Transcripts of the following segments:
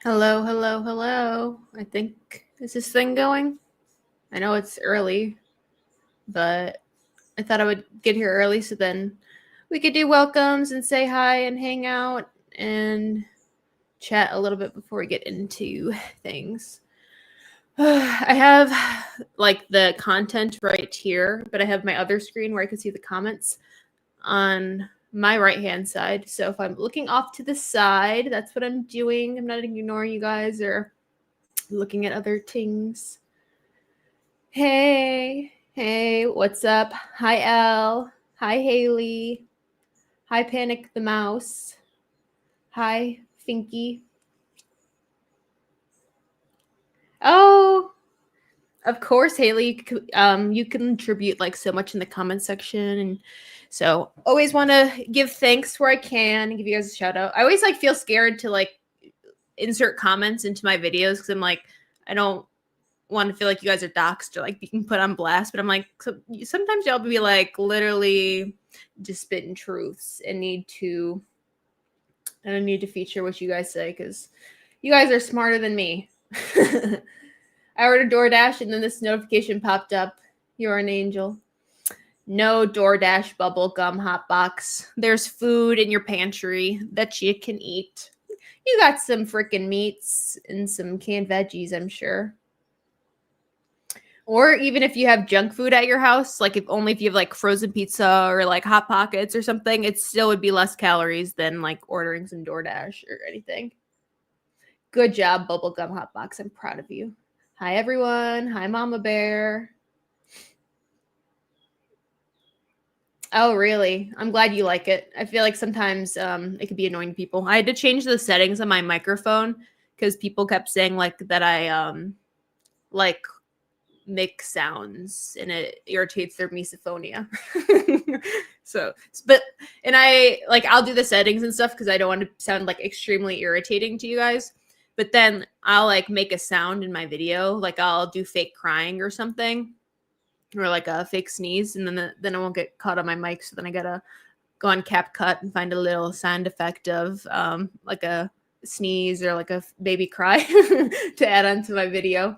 Hello, hello, hello. I think, is this thing going? I know it's early, but I thought I would get here early so then we could do welcomes and say hi and hang out and chat a little bit before we get into things. I have like the content right here, but I have my other screen where I can see the comments on my right hand side. So if I'm looking off to the side, that's what I'm doing. I'm not ignoring you guys or looking at other things. Hey, what's up? Hi, Elle. Hi, Haley. Hi, Panic the Mouse. Hi, Finky. Oh, of course, Haley. You contribute like so much in the comment section, and so always want to give thanks where I can and give you guys a shout out. I always like feel scared to like insert comments into my videos because I'm like, I don't want to feel like you guys are doxxed or like being put on blast, but I'm like, sometimes y'all be like literally just spitting truths and I don't need to feature what you guys say because you guys are smarter than me. I ordered DoorDash and then this notification popped up. You're an angel. No DoorDash bubblegum hot box. There's food in your pantry that you can eat. You got some freaking meats and some canned veggies, I'm sure. Or even if you have junk food at your house, like if you have like frozen pizza or like hot pockets or something, it still would be less calories than like ordering some DoorDash or anything. Good job, Bubblegum Hotbox. I'm proud of you. Hi everyone. Hi Mama Bear. Oh, really? I'm glad you like it. I feel like sometimes it could be annoying to people. I had to change the settings on my microphone because people kept saying like that I like make sounds and it irritates their misophonia. So, but and I'll do the settings and stuff because I don't want to sound like extremely irritating to you guys. But then I'll like make a sound in my video, like I'll do fake crying or something, or like a fake sneeze, and then I won't get caught on my mic. So then I gotta go on CapCut and find a little sound effect of like a sneeze or like a baby cry to add onto my video.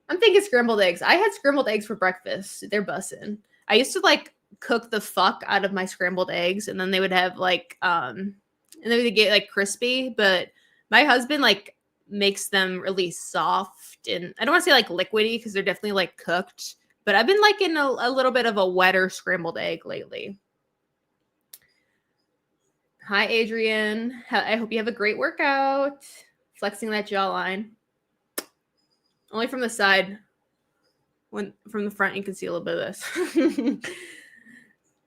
I'm thinking scrambled eggs. I had scrambled eggs for breakfast. They're bussin'. I used to like cook the fuck out of my scrambled eggs, and then they would have like and then they would get like crispy. But my husband like makes them really soft, and I don't want to say like liquidy because they're definitely like cooked. But I've been like in a little bit of a wetter scrambled egg lately. Hi, Adrian. I hope you have a great workout. Flexing that jawline. Only from the side. When from the front, you can see a little bit of this.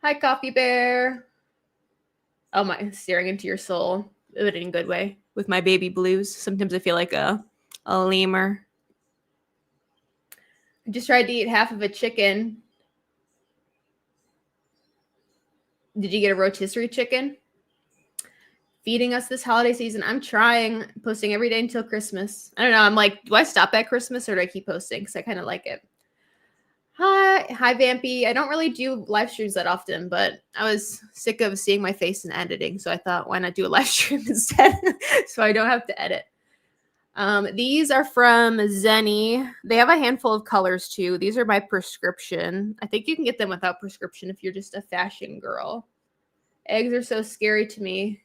Hi, Coffee Bear. Oh my, staring into your soul, but in a good way. With my baby blues, sometimes I feel like a lemur. I just tried to eat half of a chicken. Did you get a rotisserie chicken? Feeding us this holiday season. I'm trying, posting every day until Christmas. I don't know. I'm like, do I stop at Christmas or do I keep posting? Because I kind of like it. Hi, Vampy. I don't really do live streams that often, but I was sick of seeing my face in editing, so I thought, why not do a live stream instead, so I don't have to edit. These are from Zenny. They have a handful of colors too. These are my prescription. I think you can get them without prescription if you're just a fashion girl. Eggs are so scary to me.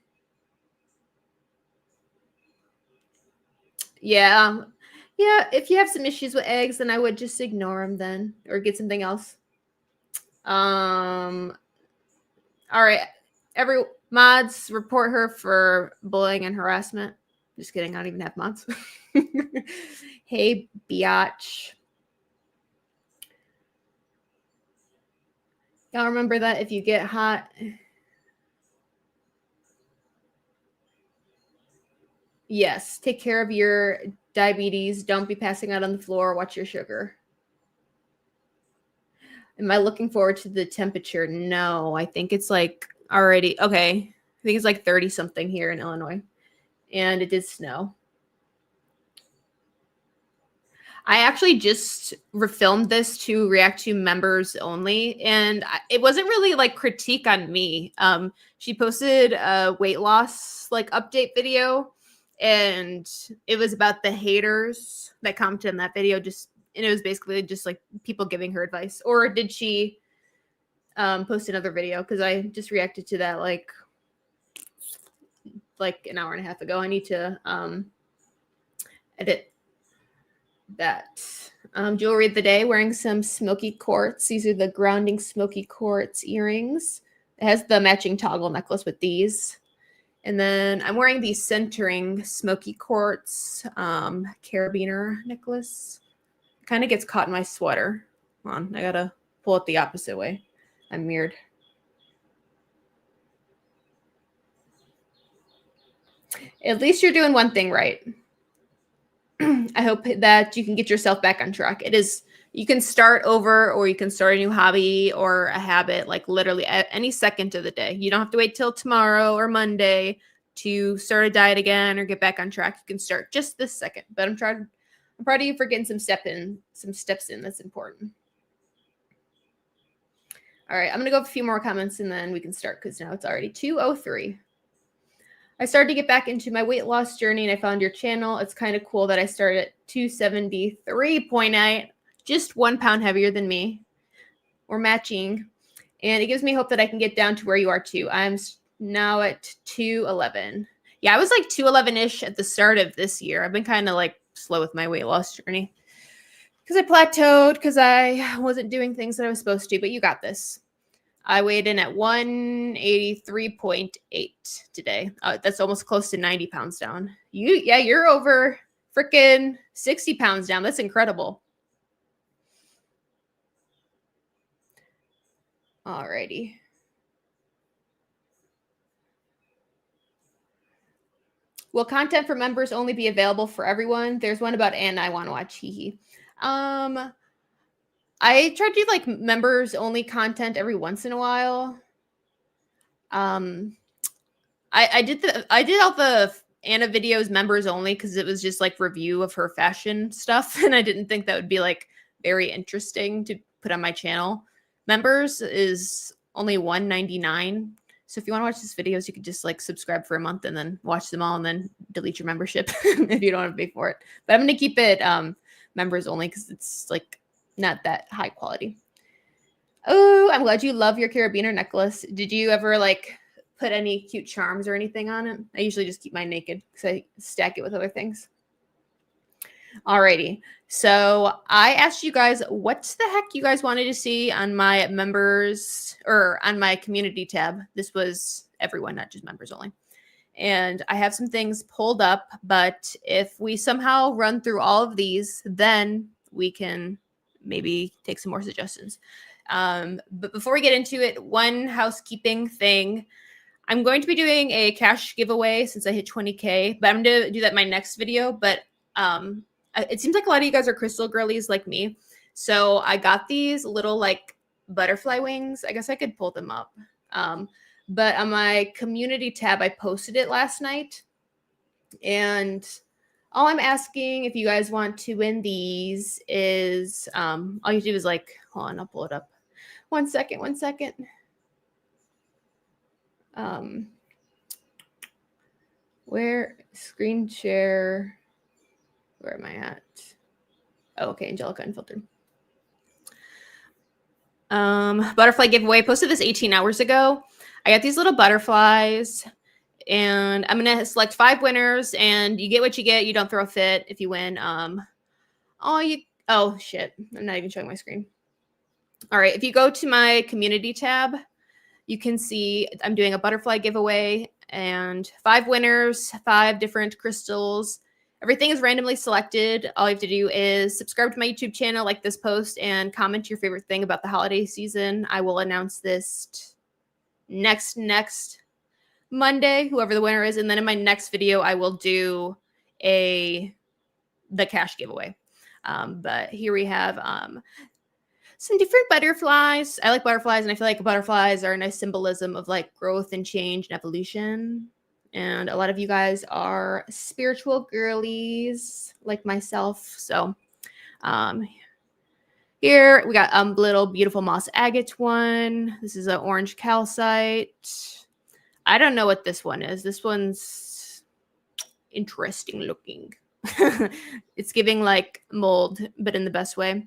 Yeah. Yeah, if you have some issues with eggs, then I would just ignore them then or get something else. All right. Every mods report her for bullying and harassment. Just kidding. I don't even have mods. Hey, biatch. Y'all remember that if you get hot. Yes, take care of your diabetes. Don't be passing out on the floor. Watch your sugar. Am I looking forward to the temperature? No, I think it's like already okay. I think it's like 30 something here in Illinois. And it did snow. I actually just refilmed this to react to members only, and it wasn't really like critique on me. She posted a weight loss like update video, and it was about the haters that commented on that video. And it was basically just like people giving her advice. Or did she post another video? Because I just reacted to that like an hour and a half ago. I need to edit that. Jewelry of the day, wearing some smoky quartz. These are the grounding smoky quartz earrings. It has the matching toggle necklace with these. And then I'm wearing the centering smoky quartz carabiner necklace. It kind of gets caught in my sweater. Hold on, I gotta pull it the opposite way. I'm mirrored. At least you're doing one thing right. I hope that you can get yourself back on track. You can start over, or you can start a new hobby or a habit, like literally at any second of the day. You don't have to wait till tomorrow or Monday to start a diet again or get back on track. You can start just this second. But I'm proud of you for getting some steps in. That's important. All right, I'm gonna go with a few more comments and then we can start because now it's already 2:03. I started to get back into my weight loss journey and I found your channel. It's kind of cool that I started at 273.8, just 1 pound heavier than me. We're matching. And it gives me hope that I can get down to where you are too. I'm now at 211. Yeah, I was like 211-ish at the start of this year. I've been kind of like slow with my weight loss journey because I plateaued because I wasn't doing things that I was supposed to, but you got this. I weighed in at 183.8 today. That's almost close to 90 pounds down. You're over freaking 60 pounds down. That's incredible. Alrighty. Will content for members only be available for everyone? There's one about and I want to watch. Hee. I try to do like members only content every once in a while. I did all the Anna videos members only because it was just like review of her fashion stuff, and I didn't think that would be like very interesting to put on my channel. Members is only $1.99. So if you want to watch these videos, you could just like subscribe for a month and then watch them all and then delete your membership if you don't want to pay for it. But I'm gonna keep it members only because it's like not that high quality. Oh, I'm glad you love your carabiner necklace. Did you ever like put any cute charms or anything on it? I usually just keep mine naked because I stack it with other things. Alrighty. So I asked you guys what the heck you guys wanted to see on my members or on my community tab. This was everyone, not just members only. And I have some things pulled up, but if we somehow run through all of these, then we can maybe take some more suggestions. But before we get into it, one housekeeping thing. I'm going to be doing a cash giveaway since I hit 20K, but I'm going to do that in my next video. But it seems like a lot of you guys are crystal girlies like me. So I got these little like butterfly wings. I guess I could pull them up. But on my community tab, I posted it last night. And all I'm asking if you guys want to win these is all you do is like, hold on, I'll pull it up. One second. Where screen share? Where am I at? Oh, okay, Angelica Unfiltered. Butterfly giveaway. Posted this 18 hours ago. I got these little butterflies, and I'm gonna select 5 winners, and you get what you get. You don't throw a fit if you win. Oh shit! I'm not even showing my screen. All right, if you go to my community tab, you can see I'm doing a butterfly giveaway and 5 winners, 5 different crystals. Everything is randomly selected. All you have to do is subscribe to my YouTube channel, like this post, and comment your favorite thing about the holiday season. I will announce this next Monday, whoever the winner is. And then in my next video, I will do the cash giveaway. But here we have some different butterflies. I like butterflies, and I feel like butterflies are a nice symbolism of like growth and change and evolution. And a lot of you guys are spiritual girlies like myself. So here we got little beautiful moss agate one. This is an orange calcite. I don't know what this one is. This one's interesting looking. It's giving like mold, but in the best way.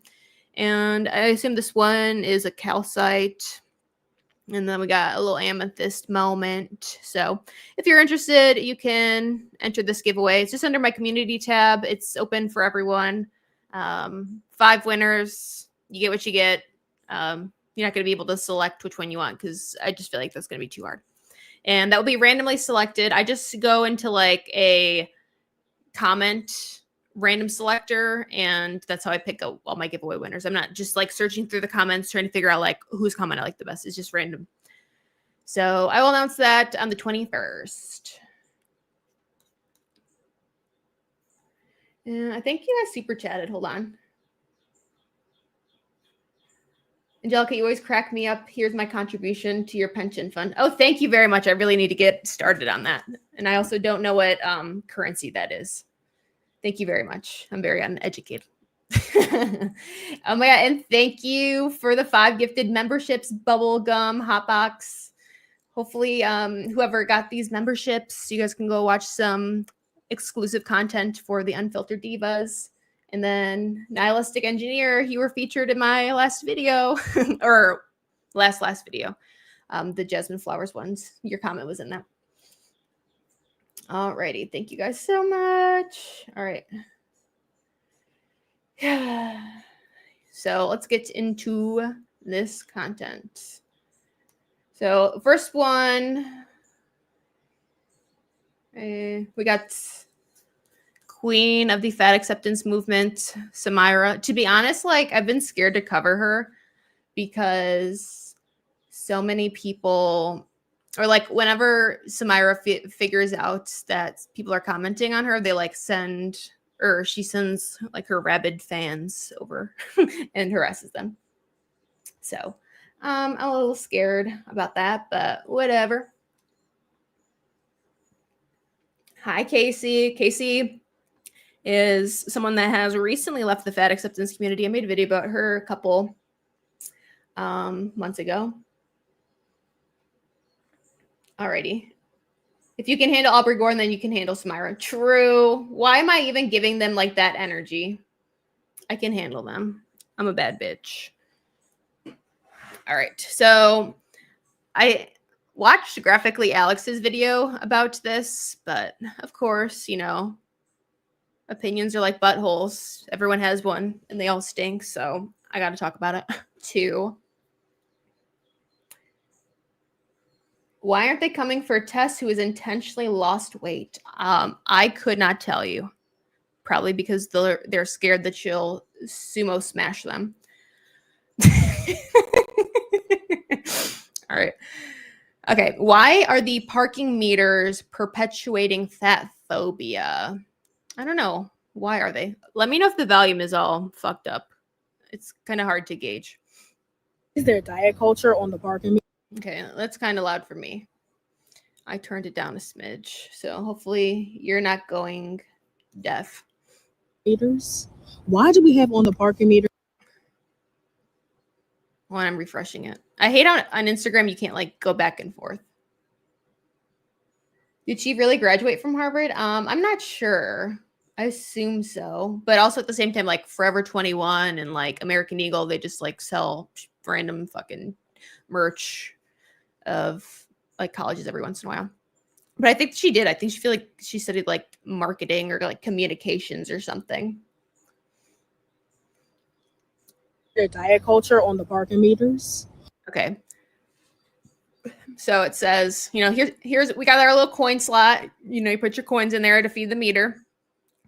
And I assume this one is a calcite. And then we got a little amethyst moment. So if you're interested, you can enter this giveaway. It's just under my community tab. It's open for everyone. 5 winners. You get what you get. You're not going to be able to select which one you want because I just feel like that's going to be too hard. And that will be randomly selected. I just go into like a comment random selector, and that's how I pick up all my giveaway winners. I'm not just like searching through the comments trying to figure out like whose comment I like the best. It's just random. So I will announce that on the 21st. And I think you guys super chatted. Hold on. Angelica, you always crack me up. Here's my contribution to your pension fund. Oh, thank you very much. I really need to get started on that. And I also don't know what currency that is. Thank you very much. I'm very uneducated. Oh my God. And thank you for the 5 gifted memberships, Bubblegum, Hotbox. Hopefully, whoever got these memberships, you guys can go watch some exclusive content for the Unfiltered Divas. And then Nihilistic Engineer, you were featured in my last video, or last video, the Jasmine Flowers ones. Your comment was in that. Alrighty, thank you guys so much. All right. So let's get into this content. So first one, we got Queen of the Fat Acceptance Movement, Samira. To be honest, like I've been scared to cover her because so many people, or like whenever Samira figures out that people are commenting on her, they like she sends like her rabid fans over and harasses them. So I'm a little scared about that, but whatever. Hi, Casey. Casey is someone that has recently left the fat acceptance community. I made a video about her a couple months ago. Alrighty. If you can handle Aubrey Gordon, then you can handle Samira. True. Why am I even giving them like that energy? I can handle them. I'm a bad bitch. All right. So I watched Graphically Alex's video about this, but of course, you know, opinions are like buttholes. Everyone has one and they all stink. So I got to talk about it too. Why aren't they coming for Tess, who has intentionally lost weight? I could not tell you. Probably because they're scared that she'll sumo smash them. All right. Okay. Why are the parking meters perpetuating fat phobia? I don't know. Why are they? Let me know if the volume is all fucked up. It's kind of hard to gauge. Is there diet culture on the parking meter? Okay, that's kind of loud for me. I turned it down a smidge. So hopefully you're not going deaf. Meters? Why do we have on the parking meter? When I'm refreshing it. I hate on Instagram you can't like go back and forth. Did she really graduate from Harvard? I'm not sure. I assume so. But also at the same time, like Forever 21 and like American Eagle, they just like sell random fucking merch of like colleges every once in a while. But I think she did. I think she feel like she studied like marketing or like communications or something. Their diet culture on the parking meters. Okay. So it says, you know, here's we got our little coin slot. You know, you put your coins in there to feed the meter.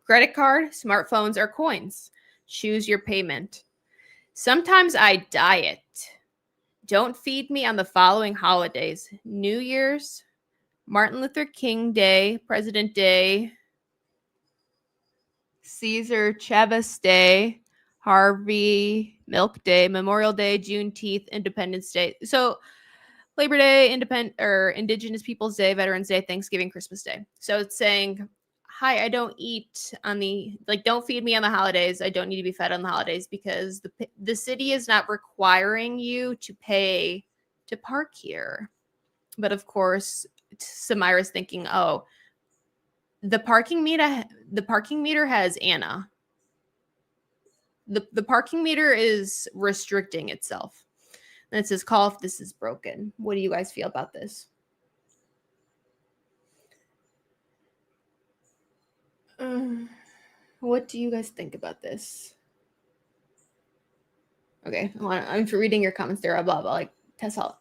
Credit card, smartphones, or coins. Choose your payment. Sometimes I diet. Don't feed me on the following holidays: New Year's, Martin Luther King Day, President Day, Cesar Chavez Day, Harvey Milk Day, Memorial Day, Juneteenth, Independence Day. So Labor Day, Indigenous Peoples Day, Veterans Day, Thanksgiving, Christmas Day. So it's saying, hi, I don't eat on the, like, don't feed me on the holidays. I don't need to be fed on the holidays because the city is not requiring you to pay to park here. But of course, Samira's thinking, oh, The parking meter has Anna. The parking meter is restricting itself. And it says, call if this is broken. What do you guys feel about this? What do you guys think about this? Okay, I'm reading your comments there. Blah blah. Like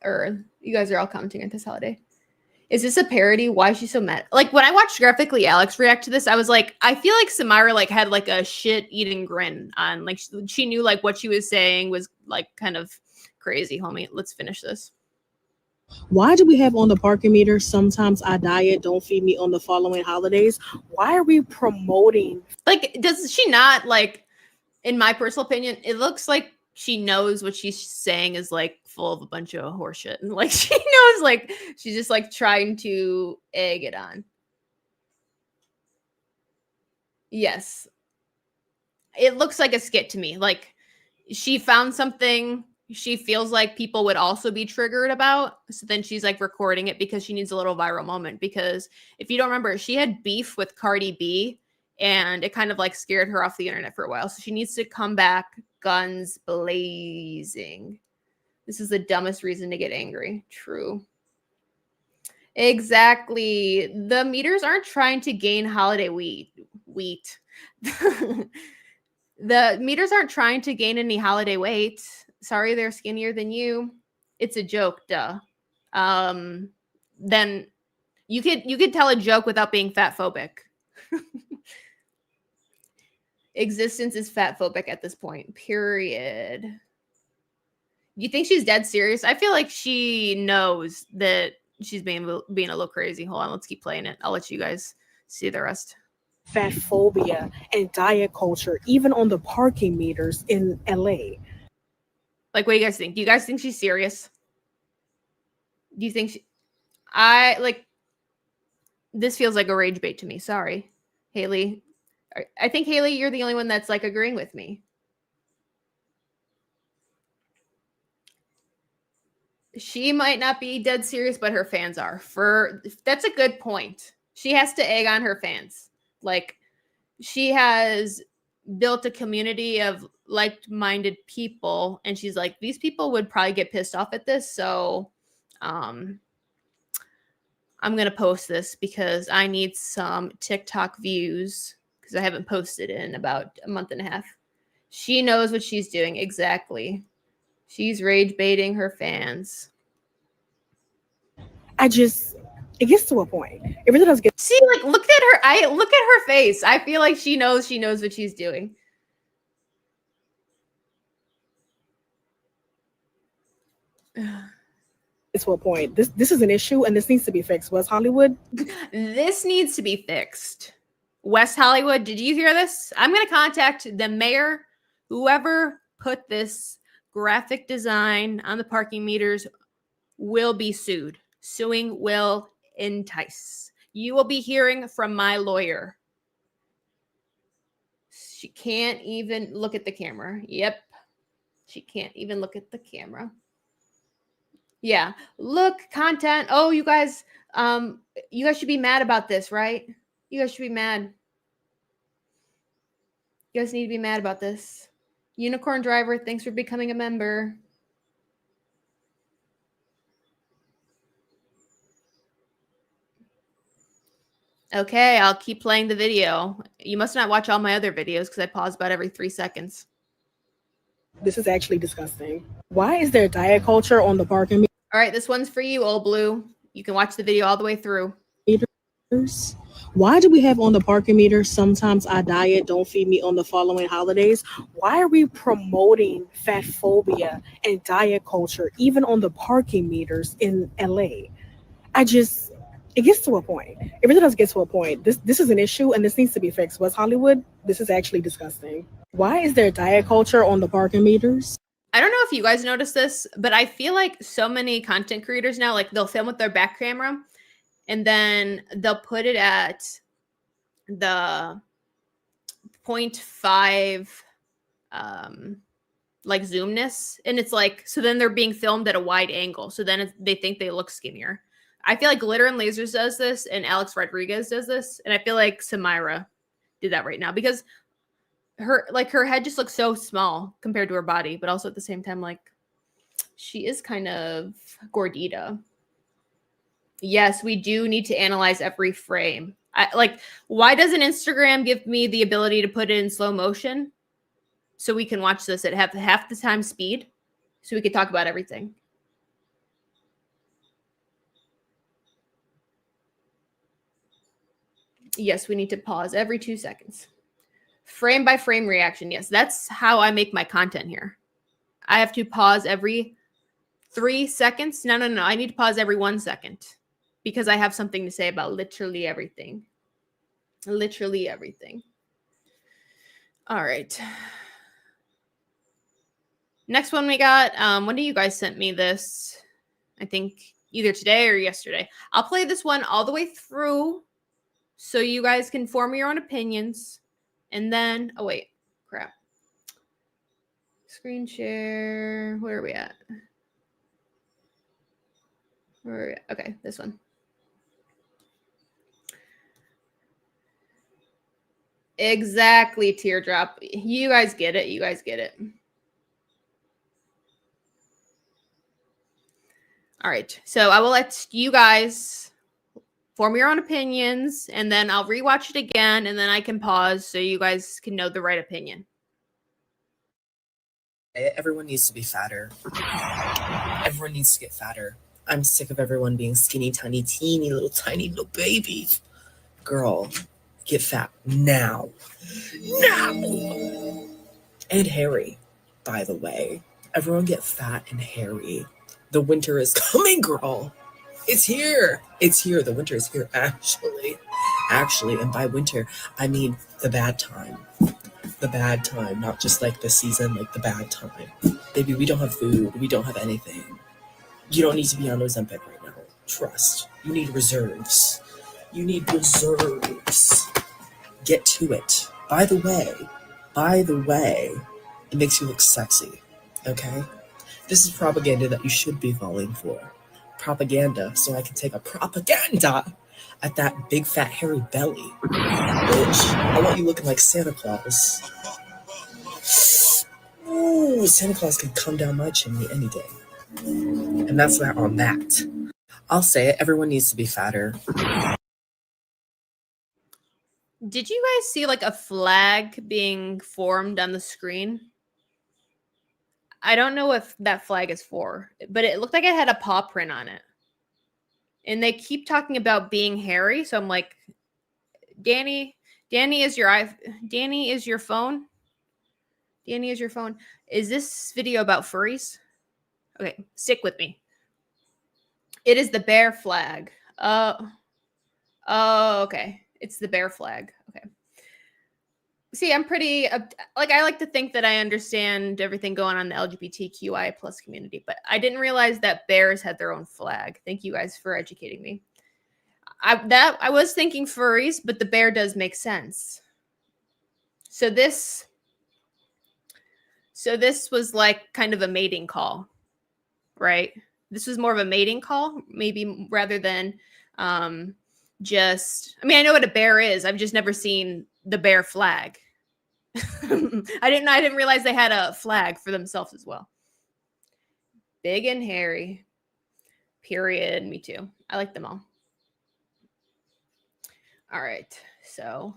or you guys are all commenting on Tess Holiday. Is this a parody? Why is she so mad? Like when I watched Graphically Alex react to this, I was like, I feel like Samira like had like a shit eating grin on. Like she knew like what she was saying was like kind of crazy, homie. Let's finish this. Why do we have on the parking meter? Sometimes I diet, don't feed me on the following holidays. Why are we promoting? Like, does she not like? In my personal opinion, it looks like she knows what she's saying is like full of a bunch of horseshit, and like she knows like she's just like trying to egg it on. Yes, it looks like a skit to me. Like she found something she feels like people would also be triggered about. So then she's like recording it because she needs a little viral moment. Because if you don't remember, she had beef with Cardi B and it kind of like scared her off the internet for a while. So she needs to come back guns blazing. This is the dumbest reason to get angry. True. Exactly. The meters aren't trying to gain holiday wheat. The meters aren't trying to gain any holiday weight. Sorry, they're skinnier than you. It's a joke, duh. Then you could tell a joke without being fat phobic. Existence is fat phobic at this point. Period. You think she's dead serious? I feel like she knows that she's being a little crazy. Hold on, let's keep playing it. I'll let you guys see the rest. Fat phobia and diet culture, even on the parking meters in LA. Like, what do you guys think? Do you guys think she's serious? Do you think I like this feels like a rage bait to me. Sorry, Haley. I think Haley, you're the only one that's like agreeing with me. She might not be dead serious, but her fans are. That's a good point. She has to egg on her fans. Like she has built a community of like-minded people and she's like, these people would probably get pissed off at this, so I'm gonna post this because I need some TikTok views because I haven't posted in about a month and a half. She knows what she's doing. Exactly. She's rage baiting her fans. It gets to a point. It really does get. See, like, look at her face. I feel like she knows what she's doing. To a point. This is an issue and this needs to be fixed. West Hollywood. This needs to be fixed. West Hollywood, did you hear this? I'm going to contact the mayor. Whoever put this graphic design on the parking meters will be sued. Suing will entice. You will be hearing from my lawyer. She can't even look at the camera. Yep. She can't even look at the camera. Yeah. Look, content. Oh, you guys should be mad about this, right? You guys should be mad. You guys need to be mad about this. Unicorn Driver, thanks for becoming a member. Okay, I'll keep playing the video. You must not watch all my other videos because I pause about every 3 seconds. This is actually disgusting. Why is there diet culture on the parking meters? All right, this one's for you, Old Blue. You can watch the video all the way through. Why do we have on the parking meter? Sometimes I diet, don't feed me on the following holidays. Why are we promoting fat phobia and diet culture, even on the parking meters in LA? It gets to a point. It really does get to a point. This is an issue and this needs to be fixed. West Hollywood, this is actually disgusting. Why is there diet culture on the parking meters? I don't know if you guys noticed this, but I feel like so many content creators now, like they'll film with their back camera and then they'll put it at the 0.5 like zoomness. And it's like, so then they're being filmed at a wide angle. So then they think they look skinnier. I feel like Glitter and Lasers does this, and Alex Rodriguez does this, and I feel like Samira did that right now because her head just looks so small compared to her body, but also at the same time, like she is kind of gordita. Yes, we do need to analyze every frame. Why doesn't Instagram give me the ability to put it in slow motion so we can watch this at half the time speed so we can talk about everything? Yes, we need to pause every 2 seconds. Frame by frame reaction. Yes, that's how I make my content here. I have to pause every 3 seconds. No. I need to pause every 1 second because I have something to say about literally everything. Literally everything. All right. Next one we got. When do you guys sent me this? I think either today or yesterday. I'll play this one all the way through so you guys can form your own opinions. And then, oh wait, crap. Screen share. Where are we at? Okay, this one. Exactly, Teardrop. You guys get it. You guys get it. All right. So I will let you guys form your own opinions, and then I'll rewatch it again, and then I can pause so you guys can know the right opinion. Everyone needs to be fatter. Everyone needs to get fatter. I'm sick of everyone being skinny, tiny, teeny, tiny little babies. Girl, get fat now. Now! And hairy, by the way. Everyone get fat and hairy. The winter is coming, girl. It's here. It's here. The winter is here, actually. And by winter, I mean the bad time. The bad time, not just like the season, like the bad time. Baby, we don't have food. We don't have anything. You don't need to be on Ozempic right now. Trust. You need reserves. Get to it. By the way, it makes you look sexy. Okay? This is propaganda that you should be falling for. Propaganda, so I can take a propaganda at that big fat hairy belly. Bitch, I want you looking like Santa Claus. Ooh, Santa Claus can come down my chimney any day. And that's that on that. I'll say it, everyone needs to be fatter. Did you guys see like a flag being formed on the screen? I don't know what that flag is for, but it looked like it had a paw print on it. And they keep talking about being hairy, so I'm like, Danny is your phone. Danny is your phone. Is this video about furries? Okay, stick with me. It is the bear flag. Oh, okay. It's the bear flag. Okay. See, I'm pretty I like to think that I understand everything going on in the LGBTQI plus community, but I didn't realize that bears had their own flag. Thank you guys for educating me. I was thinking furries, but the bear does make sense. So this was like kind of a mating call, right? This was more of a mating call, maybe rather than I know what a bear is. I've just never seen the bear flag. I didn't realize they had a flag for themselves as well. Big and hairy. Period. Me too. I like them all. All right. So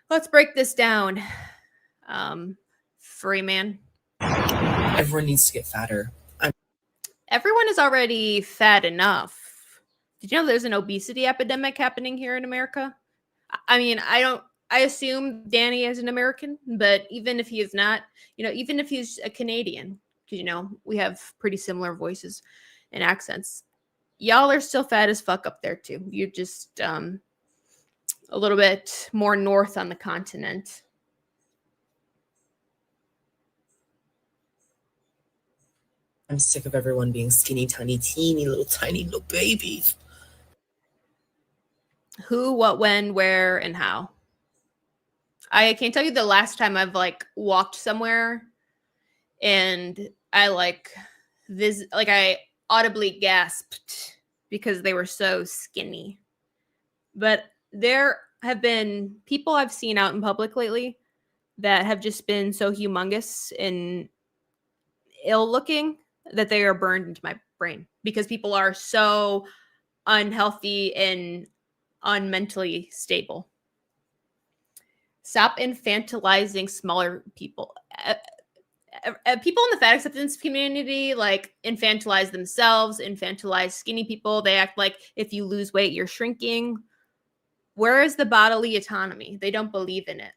let's break this down. Furry man. Everyone needs to get fatter. Everyone is already fat enough. Did you know there's an obesity epidemic happening here in America? I mean, I assume Danny is an American, but even if he is not, even if he's a Canadian, because, we have pretty similar voices and accents, y'all are still fat as fuck up there too. You're just a little bit more north on the continent. I'm sick of everyone being skinny, tiny, teeny, tiny little babies. Who, what, when, where, and how. I can't tell you the last time I've walked somewhere and I I audibly gasped because they were so skinny. But there have been people I've seen out in public lately that have just been so humongous and ill looking that they are burned into my brain because people are so unhealthy and unmentally stable. Stop infantilizing smaller people. People in the fat acceptance community like infantilize themselves, infantilize skinny people. They act like if you lose weight, you're shrinking. Where is the bodily autonomy? They don't believe in it.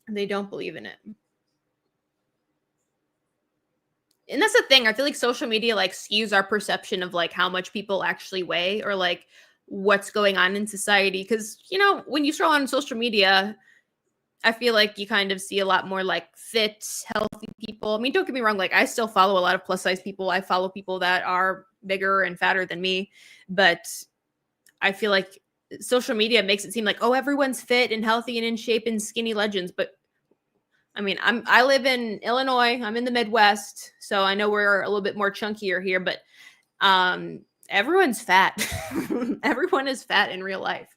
They don't believe in it. And that's the thing. I feel like social media like skews our perception of like how much people actually weigh or like what's going on in society. Because, you know, when you scroll on social media, I feel like you kind of see a lot more like fit, healthy people. I mean, don't get me wrong. Like I still follow a lot of plus size people. I follow people that are bigger and fatter than me. But I feel like social media makes it seem like, oh, everyone's fit and healthy and in shape and skinny legends. But I mean, I live in Illinois. I'm in the Midwest, so I know we're a little bit more chunkier here, but everyone's fat. Everyone is fat in real life.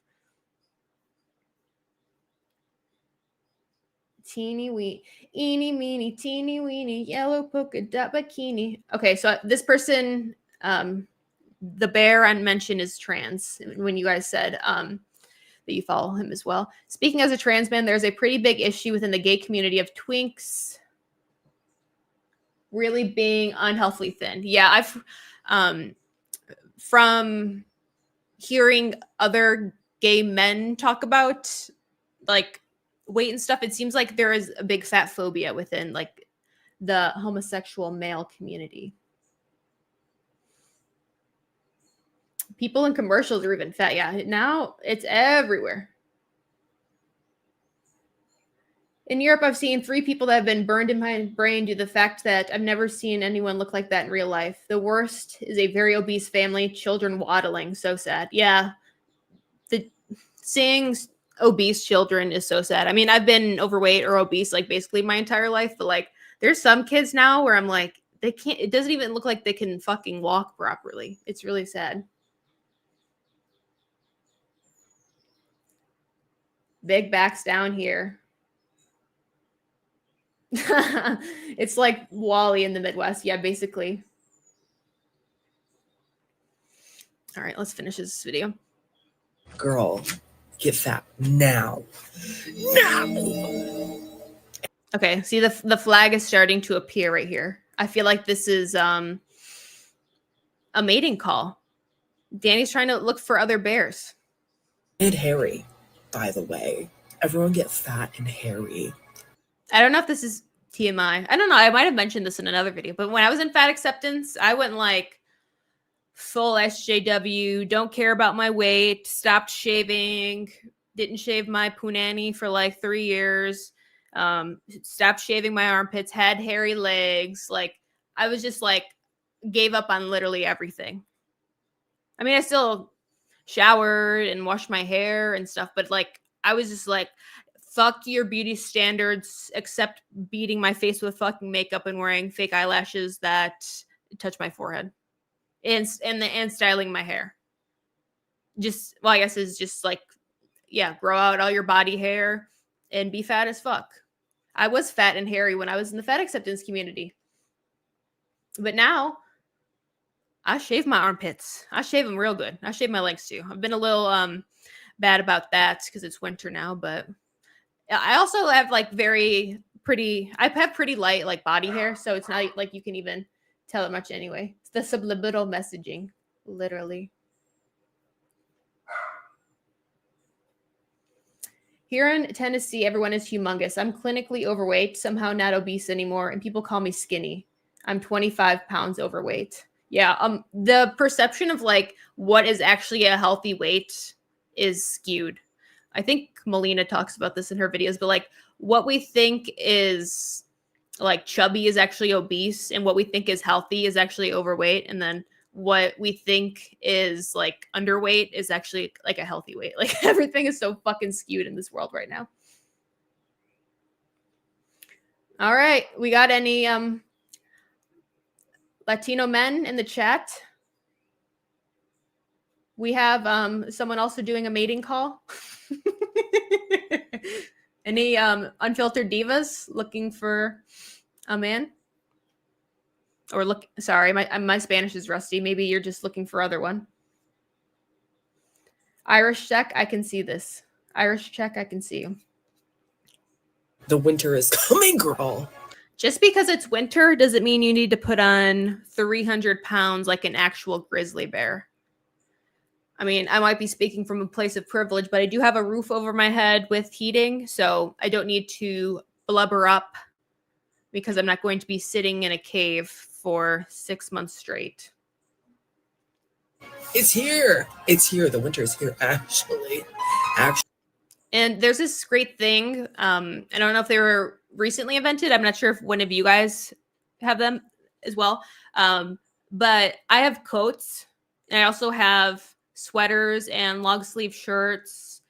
Teeny weeny, eeny meeny, teeny weeny, yellow polka dot bikini. Okay, so this person, the bear I mentioned is trans. When you guys said that you follow him as well. Speaking as a trans man, there's a pretty big issue within the gay community of twinks really being unhealthily thin. Yeah, I've from hearing other gay men talk about like weight and stuff, it seems like there is a big fat phobia within like the homosexual male community. People in commercials are even fat. Yeah, now it's everywhere. In Europe, I've seen 3 people that have been burned in my brain due to the fact that I've never seen anyone look like that in real life. The worst is a very obese family, children waddling. So sad. Yeah. Seeing obese children is so sad. I mean, I've been overweight or obese like basically my entire life, but like there's some kids now where I'm like, they can't, it doesn't even look like they can fucking walk properly. It's really sad. Big backs down here. It's like Wally in the Midwest. Yeah, basically. All right, let's finish this video. Girl, get fat now. Now. Okay, see the flag is starting to appear right here. I feel like this is a mating call. Danny's trying to look for other bears. And hairy, by the way. Everyone get fat and hairy. I don't know if this is TMI. I don't know. I might have mentioned this in another video, but when I was in fat acceptance, I went like full SJW, don't care about my weight, stopped shaving, didn't shave my punani for like 3 years, stopped shaving my armpits, had hairy legs. Like I was just like gave up on literally everything. I mean, I still showered and washed my hair and stuff, but like I was just like, fuck your beauty standards, except beating my face with fucking makeup and wearing fake eyelashes that touch my forehead. And styling my hair. Just, well, I guess is just like, yeah, grow out all your body hair and be fat as fuck. I was fat and hairy when I was in the fat acceptance community. But now, I shave my armpits. I shave them real good. I shave my legs too. I've been a little bad about that because it's winter now, but I also have like I have pretty light like body hair, so it's not like you can even tell it much anyway. It's the subliminal messaging, literally. Here in Tennessee, everyone is humongous. I'm clinically overweight, somehow not obese anymore, and people call me skinny. I'm 25 pounds overweight. Yeah, the perception of like what is actually a healthy weight is skewed. I think Melina talks about this in her videos, but like what we think is like chubby is actually obese, and what we think is healthy is actually overweight, and then what we think is like underweight is actually like a healthy weight. Like everything is so fucking skewed in this world right now. All right, we got any Latino men in the chat? We have someone also doing a mating call. Any unfiltered divas looking for a man? Or look, sorry, my Spanish is rusty. Maybe you're just looking for other one. Irish check, I can see this. Irish check, I can see you. The winter is coming, girl. Just because it's winter doesn't mean you need to put on 300 pounds like an actual grizzly bear. I mean, I might be speaking from a place of privilege, but I do have a roof over my head with heating, so I don't need to blubber up because I'm not going to be sitting in a cave for 6 months straight. It's here. It's here. The winter is here, actually. And there's this great thing. I don't know if they were recently invented. I'm not sure if one of you guys have them as well. But I have coats, and I also have sweaters and long sleeve shirts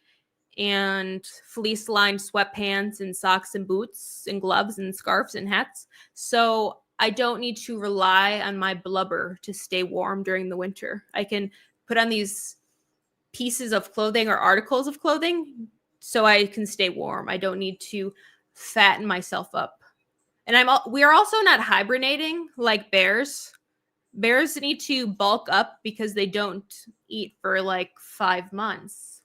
and fleece lined sweatpants and socks and boots and gloves and scarves and hats. So I don't need to rely on my blubber to stay warm during the winter. I can put on these pieces of clothing or articles of clothing so I can stay warm. I don't need to fatten myself up. And we are also not hibernating like bears. Bears need to bulk up because they don't eat for like 5 months.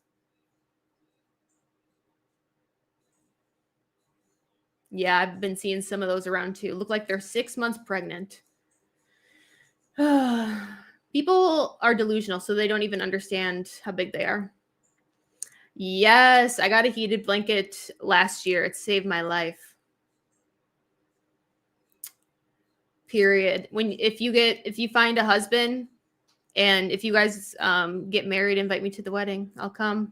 Yeah, I've been seeing some of those around too. Look like they're 6 months pregnant. People are delusional, so they don't even understand how big they are. Yes, I got a heated blanket last year. It saved my life. Period. If you find a husband, and if you guys get married, invite me to the wedding. I'll come.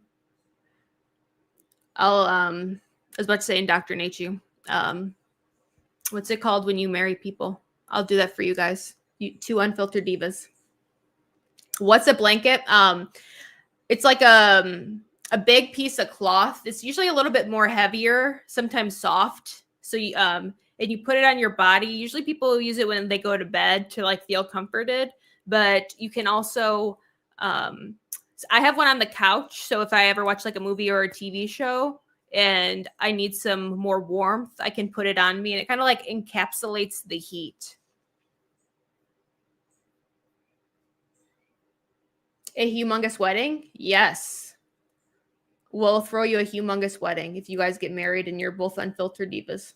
I was about to say indoctrinate you. What's it called when you marry people? I'll do that for you guys. Two unfiltered divas. What's a blanket? It's like a big piece of cloth. It's usually a little bit more heavier, sometimes soft. So you and you put it on your body. Usually people use it when they go to bed to like feel comforted, but you can also I have one on the couch. So if I ever watch like a movie or a TV show and I need some more warmth, I can put it on me and it kind of like encapsulates the heat. A humongous wedding? Yes. We'll throw you a humongous wedding if you guys get married and you're both unfiltered divas.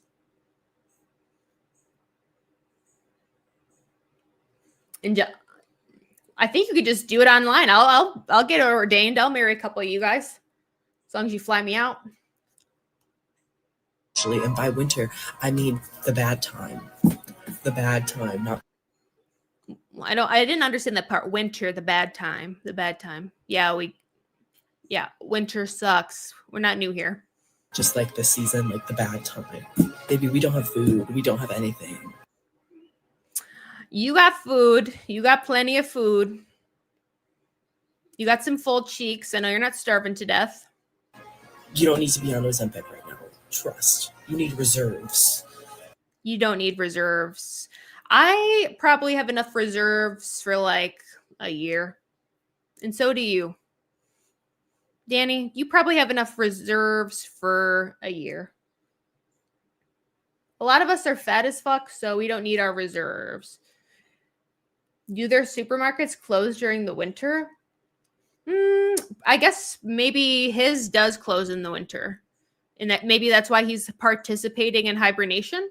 And I think you could just do it online. I'll get ordained. I'll marry a couple of you guys, as long as you fly me out. Actually, and by winter, I mean the bad time. The bad time, not. I didn't understand that part. Winter, the bad time. The bad time. Yeah, winter sucks. We're not new here. Just like the season, like the bad time. Baby, we don't have food. We don't have anything. You got food. You got plenty of food. You got some full cheeks. I know you're not starving to death. You don't need to be on Ozempic right now. Trust. You need reserves. You don't need reserves. I probably have enough reserves for like a year. And so do you. Danny, you probably have enough reserves for a year. A lot of us are fat as fuck, so we don't need our reserves. Do their supermarkets close during the winter? I guess maybe his does close in the winter. And that maybe that's why he's participating in hibernation.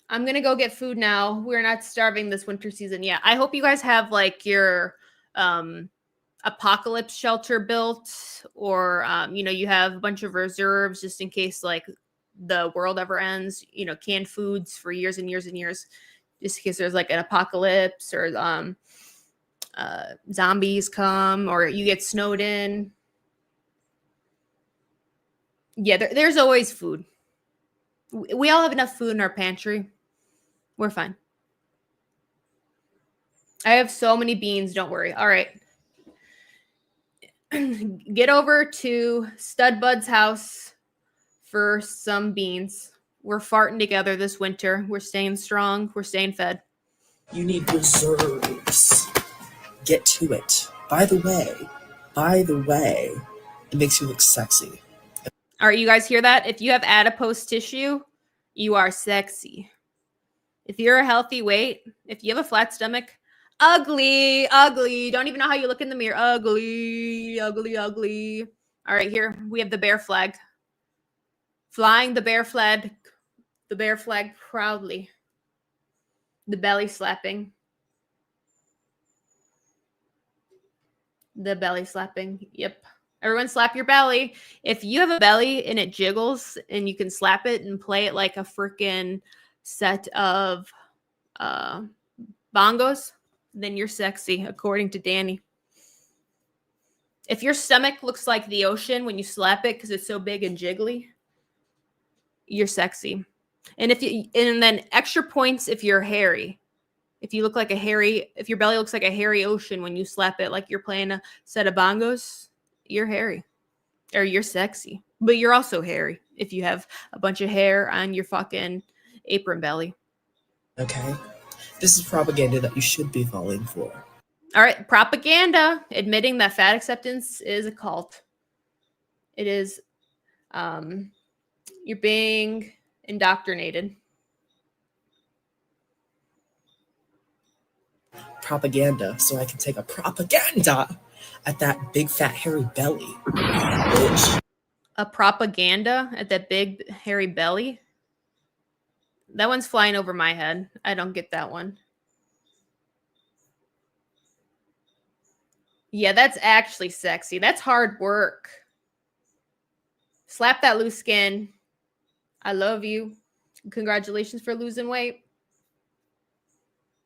I'm going to go get food now. We're not starving this winter season yet. I hope you guys have like your apocalypse shelter built, or, you have a bunch of reserves just in case like the world ever ends, canned foods for years and years and years, just in case there's like an apocalypse or zombies come or you get snowed in. Yeah, there's always food. We all have enough food in our pantry. We're fine. I have so many beans. Don't worry. All right. Get over to Stud Bud's house for some beans. We're farting together this winter. We're staying strong. We're staying fed. You need reserves. Get to it. By the way, it makes you look sexy. All right, you guys hear that? If you have adipose tissue, you are sexy. If you're a healthy weight, if you have a flat stomach, ugly. Don't even know how you look in the mirror. Ugly. All right, here we have the bear flag. Flying the bear flag proudly. The belly slapping. The belly slapping. Yep. Everyone slap your belly. If you have a belly and it jiggles and you can slap it and play it like a freaking set of bongos, then you're sexy, according to Danny. If your stomach looks like the ocean when you slap it because it's so big and jiggly, you're sexy. And then extra points if you're hairy. If you look like if your belly looks like a hairy ocean when you slap it like you're playing a set of bongos, you're hairy. Or you're sexy. But you're also hairy if you have a bunch of hair on your fucking apron belly. Okay? This is propaganda that you should be falling for. All right, propaganda. Admitting that fat acceptance is a cult. It is, you're being indoctrinated. Propaganda, so I can take a propaganda at that big fat hairy belly. Bitch. A propaganda at that big hairy belly? That one's flying over my head. I don't get that one. Yeah, that's actually sexy. That's hard work. Slap that loose skin. I love you. Congratulations for losing weight.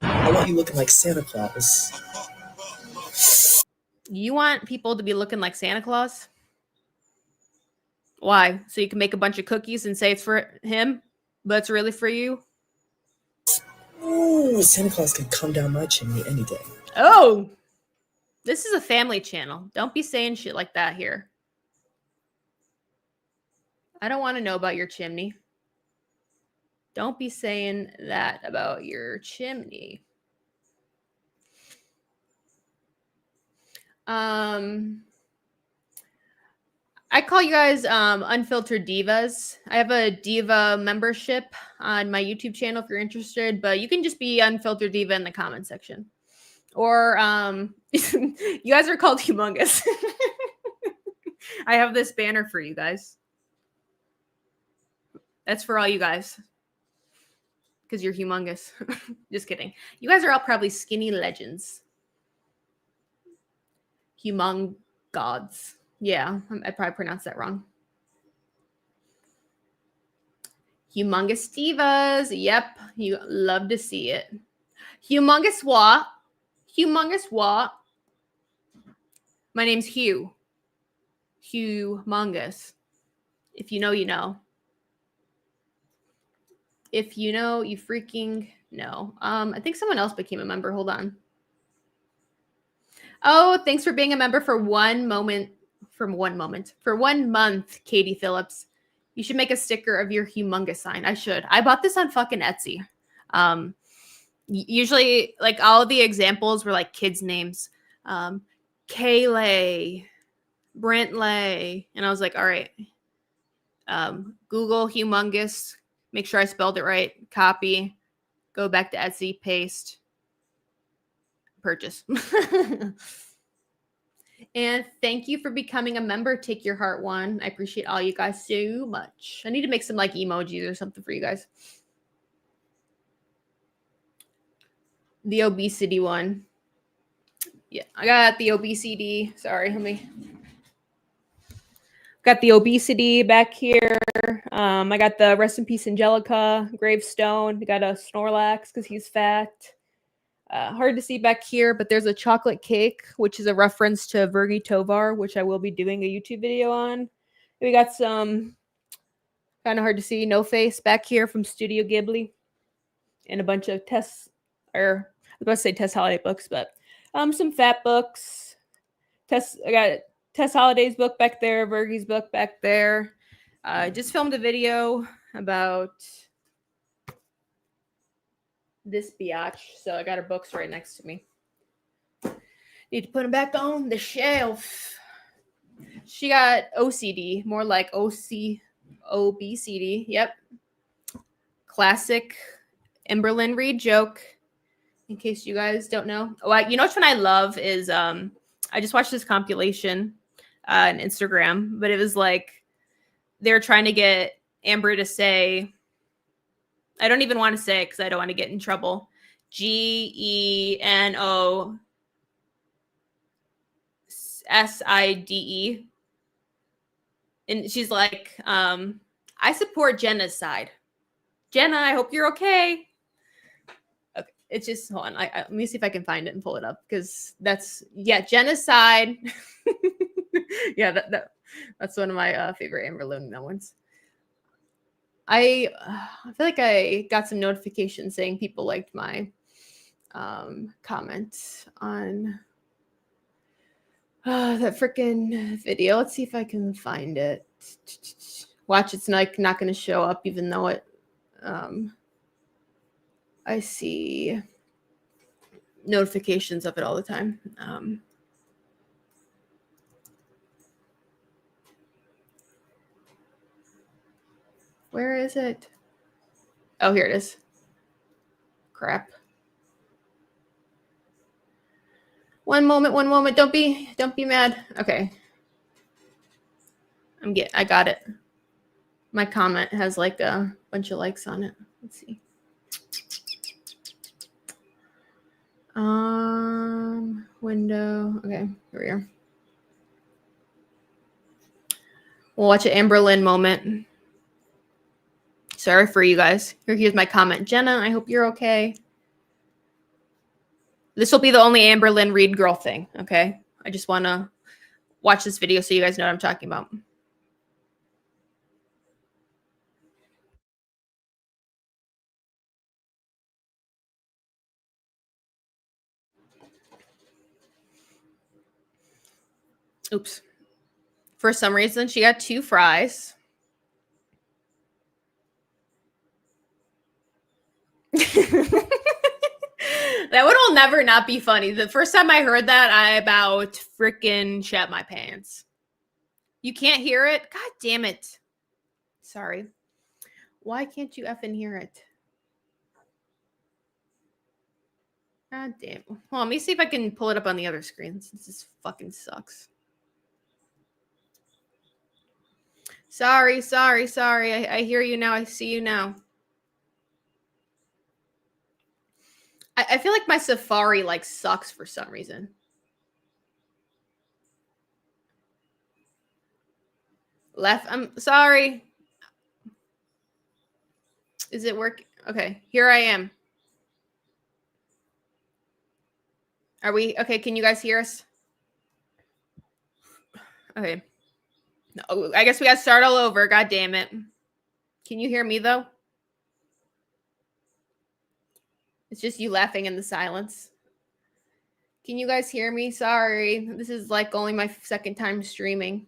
I want you looking like Santa Claus. You want people to be looking like Santa Claus? Why? So you can make a bunch of cookies and say it's for him, but it's really for you? Ooh, Santa Claus can come down my chimney any day. Oh! This is a family channel. Don't be saying shit like that here. I don't want to know about your chimney. Don't be saying that about your chimney. I call you guys unfiltered divas. I have a diva membership on my YouTube channel if you're interested, but you can just be unfiltered diva in the comment section. Or you guys are called humongous. I have this banner for you guys. That's for all you guys. Because you're humongous. Just kidding. You guys are all probably skinny legends. Humong gods. Yeah, I probably pronounced that wrong. Humongous divas. Yep, you love to see it. Humongous what? Humongous what? My name's Hugh. Humongous. If you know, you know. If you know, you freaking know. I think someone else became a member. Hold on. Oh, thanks for being a member for 1 moment. For 1 month, Katie Phillips. You should make a sticker of your humongous sign. I should. I bought this on fucking Etsy. Usually, like, all of the examples were like kids' names. Kaylay, Brentley. And I was like, all right. Google humongous. Make sure I spelled it right. Copy. Go back to Etsy. Paste. Purchase. And thank you for becoming a member. Take Your Heart One. I appreciate all you guys so much. I need to make some like emojis or something for you guys. The obesity one. Yeah, I got the obesity. Sorry, let me. Got the obesity back here. I got the Rest in Peace Angelica gravestone. I got a Snorlax because he's fat. Hard to see back here, but there's a chocolate cake, which is a reference to Virgi Tovar, which I will be doing a YouTube video on. We got some kind of hard to see No Face back here from Studio Ghibli, and a bunch of Tess, or I was about to say Tess Holiday books, but some fat books. I got Tess Holiday's book back there, Virgi's book back there. Just filmed a video about this biatch. So I got her books right next to me. Need to put them back on the shelf. She got OCD, more like OBCD. Yep. Classic Amberlynn Reid joke. In case you guys don't know. Oh, you know which one I love is I just watched this compilation on Instagram, but it was like they're trying to get Amber to say, I don't even want to say it because I don't want to get in trouble. GENOSIDE. And she's like, I support genocide. Jenna, I hope you're okay. Okay, it's just, hold on. Let me see if I can find it and pull it up because that's, genocide. Yeah, that's one of my favorite Amberlynn ones. I feel like I got some notifications saying people liked my comment on that freaking video. Let's see if I can find it. Watch, it's not going to show up even though it I see notifications of it all the time. Where is it? Oh, here it is. Crap. One moment. Don't be mad. Okay. I got it. My comment has like a bunch of likes on it. Let's see. Window. Okay, here we are. We'll watch an Amberlynn moment. Sorry for you guys. Here's my comment. Jenna, I hope you're okay. This will be the only Amberlynn Reid girl thing, okay? I just want to watch this video so you guys know what I'm talking about. Oops. For some reason, she got 2 fries. That one will never not be funny. The first time I heard that, I about freaking shat my pants. You can't hear it? God damn it. Sorry. Why can't you effing hear it? God damn. Well, let me see if I can pull it up on the other screen since this fucking sucks. Sorry. I hear you now. I see you now. I feel like my Safari like sucks for some reason. Left. I'm sorry. Is it working? Okay, here I am. Are we okay? Can you guys hear us? Okay. No, I guess we got to start all over. God damn it. Can you hear me though? It's just you laughing in the silence. Can you guys hear me? Sorry. This is like only my second time streaming.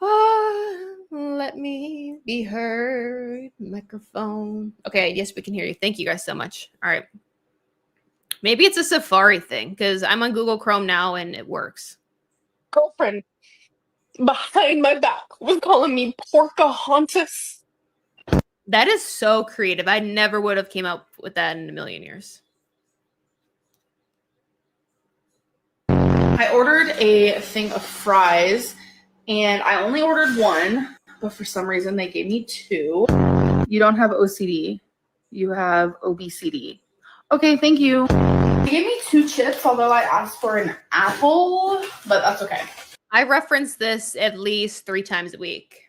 Let me be heard. Microphone. Okay, yes, we can hear you. Thank you guys so much. All right. Maybe it's a Safari thing because I'm on Google Chrome now and it works. Girlfriend behind my back was calling me Porcahontas. That is so creative. I never would have came up with that in a million years. I ordered a thing of fries, and I only ordered 1, but for some reason they gave me 2. You don't have OCD. You have OBCD. Okay, thank you. They gave me 2 chips, although I asked for an apple, but that's okay. I reference this at least 3 times a week.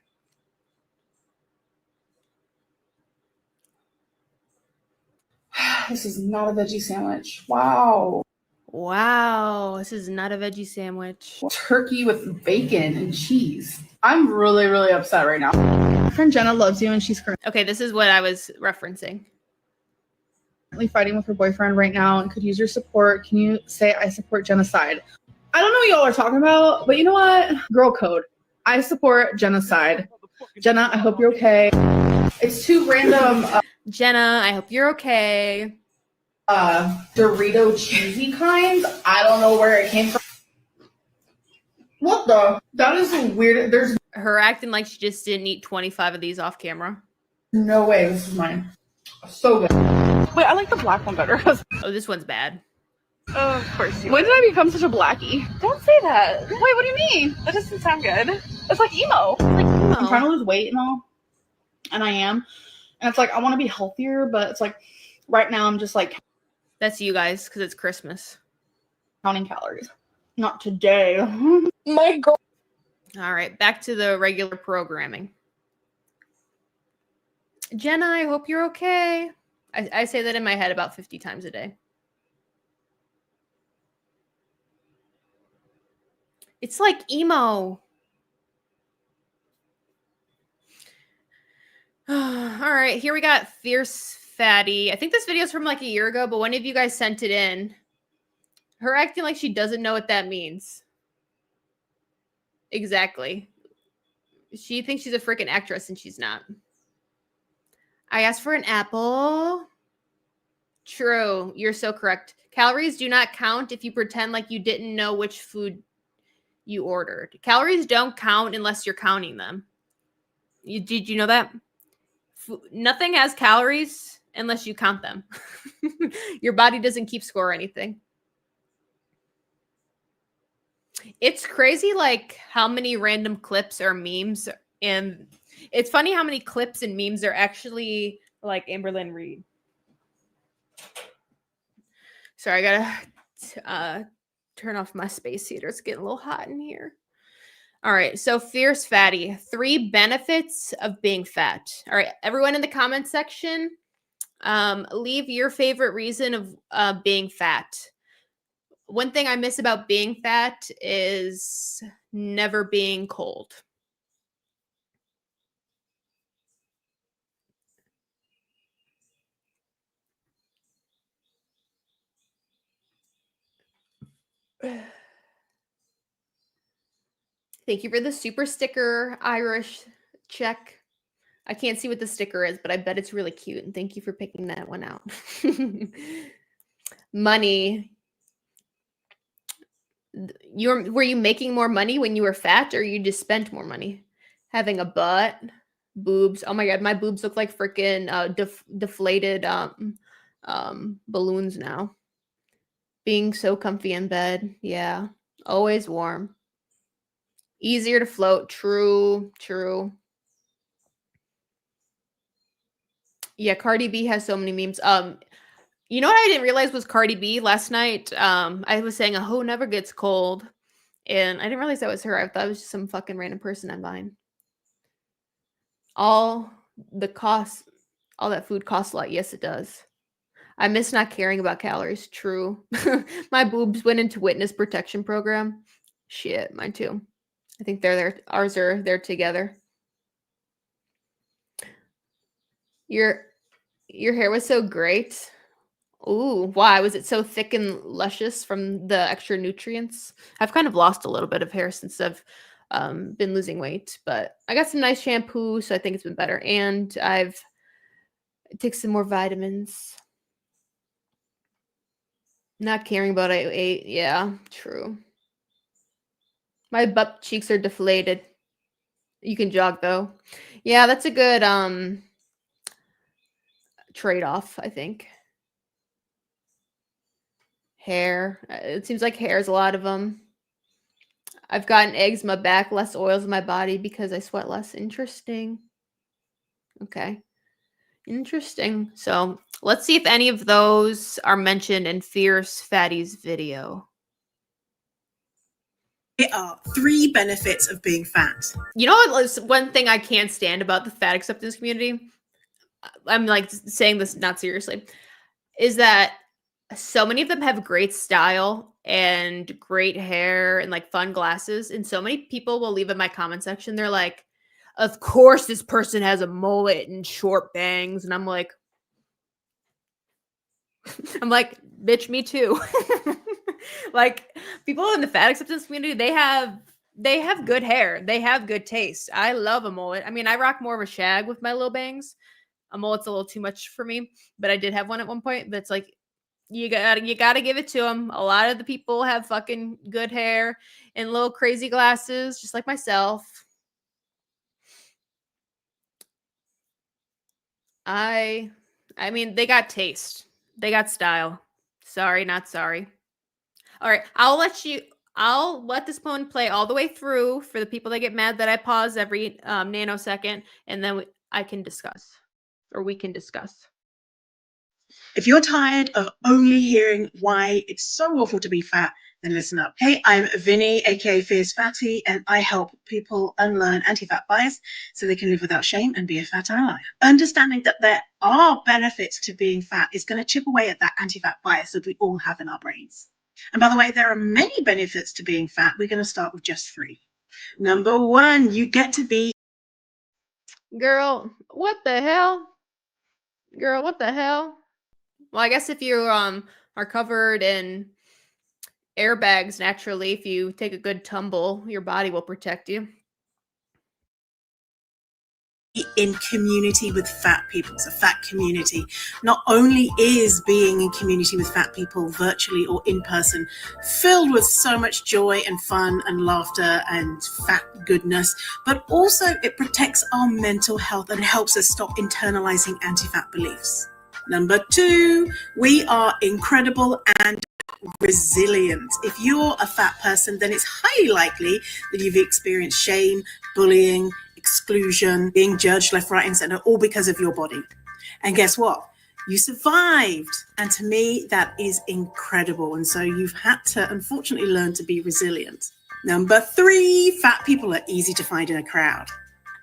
This is not a veggie sandwich. Wow. Wow, this is not a veggie sandwich. Turkey with bacon and cheese. I'm really, really upset right now. My friend Jenna loves you, and she's currently Okay, this is what I was referencing. fighting with her boyfriend right now and could use your support. Can you say I support genocide? I don't know what y'all are talking about, but you know what? Girl code. I support genocide. Jenna, I hope you're okay. It's too random. Jenna, I hope you're okay. Dorito cheesy kinds. I don't know where it came from. What the? That is weird. There's Her acting like she just didn't eat 25 of these off camera. no way this is mine. So good. Wait, I like the black one better. Oh, this one's bad. Oh, of course you. When did I become such a blackie? Don't say that. Wait, what do you mean? That doesn't sound good. It's like emo. I'm trying to lose weight and all, and I am. And it's like I want to be healthier, but it's like right now I'm just like That's you guys, because it's Christmas. counting calories. Not today. My girl. All right, back to the regular programming. Jenna, I hope you're okay. I say that in my head about 50 times a day. It's like emo. All right, here we got Fierce Fatty. I think this video is from like a year ago, but one of you guys sent it in. Her acting like she doesn't know what that means. Exactly. She thinks she's a freaking actress and she's not. I asked for an apple. True. You're so correct. Calories do not count if you pretend like you didn't know which food you ordered. Calories don't count unless you're counting them. Did you know that? Nothing has calories unless you count them. Your body doesn't keep score or anything. It's crazy, like how many random clips or memes, and it's funny how many clips and memes are actually like Amberlynn Reed. Sorry, I gotta turn off my space heater. It's getting a little hot in here. All right, so Fierce Fatty, 3 benefits of being fat. All right, everyone in the comment section, leave your favorite reason of being fat. One thing I miss about being fat is never being cold. Thank you for the super sticker, Irish check. I can't see what the sticker is, but I bet it's really cute. And thank you for picking that one out. Money. Were you making more money when you were fat, or you just spent more money? Having a butt, boobs. Oh my god, my boobs look like freaking deflated balloons now. Being so comfy in bed. Yeah. Always warm. Easier to float. True. Yeah, Cardi B has so many memes. You know what I didn't realize was Cardi B last night? I was saying a hoe never gets cold. And I didn't realize that was her. I thought it was just some fucking random person online. All that food costs a lot. Yes, it does. I miss not caring about calories. True. My boobs went into witness protection program. Shit, mine too. I think they're there. Ours are there together. Your hair was so great. Ooh, why? Was it so thick and luscious from the extra nutrients? I've kind of lost a little bit of hair since I've been losing weight, but I got some nice shampoo, so I think it's been better. And I've taken some more vitamins. Not caring about I ate. Yeah, true. My butt cheeks are deflated. You can jog though. Yeah, that's a good trade-off, I think. Hair. It seems like hair's a lot of them. I've gotten eggs in my back, less oils in my body because I sweat less. Interesting. Okay. Interesting. So let's see if any of those are mentioned in Fierce Fatty's video. 3 benefits of being fat. You know what? One thing I can't stand about the fat acceptance community, I'm like saying this not seriously, is that so many of them have great style and great hair and like fun glasses. And so many people will leave in my comment section. They're like, of course this person has a mullet and short bangs. And I'm like, bitch, me too. Like people in the fat acceptance community, they have good hair. They have good taste. I love a mullet. I mean, I rock more of a shag with my little bangs, It's a little too much for me, but I did have one at one point. That's like you gotta give it to them. A lot of the people have fucking good hair and little crazy glasses, just like myself. I mean, they got taste. They got style. Sorry, not sorry. All right, I'll let this one play all the way through for the people that get mad that I pause every nanosecond, and then I can discuss, or we can discuss. If you're tired of only hearing why it's so awful to be fat, then listen up. Hey, I'm Vinny, aka Fierce Fatty, and I help people unlearn anti-fat bias so they can live without shame and be a fat ally. Understanding that there are benefits to being fat is going to chip away at that anti-fat bias that we all have in our brains. And by the way, there are many benefits to being fat. We're going to start with just 3. Number 1, you get to be. Girl, what the hell? Girl, what the hell? Well, I guess if you are covered in airbags naturally, if you take a good tumble, your body will protect you. In community with fat people. It's a fat community. Not only is being in community with fat people virtually or in person filled with so much joy and fun and laughter and fat goodness, but also it protects our mental health and helps us stop internalizing anti-fat beliefs. Number 2, we are incredible and resilient. If you're a fat person, then it's highly likely that you've experienced shame, bullying, exclusion, being judged left, right, and center, all because of your body. And guess what? You survived. And to me, that is incredible. And so you've had to, unfortunately, learn to be resilient. Number 3, fat people are easy to find in a crowd.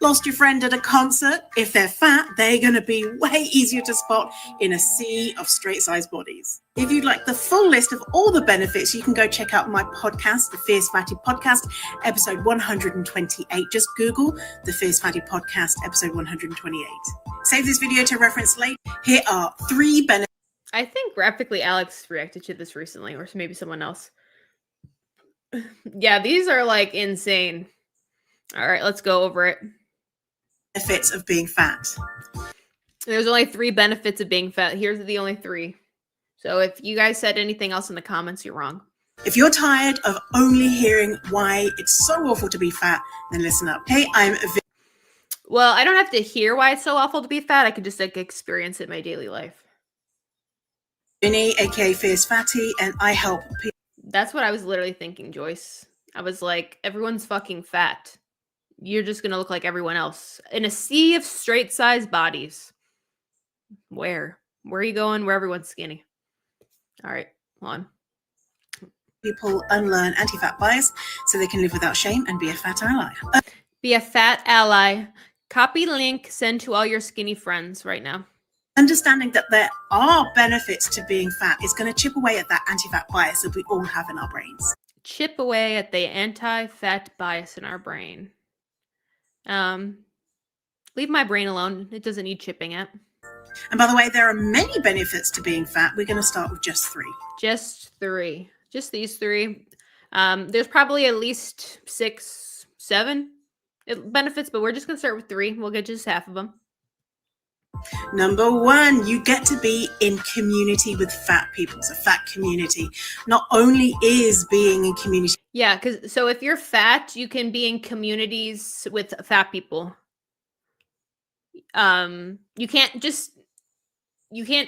Lost your friend at a concert? If they're fat, they're going to be way easier to spot in a sea of straight-sized bodies. If you'd like the full list of all the benefits, you can go check out my podcast, The Fierce Fatty Podcast, episode 128. Just Google The Fierce Fatty Podcast, episode 128. Save this video to reference later. Here are 3 benefits. I think Graphically Alex reacted to this recently, or maybe someone else. Yeah, these are like insane. All right, let's go over it. Benefits of being fat. There's only 3 benefits of being fat. Here's the only 3. So if you guys said anything else in the comments, you're wrong. If you're tired of only hearing why it's so awful to be fat, then listen up. Hey, I'm Well, I don't have to hear why it's so awful to be fat. I could just like experience it in my daily life. Vinny, aka Fierce Fatty, and I help people. That's what I was literally thinking, Joyce. I was like, everyone's fucking fat. You're just gonna look like everyone else in a sea of straight-sized bodies. Where are you going? Where everyone's skinny? All right, hold on. People unlearn anti-fat bias so they can live without shame and be a fat ally. Be a fat ally. Copy link, send to all your skinny friends right now. Understanding that there are benefits to being fat is going to chip away at that anti-fat bias that we all have in our brains. Chip away at the anti-fat bias in our brain. Leave my brain alone. It doesn't need chipping at. And by the way, there are many benefits to being fat. We're going to start with just 3. Just 3. Just these 3. There's probably at least 6, 7 benefits, but we're just going to start with 3. We'll get just half of them. Number 1, you get to be in community with fat people. It's a fat community. Not only is being in community. Yeah, so if you're fat, you can be in communities with fat people. You can't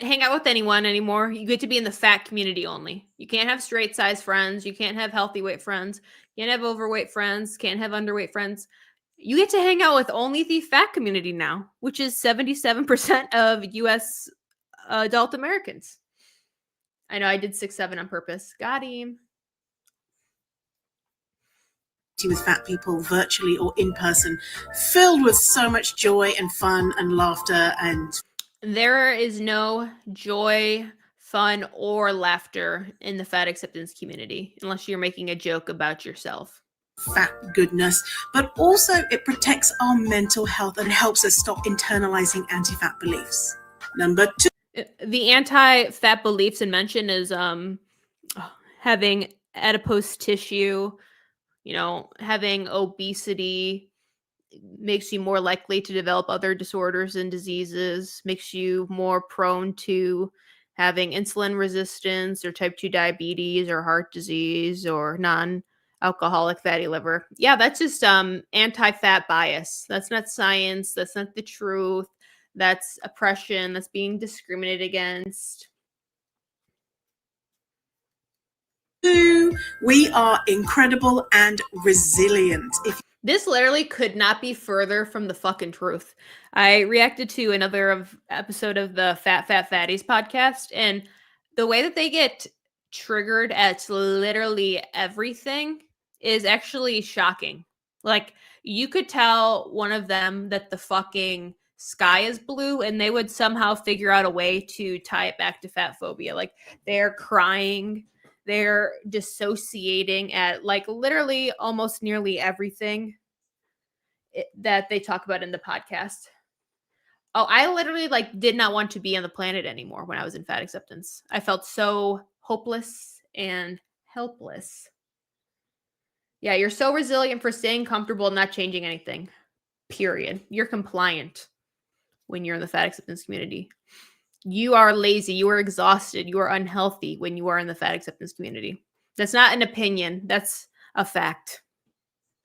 hang out with anyone anymore. You get to be in the fat community only. You can't have straight size friends. You can't have healthy weight friends. You can't have overweight friends. Can't have underweight friends. You get to hang out with only the fat community now, which is 77% of U.S. adult Americans. I know I did 6-7 on purpose. Got him. With fat people virtually or in person, filled with so much joy and fun and laughter. And there is no joy, fun, or laughter in the fat acceptance community unless you're making a joke about yourself. Fat goodness, but also it protects our mental health and helps us stop internalizing anti-fat beliefs. Number 2, the anti-fat beliefs in mention is having adipose tissue, having obesity, makes you more likely to develop other disorders and diseases, makes you more prone to having insulin resistance or type 2 diabetes or heart disease or non-alcoholic fatty liver. Yeah, that's just anti-fat bias. That's not science. That's not the truth. That's oppression. That's being discriminated against. We are incredible and resilient. This literally could not be further from the fucking truth. I reacted to another episode of the Fat Fatties podcast, and the way that they get triggered at literally everything is actually shocking. Like, you could tell one of them that the fucking sky is blue, and they would somehow figure out a way to tie it back to fat phobia. Like, they're crying. They're dissociating at like literally almost nearly everything that they talk about in the podcast. Oh, I literally like did not want to be on the planet anymore when I was in fat acceptance. I felt so hopeless and helpless. Yeah, you're so resilient for staying comfortable and not changing anything. Period. You're compliant when you're in the fat acceptance community. You are lazy, you are exhausted, you are unhealthy when you are in the fat acceptance community. That's not an opinion, that's a fact.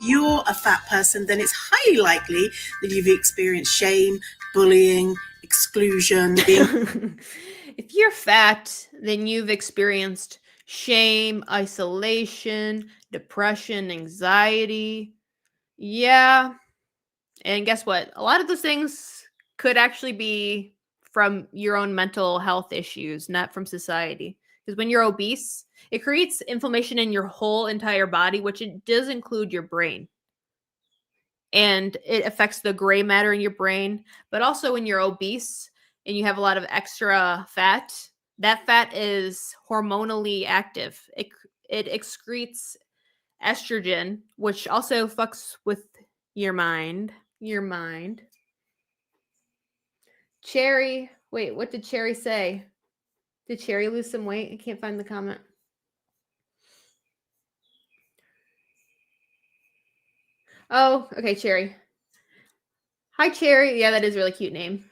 You're a fat person, then it's highly likely that you've experienced shame, bullying, exclusion. If you're fat, then you've experienced shame, isolation, depression, anxiety. Yeah. And guess what? A lot of those things could actually be from your own mental health issues, not from society. Because when you're obese, it creates inflammation in your whole entire body, which it does include your brain. And it affects the gray matter in your brain. But also when you're obese and you have a lot of extra fat, that fat is hormonally active. It excretes estrogen, which also fucks with your mind. Cherry, wait, what did Cherry say? Did Cherry lose some weight? I can't find the comment. Oh, okay, Cherry. Hi, Cherry. Yeah, that is a really cute name.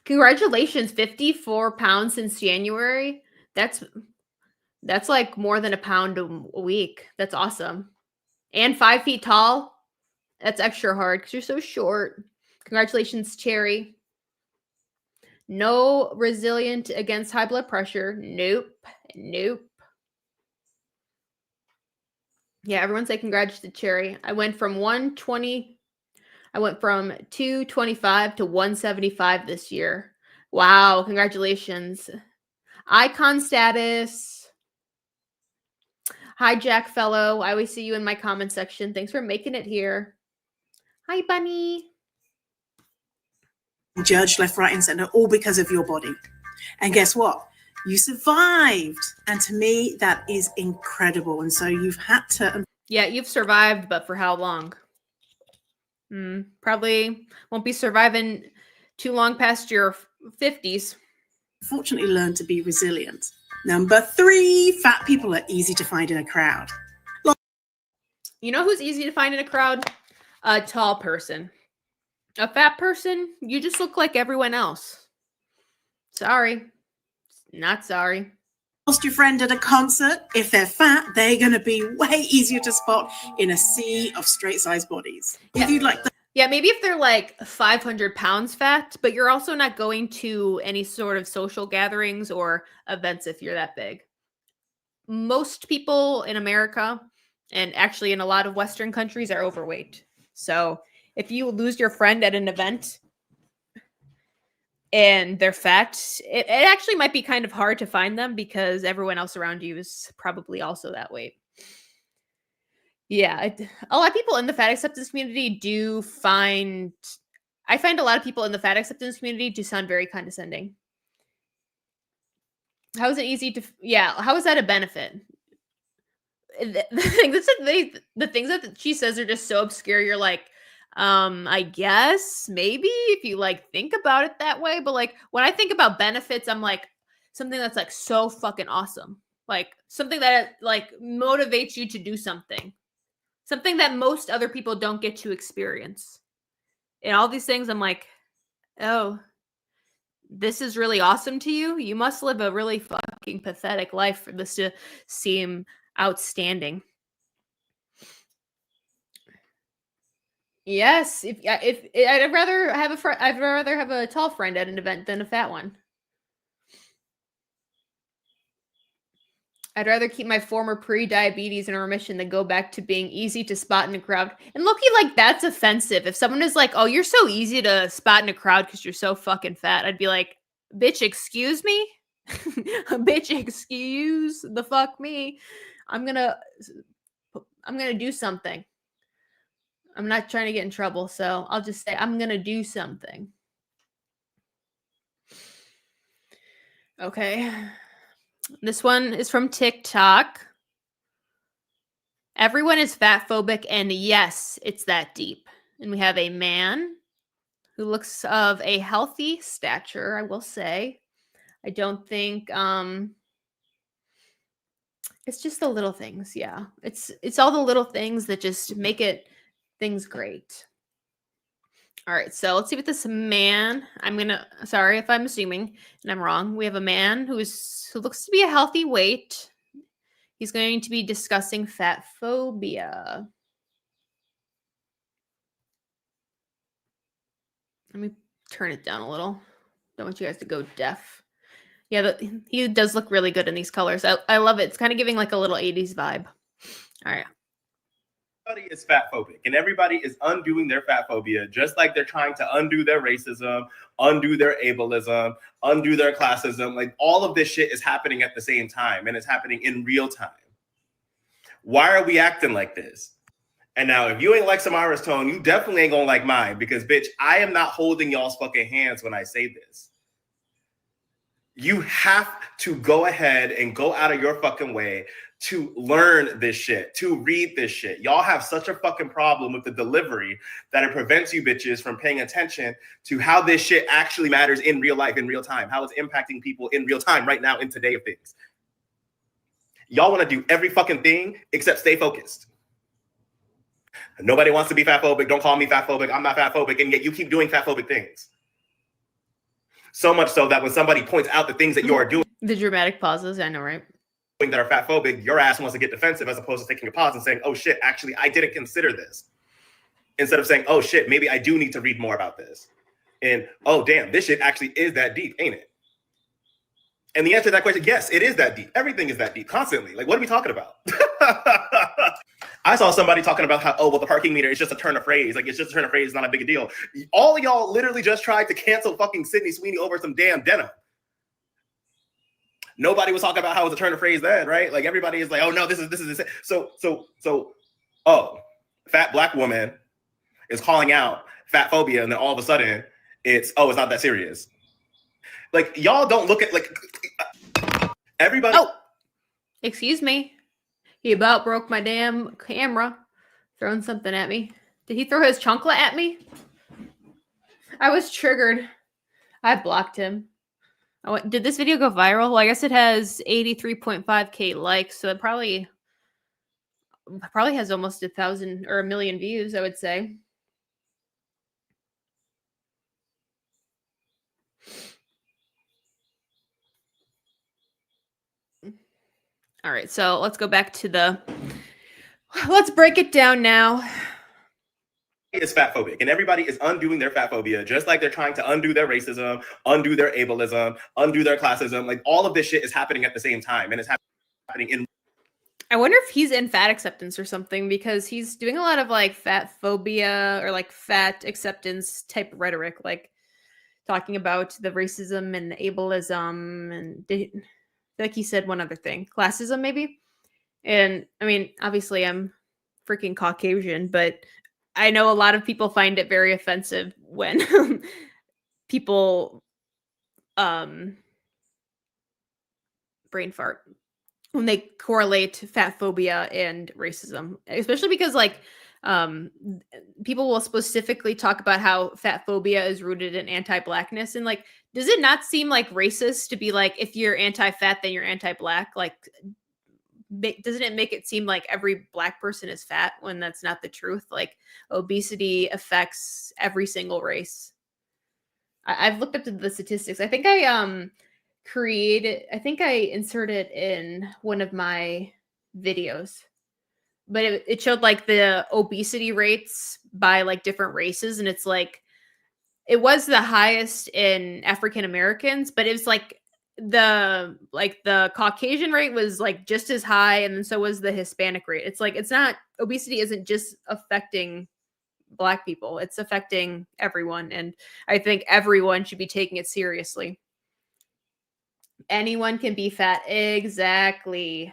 Congratulations, 54 pounds since January. That's like more than a pound a week. That's awesome. And 5 feet tall. That's extra hard because you're so short. Congratulations, Cherry. No resilient against high blood pressure. Nope. Yeah, everyone say congrats to Cherry. I went from 225 to 175 this year. Wow, congratulations. Icon status. Hi, Jack Fellow. I always see you in my comment section. Thanks for making it here. Hi, Bunny. Judged left, right, and center, all because of your body. And guess what? You survived. And to me, that is incredible. And so you've had to. Yeah, you've survived, but for how long? Probably won't be surviving too long past your 50s. Fortunately, learn to be resilient. Number 3, fat people are easy to find in a crowd. You know who's easy to find in a crowd? A tall person. A fat person, you just look like everyone else. Sorry. Not sorry. Lost your friend at a concert. If they're fat, they're going to be way easier to spot in a sea of straight-sized bodies. Yeah. If you'd like the Yeah, maybe if they're like 500 pounds fat, but you're also not going to any sort of social gatherings or events if you're that big. Most people in America, and actually in a lot of Western countries, are overweight. So if you lose your friend at an event and they're fat, it actually might be kind of hard to find them because everyone else around you is probably also that weight. Yeah, a lot of people in the fat acceptance community I find a lot of people in the fat acceptance community do sound very condescending. How is it easy to, how is that a benefit? The things that she says are just so obscure. You're like, I guess maybe if you like think about it that way, but like when I think about benefits, I'm like something that's like so fucking awesome. Like something that like motivates you to do something. something that most other people don't get to experience. And all these things, I'm like, oh, this is really awesome to you? You must live a really fucking pathetic life for this to seem outstanding. Yes, if I'd rather have I'd rather have a tall friend at an event than a fat one. I'd rather keep my former pre-diabetes in remission than go back to being easy to spot in a crowd. And looky, like, that's offensive. If someone is like, oh, you're so easy to spot in a crowd because you're so fucking fat, I'd be like, bitch, excuse me? Bitch, excuse the fuck me. I'm gonna do something. I'm not trying to get in trouble, so I'll just say I'm gonna do something. Okay. This one is from TikTok. Everyone is fat phobic, and yes, it's that deep. And we have a man who looks of a healthy stature, I will say. I don't think it's just the little things, yeah. It's all the little things that just make things great. All right, so let's see what this man. Sorry if I'm assuming and I'm wrong. We have a man who looks to be a healthy weight. He's going to be discussing fat phobia. Let me turn it down a little. Don't want you guys to go deaf. Yeah, he does look really good in these colors. I love it. It's kind of giving like a little 80s vibe. All right. Everybody is fat phobic, and everybody is undoing their fat phobia, just like they're trying to undo their racism, undo their ableism, undo their classism. Like, all of this shit is happening at the same time, and it's happening in real time. Why are we acting like this? And now, if you ain't like Samara's tone, you definitely ain't gonna like mine, because, bitch, I am not holding y'all's fucking hands when I say this. You have to go ahead and go out of your fucking way to learn this shit, to read this shit. Y'all have such a fucking problem with the delivery that it prevents you bitches from paying attention to how this shit actually matters in real life, in real time, how it's impacting people in real time right now in today of things. Y'all want to do every fucking thing except stay focused. Nobody wants to be fat phobic. Don't call me fat phobic. I'm not fat phobic. And yet you keep doing fat phobic things. So much so that when somebody points out the things that you are doing, the dramatic pauses, I know, right? That are fat phobic, your ass wants to get defensive as opposed to taking a pause and saying, oh shit, actually, I didn't consider this. Instead of saying, oh shit, maybe I do need to read more about this. And oh damn, this shit actually is that deep, ain't it? And the answer to that question, yes, it is that deep. Everything is that deep, constantly. Like, what are we talking about? I saw somebody talking about how, oh, well, the parking meter is just a turn of phrase. Like, it's just a turn of phrase, it's not a big deal. All of y'all literally just tried to cancel fucking Sydney Sweeney over some damn denim. Nobody was talking about how it was a turn of phrase then, right? Like, everybody is like, oh no, this is this. So, oh, fat black woman is calling out fat phobia, and then all of a sudden it's not that serious. Like, y'all don't look at, like, everybody. Oh, excuse me. He about broke my damn camera, throwing something at me. Did he throw his chunkla at me? I was triggered. I blocked him. Did this video go viral? Well, I guess it has 83.5K likes, so it probably has almost 1,000 or 1 million views, I would say. All right, so let's go back to let's break it down now. Is fat phobic, and everybody is undoing their fat phobia, just like they're trying to undo their racism, undo their ableism, undo their classism. Like, all of this shit is happening at the same time, and it's happening in. I wonder if he's in fat acceptance or something, because he's doing a lot of like fat phobia or like fat acceptance type rhetoric, like talking about the racism and the ableism, and I feel like he said one other thing, classism maybe. And I mean, obviously I'm freaking Caucasian, but I know a lot of people find it very offensive when people brain fart when they correlate fat phobia and racism, especially because like people will specifically talk about how fat phobia is rooted in anti-blackness, and like, does it not seem like racist to be like, if you're anti-fat then you're anti-black? Like, doesn't it make it seem like every Black person is fat when that's not the truth? Like obesity affects every single race. I've looked up to the statistics. I think I inserted in one of my videos, but it showed like the obesity rates by like different races, and it's like it was the highest in African Americans, but it was like the Caucasian rate was like just as high, and then so was the Hispanic rate. It's like obesity isn't just affecting Black people, it's affecting everyone, and I think everyone should be taking it seriously. Anyone can be fat. Exactly.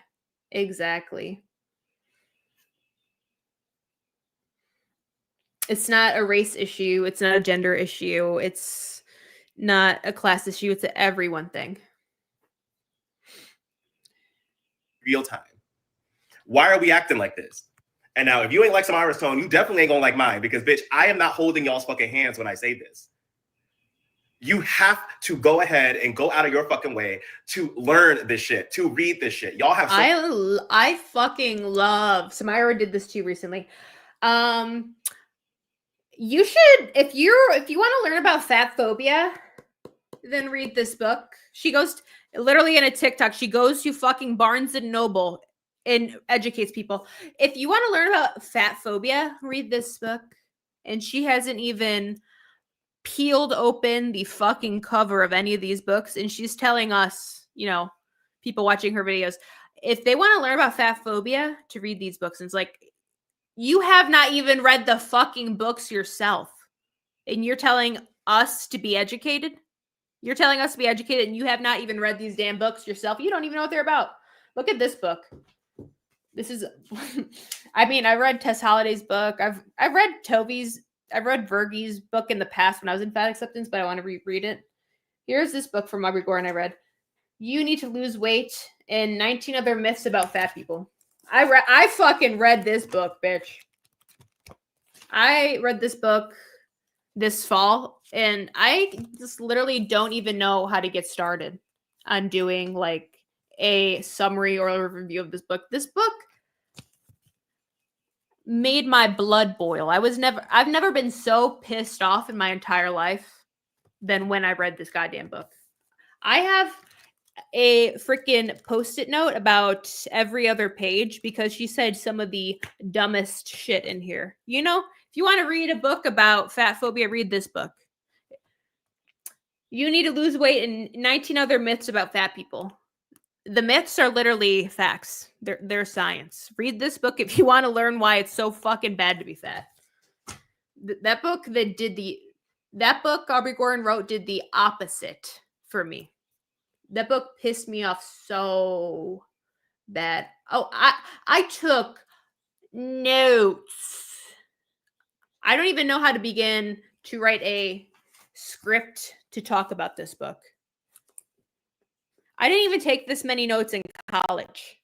It's not a race issue, it's not a gender issue, it's not a class issue, it's an everyone thing. Real time. Why are we acting like this? And now, if you ain't like Samara's tone, you definitely ain't gonna like mine, because bitch, I am not holding y'all's fucking hands when I say this. You have to go ahead and go out of your fucking way to learn this shit, to read this shit. Y'all have. I fucking love. Samira did this too recently. You should, if you want to learn about fat phobia, then read this book. She goes literally in a TikTok. She goes to fucking Barnes and Noble and educates people. If you want to learn about fat phobia, read this book. And she hasn't even peeled open the fucking cover of any of these books, and she's telling us, people watching her videos, if they want to learn about fat phobia, to read these books. And it's like, you have not even read the fucking books yourself, and you're telling us to be educated? You're telling us to be educated, and you have not even read these damn books yourself? You don't even know what they're about. Look at this book. This is, I mean, I read Tess Holliday's book. I've read Virgie's book in the past when I was in Fat Acceptance, but I want to reread it. Here's this book from Aubrey Gorin I read. You Need to Lose Weight and 19 Other Myths About Fat People. I fucking read this book, bitch. I read this book this fall, and I just literally don't even know how to get started on doing like a summary or a review of this book. This book made my blood boil. I've never been so pissed off in my entire life than when I read this goddamn book. I have a freaking post-it note about every other page because she said some of the dumbest shit in here. If you want to read a book about fat phobia, read this book. You Need to Lose Weight and 19 Other Myths About Fat People. The myths are literally facts. They're science. Read this book if you want to learn why it's so fucking bad to be fat. That book Aubrey Gorin wrote did the opposite for me. That book pissed me off so bad. Oh, I took notes. I don't even know how to begin to write a script to talk about this book. I didn't even take this many notes in college.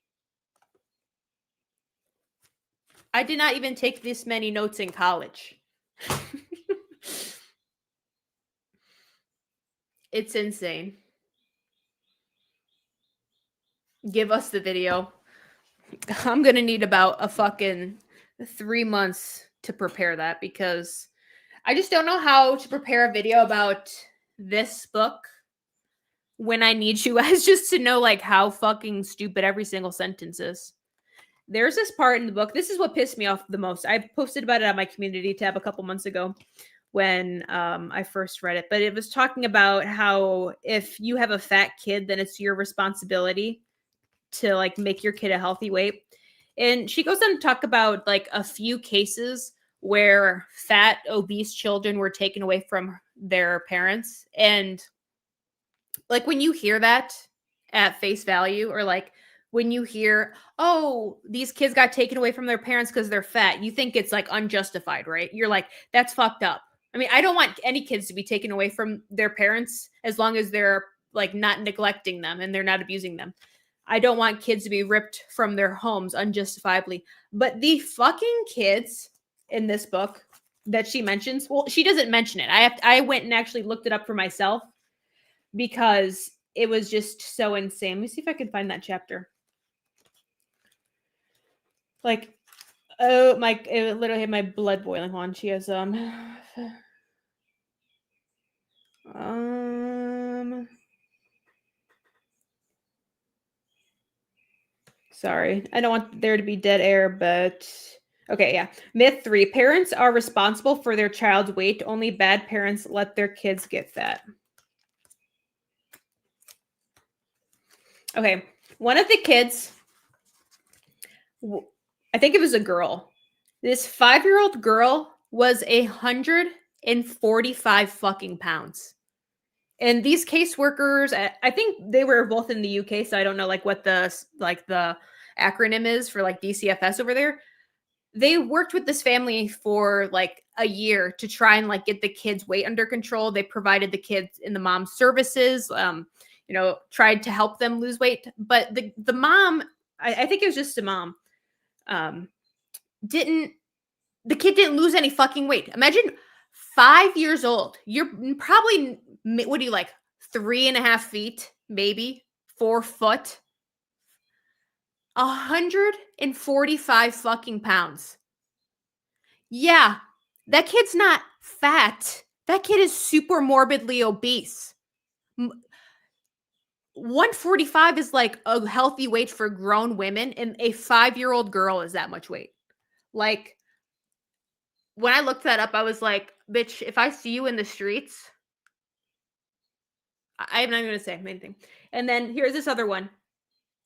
I did not even take this many notes in college. It's insane. Give us the video. I'm going to need about a fucking 3 months to prepare that, because I just don't know how to prepare a video about this book when I need you guys just to know like how fucking stupid every single sentence is. There's this part in the book. This is what pissed me off the most. I posted about it on my community tab a couple months ago when I first read it. But it was talking about how if you have a fat kid, then it's your responsibility to like make your kid a healthy weight. And she goes on to talk about like a few cases where fat, obese children were taken away from their parents. And like when you hear that at face value, or like when you hear, oh, these kids got taken away from their parents because they're fat, you think it's like unjustified, right? You're like, that's fucked up. I mean, I don't want any kids to be taken away from their parents as long as they're like not neglecting them and they're not abusing them. I don't want kids to be ripped from their homes unjustifiably. But the fucking kids in this book that she mentions, well, she doesn't mention it. I went and actually looked it up for myself because it was just so insane. Let me see if I can find that chapter. Like, oh my, it literally had my blood boiling on. She has sorry, I don't want there to be dead air, but okay, yeah. Myth 3: parents are responsible for their child's weight. Only bad parents let their kids get fat. Okay, one of the kids, I think it was a girl. This 5-year-old girl was 145 fucking pounds. And these caseworkers, I think they were both in the UK, so I don't know like what the acronym is for like DCFS over there. They worked with this family for like a year to try and like get the kids' weight under control. They provided the kids and the mom's services, tried to help them lose weight. But the mom, I think it was just a mom, the kid didn't lose any fucking weight. Imagine 5 years old. You're probably, what do you like, 3.5 feet, maybe 4 foot. 145 fucking pounds. Yeah, that kid's not fat. That kid is super morbidly obese. 145 is like a healthy weight for grown women, and a 5-year-old girl is that much weight. Like, when I looked that up, I was like, bitch, if I see you in the streets, I'm not going to say anything. And then here's this other one.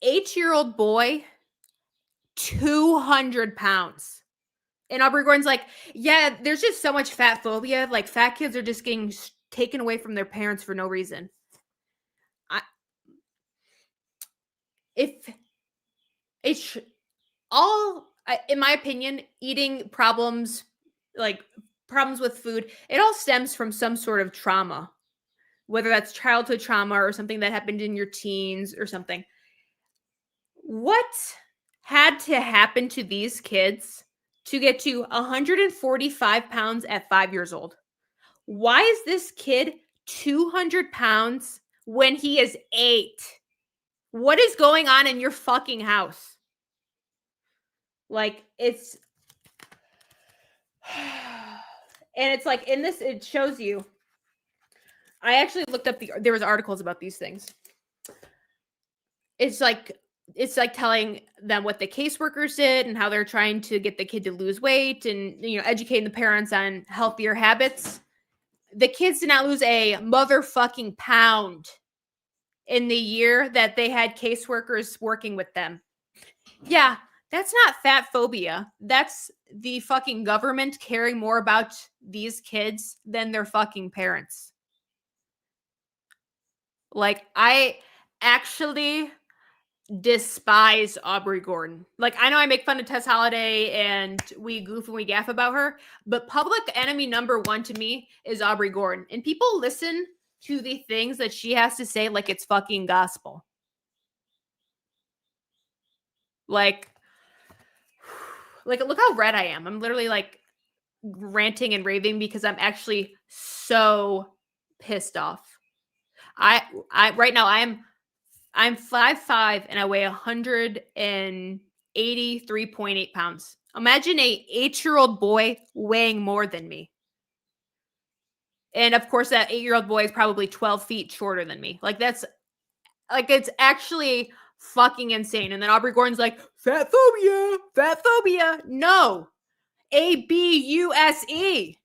8-year-old boy, 200 pounds. And Aubrey Gordon's like, yeah, there's just so much fat phobia. Like, fat kids are just getting taken away from their parents for no reason. In my opinion, eating problems, like problems with food, it all stems from some sort of trauma, whether that's childhood trauma or something that happened in your teens or something. What had to happen to these kids to get to 145 pounds at 5 years old? Why is this kid 200 pounds when he is 8? What is going on in your fucking house? Like, it's... And it's like, in this, it shows you... I actually looked up there was articles about these things. It's like telling them what the caseworkers did and how they're trying to get the kid to lose weight and, educating the parents on healthier habits. The kids did not lose a motherfucking pound in the year that they had caseworkers working with them. Yeah, that's not fat phobia. That's the fucking government caring more about these kids than their fucking parents. Like, I actually despise Aubrey Gordon. Like, I know I make fun of Tess Holliday and we goof and we gaff about her, but public enemy number 1 to me is Aubrey Gordon. And people listen to the things that she has to say like it's fucking gospel. Like, look how red I am. I'm literally like ranting and raving because I'm actually so pissed off. I right now I'm 5'5" and I weigh 183.8 pounds. Imagine a 8-year-old boy weighing more than me. And of course, that 8-year-old boy is probably 12 feet shorter than me. Like, that's like, it's actually fucking insane. And then Aubrey Gordon's like, fat phobia. No, ABUSE.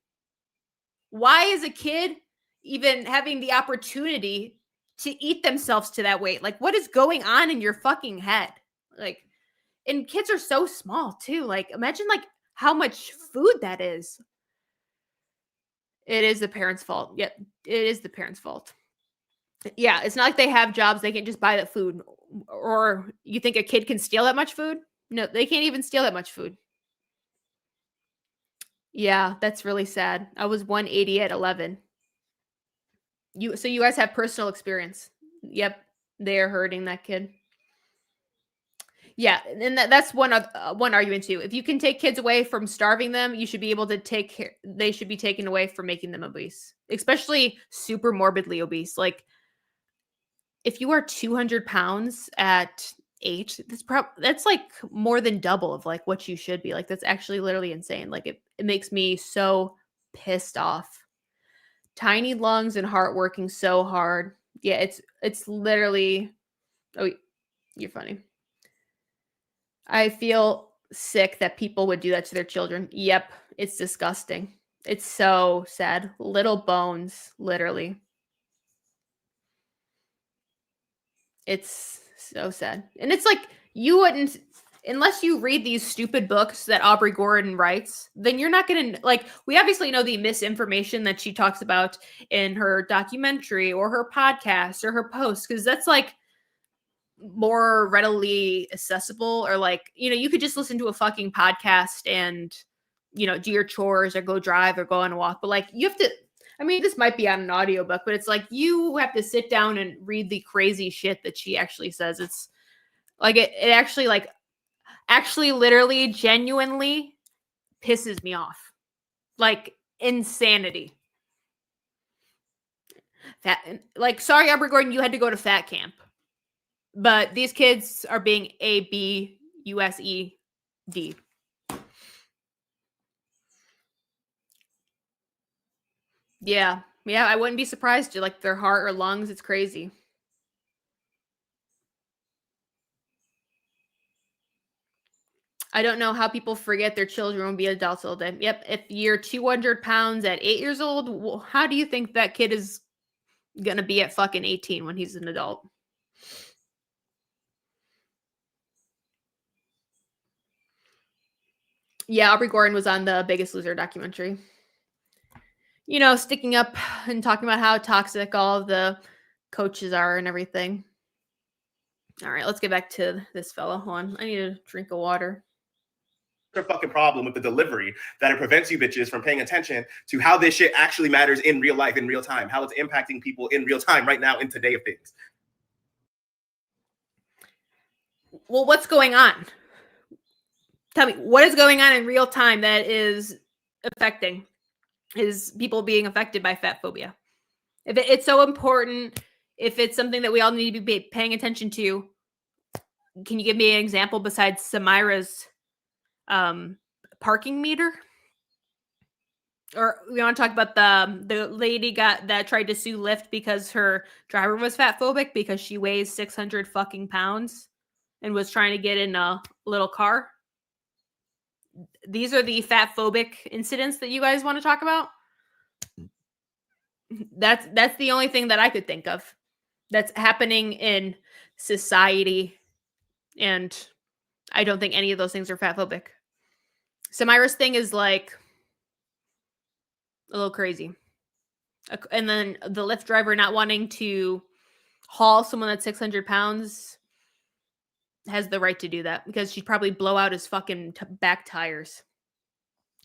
Why is a kid even having the opportunity to eat themselves to that weight? Like, what is going on in your fucking head? Like, and kids are so small too. Like, imagine like how much food that is. It is the parents' fault. Yep, it is the parents' fault. Yeah, it's not like they have jobs. They can just buy that food. Or you think a kid can steal that much food? No, they can't even steal that much food. Yeah, that's really sad. I was 180 at 11. So you guys have personal experience. Yep, they're hurting that kid. Yeah, and that's one argument too. If you can take kids away from starving them, you should be able to take care. They should be taken away from making them obese, especially super morbidly obese. Like, if you are 200 pounds at That's like more than double of like what you should be. Like that's actually literally insane. Like it makes me so pissed off. Tiny lungs and heart working so hard. Yeah, it's literally. Oh, you're funny. I feel sick that people would do that to their children. Yep, it's disgusting. It's so sad. Little bones, literally. It's so sad. And it's like you wouldn't, unless you read these stupid books that Aubrey Gordon writes, then you're not going to, like, we obviously know the misinformation that she talks about in her documentary or her podcast or her posts, because that's like more readily accessible, or like, you know, you could just listen to a fucking podcast and, you know, do your chores or go drive or go on a walk. But like, you have to, I mean, this might be on an audiobook, but it's like you have to sit down and read the crazy shit that she actually says. It's like it actually like actually literally genuinely pisses me off. Like insanity. Like, sorry, Aubrey Gordon, you had to go to fat camp. But these kids are being ABUSED. Yeah. Yeah, I wouldn't be surprised. Like their heart or lungs, it's crazy. I don't know how people forget their children will be adults all day. Yep. If you're 200 pounds at 8 years old, how do you think that kid is going to be at fucking 18 when he's an adult? Yeah, Aubrey Gordon was on the Biggest Loser documentary. You know, sticking up and talking about how toxic all of the coaches are and everything. All right, let's get back to this fella. Hold on. I need a drink of water. A fucking problem with the delivery that it prevents you bitches from paying attention to how this shit actually matters in real life, in real time, how it's impacting people in real time right now in today of things. Well, what's going on? Tell me, what is going on in real time that is affecting, is people being affected by fat phobia? If it's so important, if it's something that we all need to be paying attention to, can you give me an example besides Samira's parking meter? Or we want to talk about the lady that tried to sue Lyft because her driver was fat phobic because she weighs 600 fucking pounds and was trying to get in a little car. These are the fat phobic incidents that you guys want to talk about. That's the only thing that I could think of that's happening in society, and I don't think any of those things are fat phobic. Samira's thing is like a little crazy. And then the Lyft driver not wanting to haul someone that's 600 pounds has the right to do that because she'd probably blow out his fucking back tires.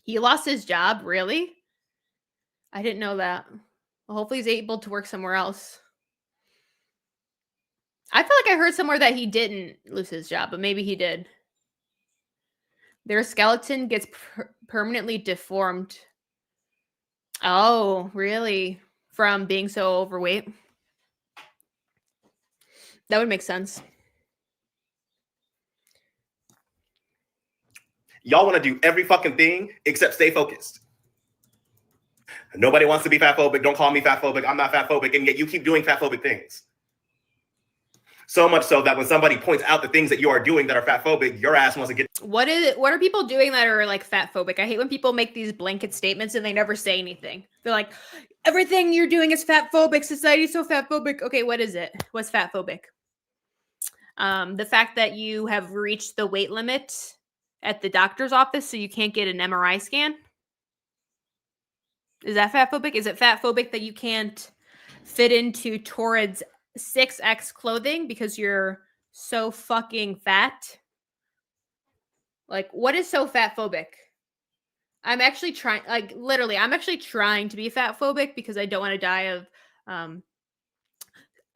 He lost his job? Really? I didn't know that. Well, hopefully he's able to work somewhere else. I feel like I heard somewhere that he didn't lose his job, but maybe he did. Their skeleton gets permanently deformed. Oh, really? From being so overweight? That would make sense. Y'all want to do every fucking thing except stay focused. Nobody wants to be fat phobic. Don't call me fat phobic. I'm not fat phobic. And yet you keep doing fat phobic things. So much so that when somebody points out the things that you are doing that are fat phobic, your ass wants to get. What are people doing that are like fat phobic? I hate when people make these blanket statements and they never say anything. They're like, everything you're doing is fat phobic. Society's so fat phobic. Okay, what is it? What's fat phobic? The fact that you have reached the weight limit at the doctor's office so you can't get an MRI scan. Is that fat phobic? Is it fat phobic that you can't fit into Torrid's 6X clothing because you're so fucking fat? Like, what is so fat phobic? I'm actually trying, like, literally, I'm actually trying to be fat phobic because I don't want to die of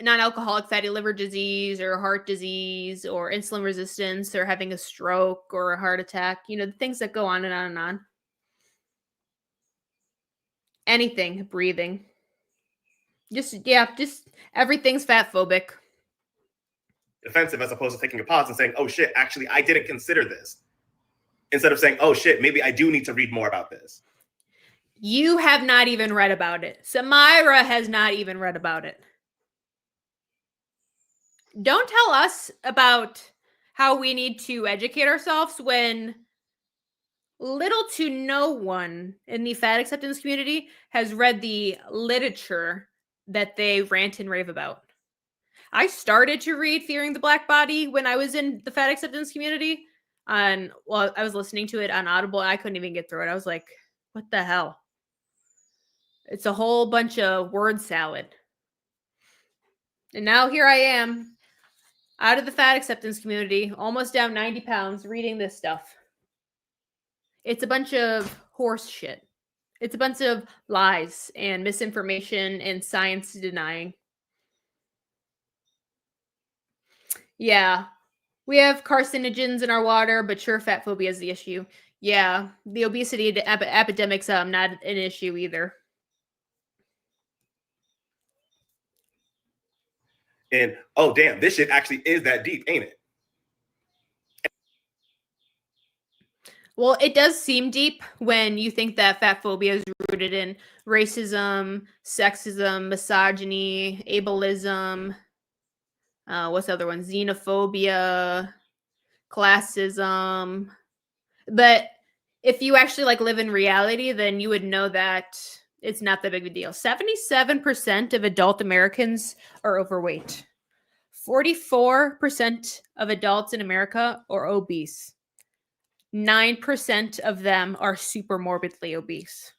non-alcoholic fatty liver disease or heart disease or insulin resistance or having a stroke or a heart attack. You know, the things that go on and on and on. Anything, breathing. Just everything's fat phobic. defensive as opposed to taking a pause and saying, oh shit, actually, I didn't consider this. Instead of saying, oh shit, maybe I do need to read more about this. You have not even read about it. Samira has not even read about it. Don't tell us about how we need to educate ourselves when little to no one in the fat acceptance community has read the literature that they rant and rave about. I started to read Fearing the Black Body when I was in the fat acceptance community. I was listening to it on Audible. I couldn't even get through it. I was like, what the hell? It's a whole bunch of word salad. And now here I am, out of the fat acceptance community, almost down 90 pounds, reading this stuff. It's a bunch of horse shit. It's a bunch of lies and misinformation and science denying. Yeah, we have carcinogens in our water, but sure, fat phobia is the issue. Yeah, the obesity epidemic's not an issue either. And oh damn, this shit actually is that deep, ain't it? Well, it does seem deep when you think that fat phobia is rooted in racism, sexism, misogyny, ableism. What's the other one? Xenophobia, classism. But if you actually like live in reality, then you would know that it's not that big of a deal. 77% of adult Americans are overweight. 44% of adults in America are obese. 9% of them are super morbidly obese.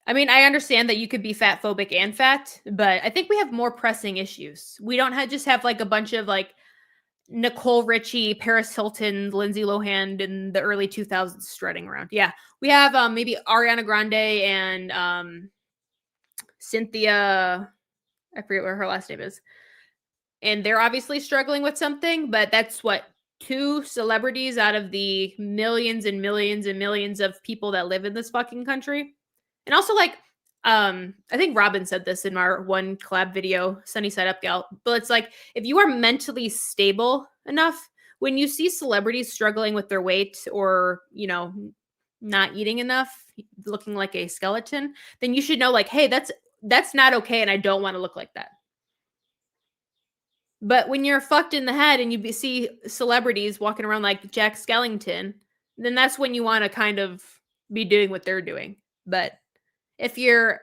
I mean, I understand that you could be fat phobic and fat, but I think we have more pressing issues. We don't just have like a bunch of like Nicole Richie, Paris Hilton, Lindsay Lohan in the early 2000s strutting around. Yeah, we have maybe Ariana Grande and Cynthia, I forget what her last name is. And they're obviously struggling with something, but that's what, 2 celebrities out of the millions and millions and millions of people that live in this fucking country. And also, like, I think Robin said this in our one collab video, Sunny Side Up Gal, but it's like, if you are mentally stable enough, when you see celebrities struggling with their weight or, you know, not eating enough, looking like a skeleton, then you should know, like, hey, that's not okay, and I don't want to look like that. But when you're fucked in the head and you see celebrities walking around like Jack Skellington, then that's when you want to kind of be doing what they're doing. But if your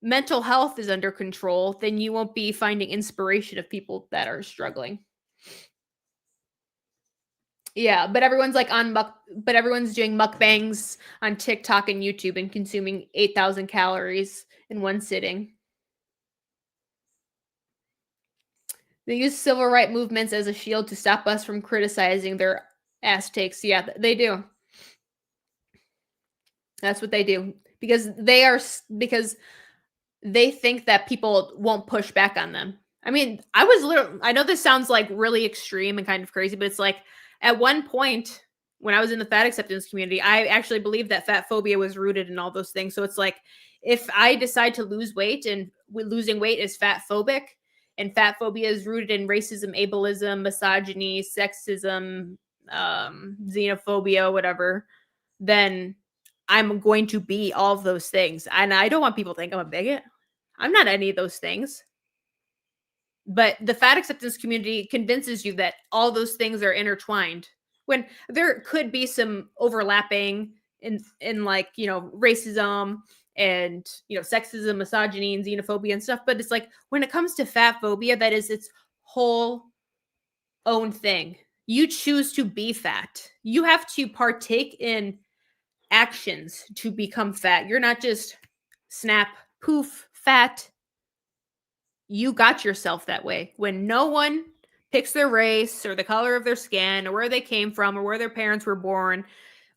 mental health is under control, then you won't be finding inspiration of people that are struggling. Yeah, but everyone's like everyone's doing mukbangs on TikTok and YouTube and consuming 8,000 calories in one sitting. They use civil rights movements as a shield to stop us from criticizing their ass takes. Yeah, they do. That's what they do. Because they think that people won't push back on them. I mean, I know this sounds like really extreme and kind of crazy, but it's like at one point when I was in the fat acceptance community, I actually believed that fat phobia was rooted in all those things. So it's like, if I decide to lose weight and losing weight is fat phobic, and fat phobia is rooted in racism, ableism, misogyny, sexism, xenophobia, whatever, then I'm going to be all of those things. And I don't want people to think I'm a bigot. I'm not any of those things. But the fat acceptance community convinces you that all those things are intertwined, when there could be some overlapping in like, you know, racism and, you know, sexism, misogyny, and xenophobia and stuff. But it's like, when it comes to fat phobia, that is its whole own thing. You choose to be fat. You have to partake in actions to become fat. You're not just snap, poof, fat. You got yourself that way. When no one picks their race or the color of their skin or where they came from or where their parents were born,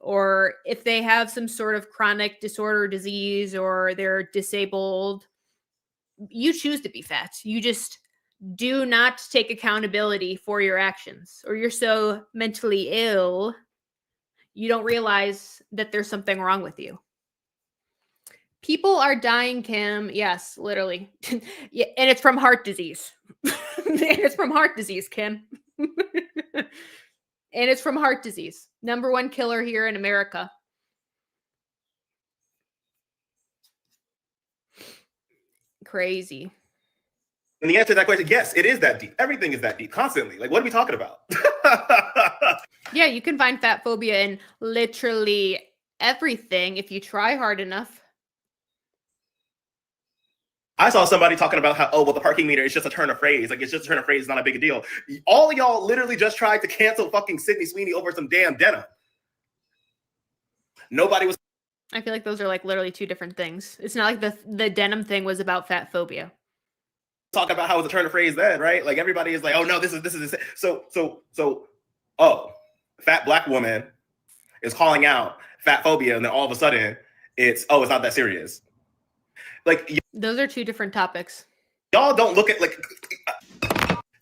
or if they have some sort of chronic disorder or disease or they're disabled, you choose to be fat. You just do not take accountability for your actions, or you're so mentally ill, you don't realize that there's something wrong with you. People are dying, Kim. Yes, literally. Yeah, and it's from heart disease. And it's from heart disease, Kim. And it's from heart disease. Number one killer here in America. Crazy. And the answer to that question, yes, it is that deep. Everything is that deep constantly. Like, what are we talking about? Yeah, you can find fat phobia in literally everything if you try hard enough. I saw somebody talking about how, oh, well, the parking meter is just a turn of phrase. Like, it's just a turn of phrase. It's not a big deal. All of y'all literally just tried to cancel fucking Sydney Sweeney over some damn denim. Nobody was I feel like those are like literally two different things. It's not like the denim thing was about fat phobia. talking about how it's a turn of phrase then, right? Like, everybody is like, oh, no, this is oh, fat black woman is calling out fat phobia, and then all of a sudden it's not that serious. Like, Those are two different topics. y'all don't look at, like,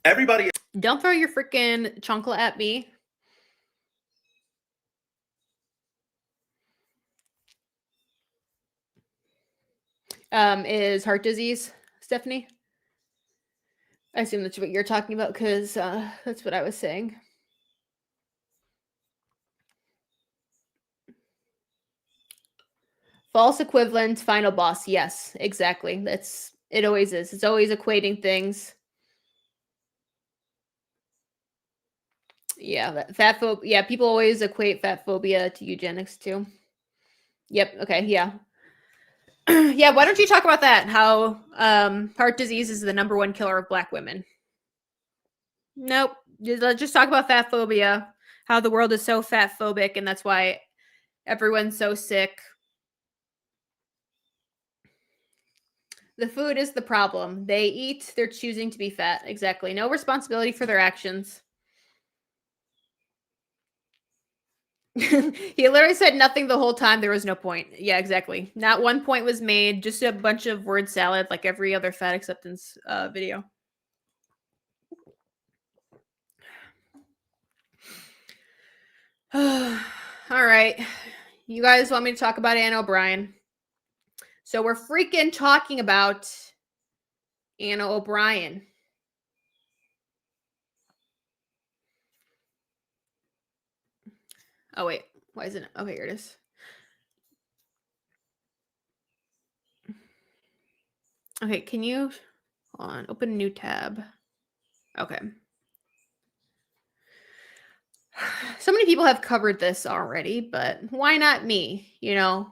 everybody. Don't throw your freaking chocolate at me. Is heart disease, Stephanie? I assume that's what you're talking about because that's what I was saying. False equivalent, final boss. Yes, exactly. It always is. It's always equating things. Yeah, fat phobia. Yeah, people always equate fat phobia to eugenics too. Yep. Okay. Yeah. Yeah. Why don't you talk about that? How heart disease is the number one killer of Black women. Nope. Let's just talk about fat phobia. How the world is so fat phobic, and that's why everyone's so sick. The food is the problem. They eat, they're choosing to be fat. Exactly. No responsibility for their actions. He literally said nothing the whole time. There was no point. Yeah, exactly. Not one point was made. Just a bunch of word salad like every other fat acceptance video. All right. You guys want me to talk about Anna O'Brien? So we're freaking talking about Anna O'Brien. Oh, wait. Why isn't it? Okay, here it is. Okay, can you hold on, open a new tab? Okay. So many people have covered this already, but why not me? You know,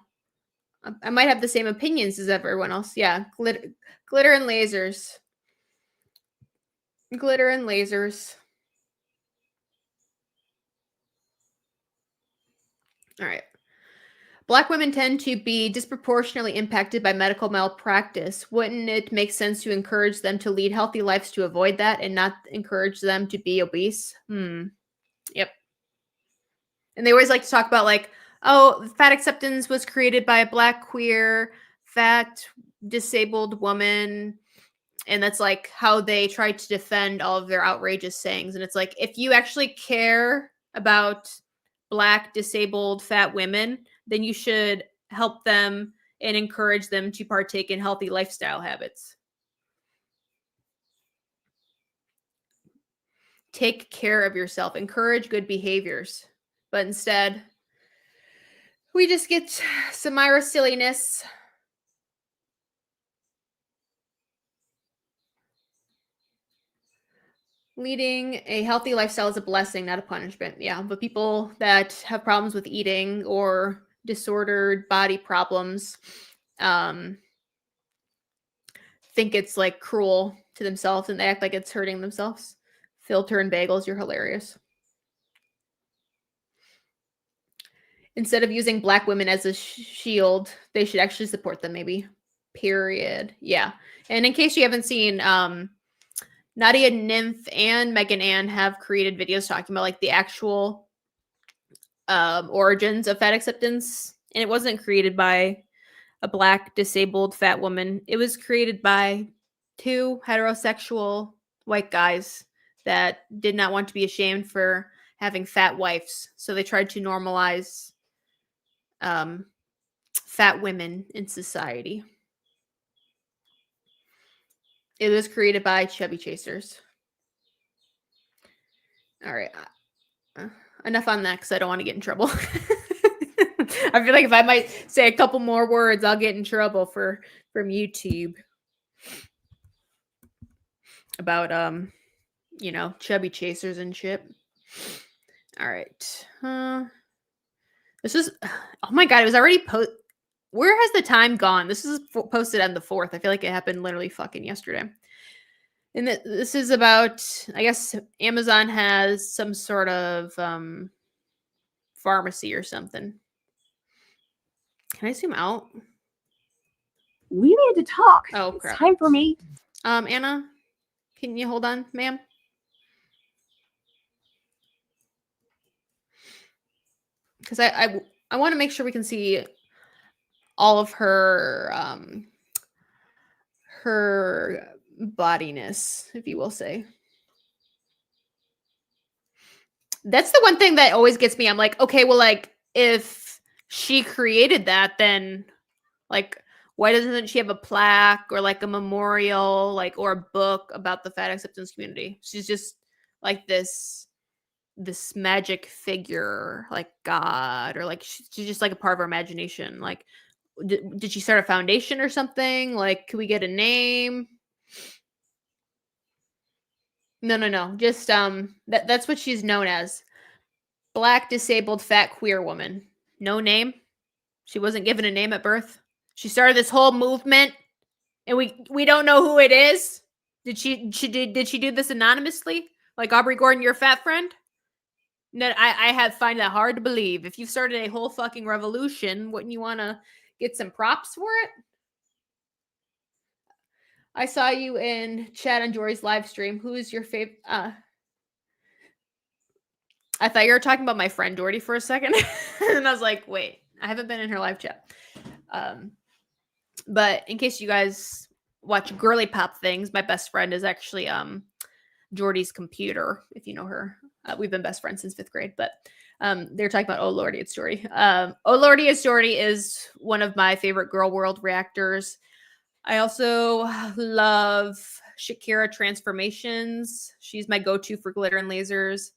I might have the same opinions as everyone else. Yeah, glitter and lasers. Glitter and lasers. All right. Black women tend to be disproportionately impacted by medical malpractice. Wouldn't it make sense to encourage them to lead healthy lives to avoid that and not encourage them to be obese? Yep. And they always like to talk about like, oh, fat acceptance was created by a Black queer, fat, disabled woman. And that's like how they try to defend all of their outrageous sayings. And it's like, if you actually care about Black, disabled, fat women, then you should help them and encourage them to partake in healthy lifestyle habits. Take care of yourself. Encourage good behaviors. But instead, we just get some Myra silliness. Leading a healthy lifestyle is a blessing, not a punishment. Yeah, but people that have problems with eating or disordered body problems think it's like cruel to themselves and they act like it's hurting themselves. Filter and bagels, you're hilarious. Instead of using Black women as a shield, they should actually support them, maybe. Period. Yeah. And in case you haven't seen, Nadia Nymph and Megan Ann have created videos talking about like the actual origins of fat acceptance. And it wasn't created by a Black disabled fat woman. It was created by two heterosexual white guys that did not want to be ashamed for having fat wives. So they tried to normalize fat women in society. It was created by chubby chasers. All right. Enough on that because I don't want to get in trouble. I feel like if I might say a couple more words, I'll get in trouble from YouTube about chubby chasers and shit. All right. This is oh my god, it was already where has the time gone? This is posted on the 4th. I feel like it happened literally fucking yesterday. And this is about, I guess Amazon has some sort of pharmacy or something. Can I zoom out? We need to talk. Oh, It's crap. time for me. Anna, can you hold on, ma'am? Because I want to make sure we can see all of her bodiness, if you will say. That's the one thing that always gets me. I'm like, okay, well, like, if she created that, then, like, why doesn't she have a plaque or, like, a memorial, like, or a book about the fat acceptance community? She's just, like, this magic figure, like God, or, like, she's just, like, a part of our imagination. Like, did she start a foundation or something? Like, can we get a name? No. Just that's what she's known as. Black, disabled, fat, queer woman. No name. She wasn't given a name at birth. She started this whole movement, and we don't know who it is. Did she do this anonymously? Like Aubrey Gordon, your fat friend? No, I find that hard to believe. If you've started a whole fucking revolution, wouldn't you want to get some props for it? I saw you in chat on Jory's live stream. Who is your favorite? I thought you were talking about my friend Doherty for a second. And I was like, wait, I haven't been in her live chat. But in case you guys watch girly pop things, my best friend is actually Jordy's computer, if you know her. We've been best friends since 5th grade, but they're talking about Oh Lordy, It's Jordy. Oh Lordy, It's Jordy is one of my favorite Girl World reactors. I also love Shakira Transformations. She's my go-to for glitter and lasers.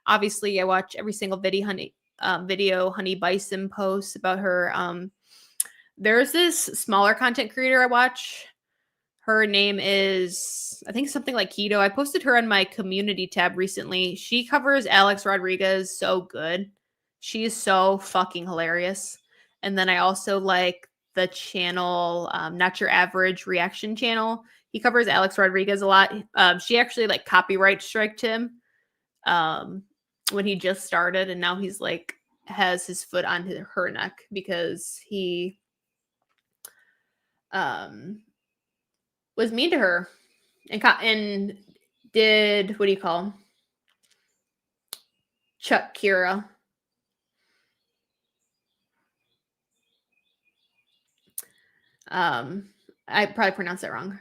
Obviously, I watch every single video Honey Bison posts about her. There's this smaller content creator I watch. Her name is, I think, something like Keto. I posted her on my community tab recently. She covers Alex Rodriguez so good. She is so fucking hilarious. And then I also like the channel, Not Your Average Reaction channel. He covers Alex Rodriguez a lot. She actually like copyright striked him when he just started, and now he's like has his foot on her neck because he was mean to her and did, what do you call him? Chuck Kira. I probably pronounced that wrong.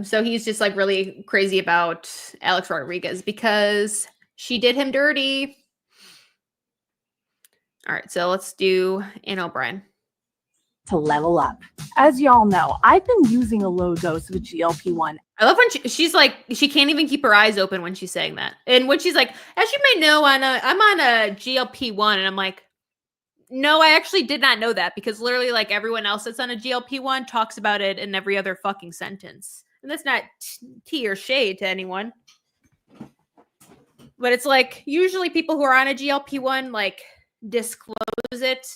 So he's just like really crazy about Alex Rodriguez because she did him dirty. All right, so let's do Anna O'Brien. To level up. As y'all know, I've been using a low dose of a GLP-1. I love when she's like, she can't even keep her eyes open when she's saying that. And when she's like, as you may know, I'm on a GLP-1, and I'm like, no, I actually did not know that, because literally like everyone else that's on a GLP-1 talks about it in every other fucking sentence. And that's not tea or shade to anyone. But it's like usually people who are on a GLP-1 like disclose it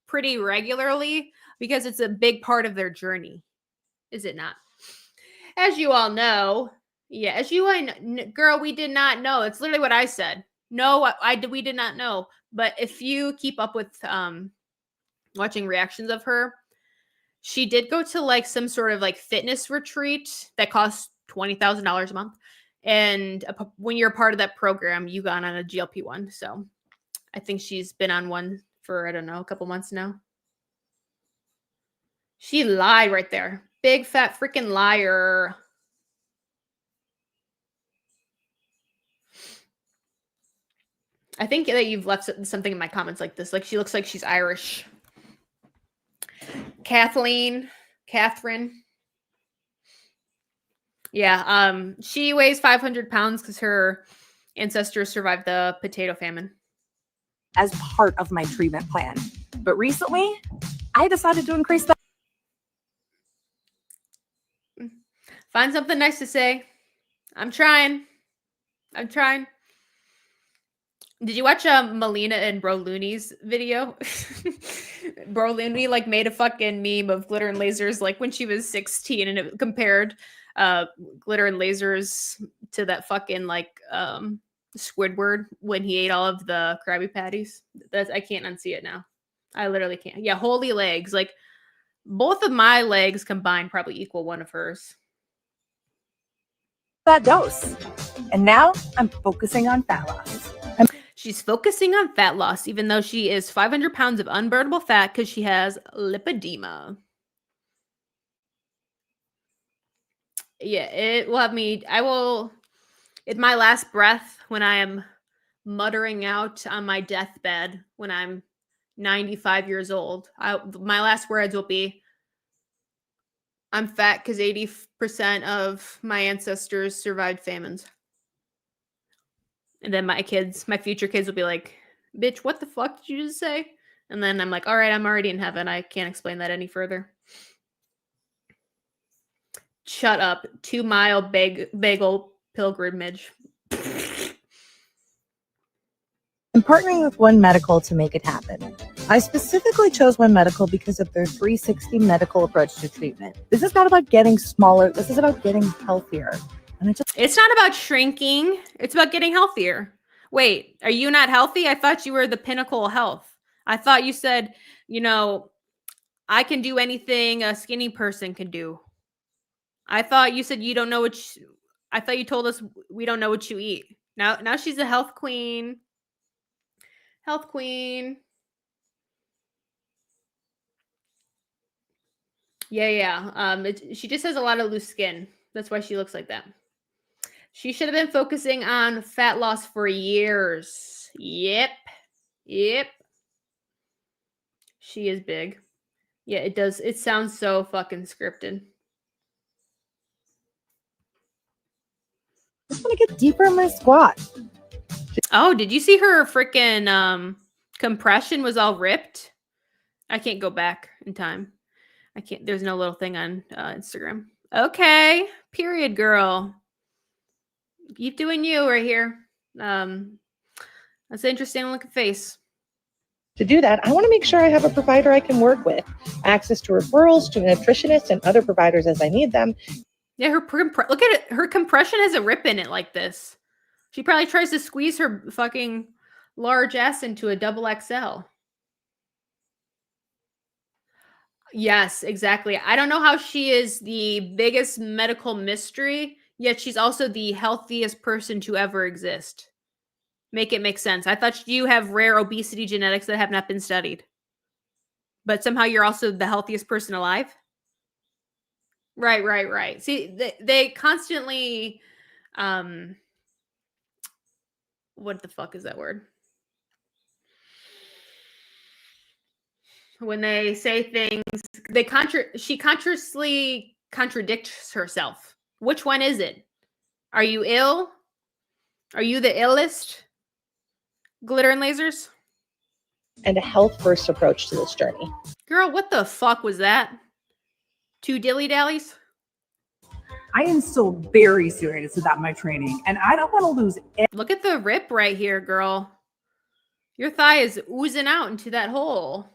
pretty regularly because it's a big part of their journey. Is it not? As you all know, yeah, girl, we did not know. It's literally what I said. No, we did not know. But if you keep up with watching reactions of her, she did go to like some sort of like fitness retreat that costs $20,000 a month. And when you're a part of that program, you got on a GLP-1. So I think she's been on one for, I don't know, a couple months now. She lied right there. Big fat freaking liar. I think that you've left something in my comments like this. Like, she looks like she's Irish. Catherine. Yeah, she weighs 500 pounds because her ancestors survived the potato famine. as part of my treatment plan. But recently, I decided to increase that. Find something nice to say. I'm trying. Did you watch Melina and Bro Looney's video? Bro Looney like made a fucking meme of glitter and lasers like when she was 16, and it compared glitter and lasers to that fucking like Squidward when he ate all of the Krabby Patties. I can't unsee it now. I literally can't. Yeah, holy legs. Like both of my legs combined probably equal one of hers. That dose. And now I'm focusing on fat loss. She's focusing on fat loss, even though she is 500 pounds of unburnable fat because she has lipedema. Yeah, it will have me. I will, in my last breath, when I am muttering out on my deathbed, when I'm 95 years old, my last words will be, I'm fat because 80% of my ancestors survived famines. And then my future kids will be like, bitch, what the fuck did you just say? And then I'm like, all right, I'm already in heaven. I can't explain that any further. Shut up. 2-mile bagel pilgrimage. I'm partnering with One Medical to make it happen. I specifically chose One Medical because of their 360 medical approach to treatment. This is not about getting smaller. This is about getting healthier. And it's not about shrinking. It's about getting healthier. Wait, are you not healthy? I thought you were the pinnacle of health. I thought you said, I can do anything a skinny person can do. I thought you said you don't know I thought you told us we don't know what you eat. Now she's a health queen. Health queen. Yeah. She just has a lot of loose skin. That's why she looks like that. She should have been focusing on fat loss for years. Yep. She is big. Yeah, it does. It sounds so fucking scripted. I just want to get deeper in my squat. Oh, did you see her freaking compression was all ripped? I can't go back in time. I can't. There's no little thing on Instagram. Okay. Period, girl. Keep doing you right here. That's an interesting looking face. To do that, I want to make sure I have a provider I can work with, access to referrals to nutritionists and other providers as I need them. Yeah, look at it. Her compression has a rip in it like this. She probably tries to squeeze her fucking large ass into a double XL. Yes, exactly. I don't know how she is the biggest medical mystery, yet she's also the healthiest person to ever exist. Make it make sense. I thought you have rare obesity genetics that have not been studied. But somehow you're also the healthiest person alive? Right. See, they constantly... what the fuck is that word? When they say things, she consciously contradicts herself. Which one is it? Are you ill? Are you the illest? Glitter and lasers? And a health-first approach to this journey. Girl, what the fuck was that? 2 dilly-dallies? I am still very serious about my training, and I don't want to lose Look at the rip right here, girl. Your thigh is oozing out into that hole.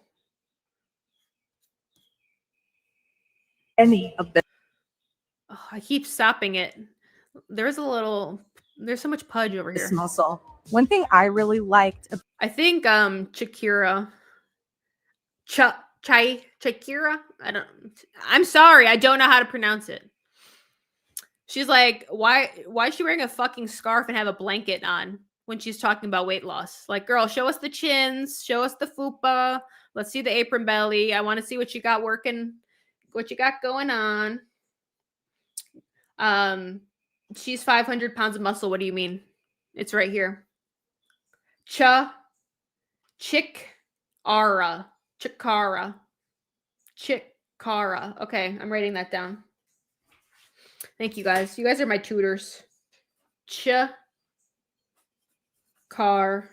any of this. Oh, I keep stopping it. There's so much pudge over here. Muscle. One thing I really liked. I think Shakira. Shakira? I'm sorry, I don't know how to pronounce it. She's like, why is she wearing a fucking scarf and have a blanket on when she's talking about weight loss? Like, girl, show us the chins, show us the fupa. Let's see the apron belly. I want to see what you got working, what you got going on. She's 500 pounds of muscle. What do you mean? It's right here. Chikara. Okay, I'm writing that down. Thank you guys. You guys are my tutors. car.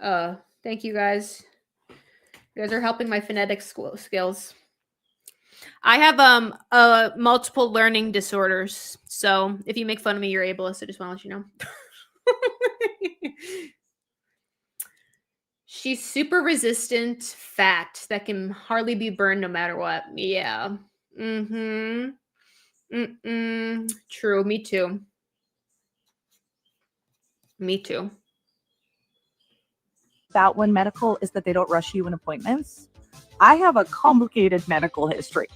Thank you guys. You guys are helping my phonetic skills. I have multiple learning disorders. So if you make fun of me, you're ableist. I just want to let you know. She's super resistant, fat, that can hardly be burned no matter what. Yeah. Mm-hmm. Mm-mm. True. Me too. Me too. About One Medical is that they don't rush you in appointments. I have a complicated medical history.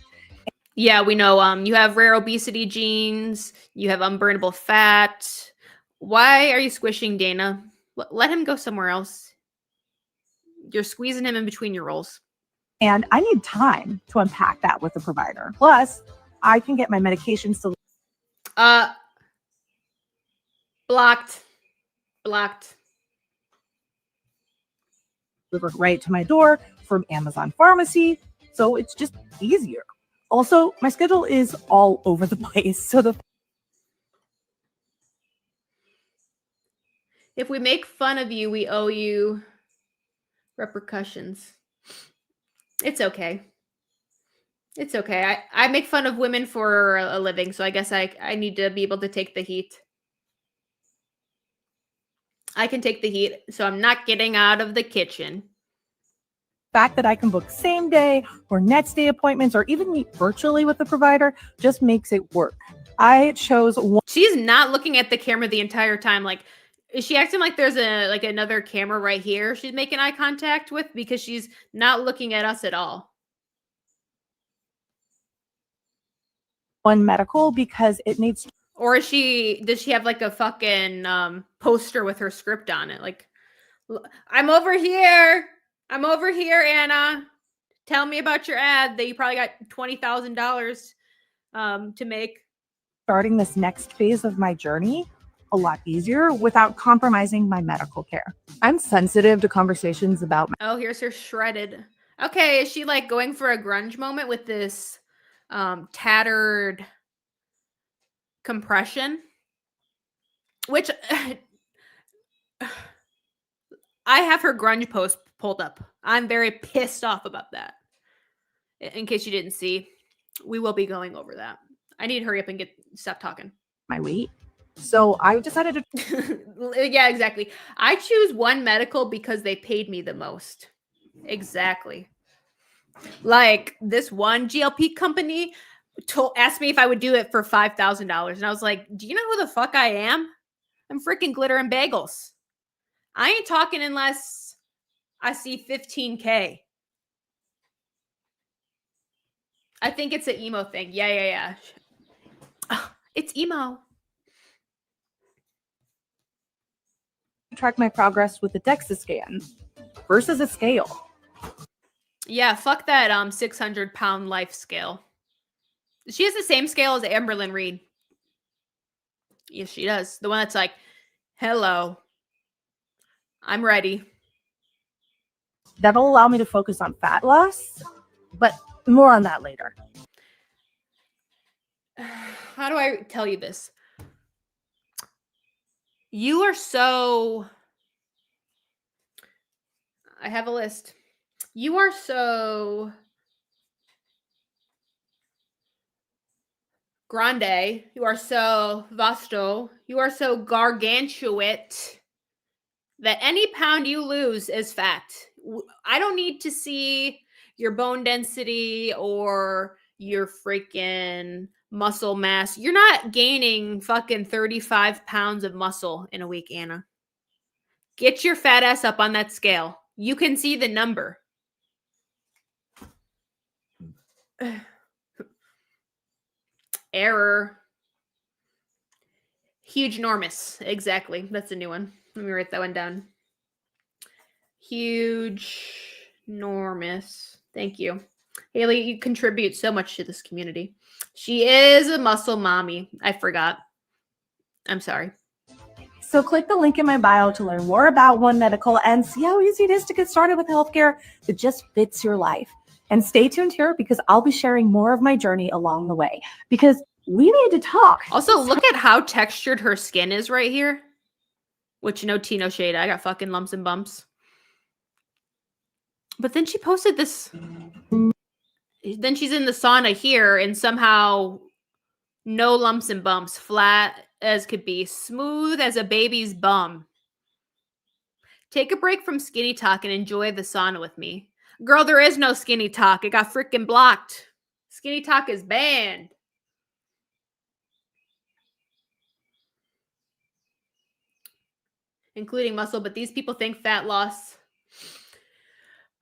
Yeah, we know. You have rare obesity genes. You have unburnable fat. Why are you squishing Dana? Let him go somewhere else. You're squeezing him in between your rolls. And I need time to unpack that with the provider. Plus, I can get my medications Blocked. delivered right to my door from Amazon Pharmacy. So it's just easier. Also, my schedule is all over the place. So If we make fun of you, we owe you repercussions. It's okay. It's okay. I make fun of women for a living, so I guess I need to be able to take the heat. I can take the heat, so I'm not getting out of the kitchen. fact that I can book same day or next day appointments or even meet virtually with the provider just makes it work. I chose one. She's not looking at the camera the entire time. Like, is she acting like there's another camera right here she's making eye contact with? Because she's not looking at us at all. One Medical because it needs. Or does she have like a fucking poster with her script on it? Like, I'm over here, Anna. Tell me about your ad that you probably got $20,000 to make. Starting this next phase of my journey a lot easier without compromising my medical care. I'm sensitive to conversations about Oh, here's her shredded. Okay, is she like going for a grunge moment with this tattered compression? Which I have her grunge post pulled up. I'm very pissed off about that. In case you didn't see, we will be going over that. I need to hurry up and stop talking. my weight. So I decided to. Yeah, exactly. I choose One Medical because they paid me the most. Exactly. Like this one GLP company asked me if I would do it for $5,000. And I was like, do you know who the fuck I am? I'm freaking Glitter and Bagels. I ain't talking unless I see 15K. I think it's an emo thing. Yeah. Oh, it's emo. Track my progress with a DEXA scan versus a scale. Yeah, fuck that 600-pound life scale. She has the same scale as Amberlyn Reed. Yes, she does. The one that's like, hello, I'm ready. That'll allow me to focus on fat loss, but more on that later. How do I tell you this? You are so... I have a list. You are so grande. You are so vasto. You are so gargantuate that any pound you lose is fat. I don't need to see your bone density or your freaking muscle mass. You're not gaining fucking 35 pounds of muscle in a week, Anna. Get your fat ass up on that scale. You can see the number. Error. Huge enormous. Exactly. That's a new one. Let me write that one down. Huge enormous. Thank you. Haley, you contribute so much to this community. She is a muscle mommy. I forgot. I'm sorry. So click the link in my bio to learn more about One Medical and see how easy it is to get started with healthcare that just fits your life. And stay tuned here because I'll be sharing more of my journey along the way because we need to talk. Also, look at how textured her skin is right here. Which no tea, no shade. I got fucking lumps and bumps. But then she posted this. Then she's in the sauna here and somehow no lumps and bumps, flat as could be, smooth as a baby's bum. Take a break from skinny talk and enjoy the sauna with me. Girl, there is no skinny talk. It got freaking blocked. Skinny talk is banned. Including muscle, but these people think fat loss.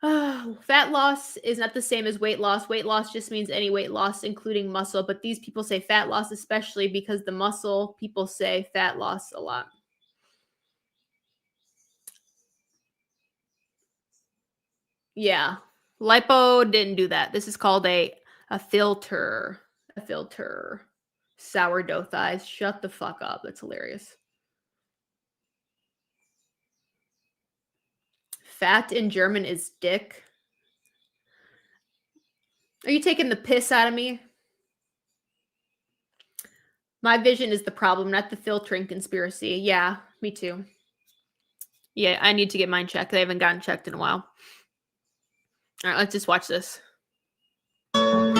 Fat loss is not the same as weight loss. Weight loss just means any weight loss, including muscle. But these people say fat loss, especially because the muscle people say fat loss a lot. Yeah, lipo didn't do that. This is called a filter. A filter. Sourdough thighs. Shut the fuck up. That's hilarious. Fat in German is dick. Are you taking the piss out of me? My vision is the problem, not the filtering conspiracy. Yeah, me too. Yeah, I need to get mine checked. I haven't gotten checked in a while. All right, let's just watch this. All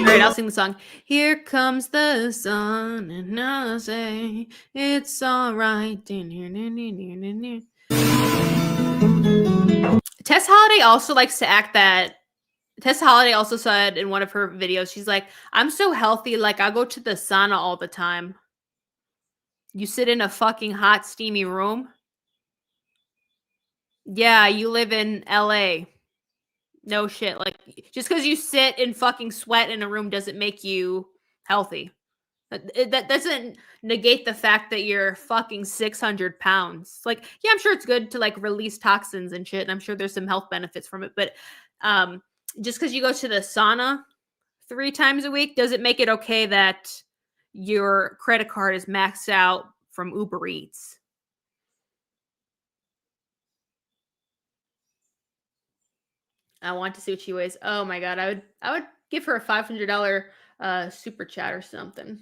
right, I'll sing the song. Here comes the sun, and I'll say it's all right. Tess Holiday also likes to act that. Tess Holiday also said in one of her videos, she's like, I'm so healthy, like I go to the sauna all the time. You sit in a fucking hot, steamy room? Yeah, you live in LA. No shit. Like, just because you sit and fucking sweat in a room doesn't make you healthy. That doesn't negate the fact that you're fucking 600 pounds. Like, yeah, I'm sure it's good to like release toxins and shit. And I'm sure there's some health benefits from it. But just because you go to the sauna 3 times a week doesn't make it okay that your credit card is maxed out from Uber Eats. I want to see what she weighs. Oh my god, I would give her a $500 super chat or something.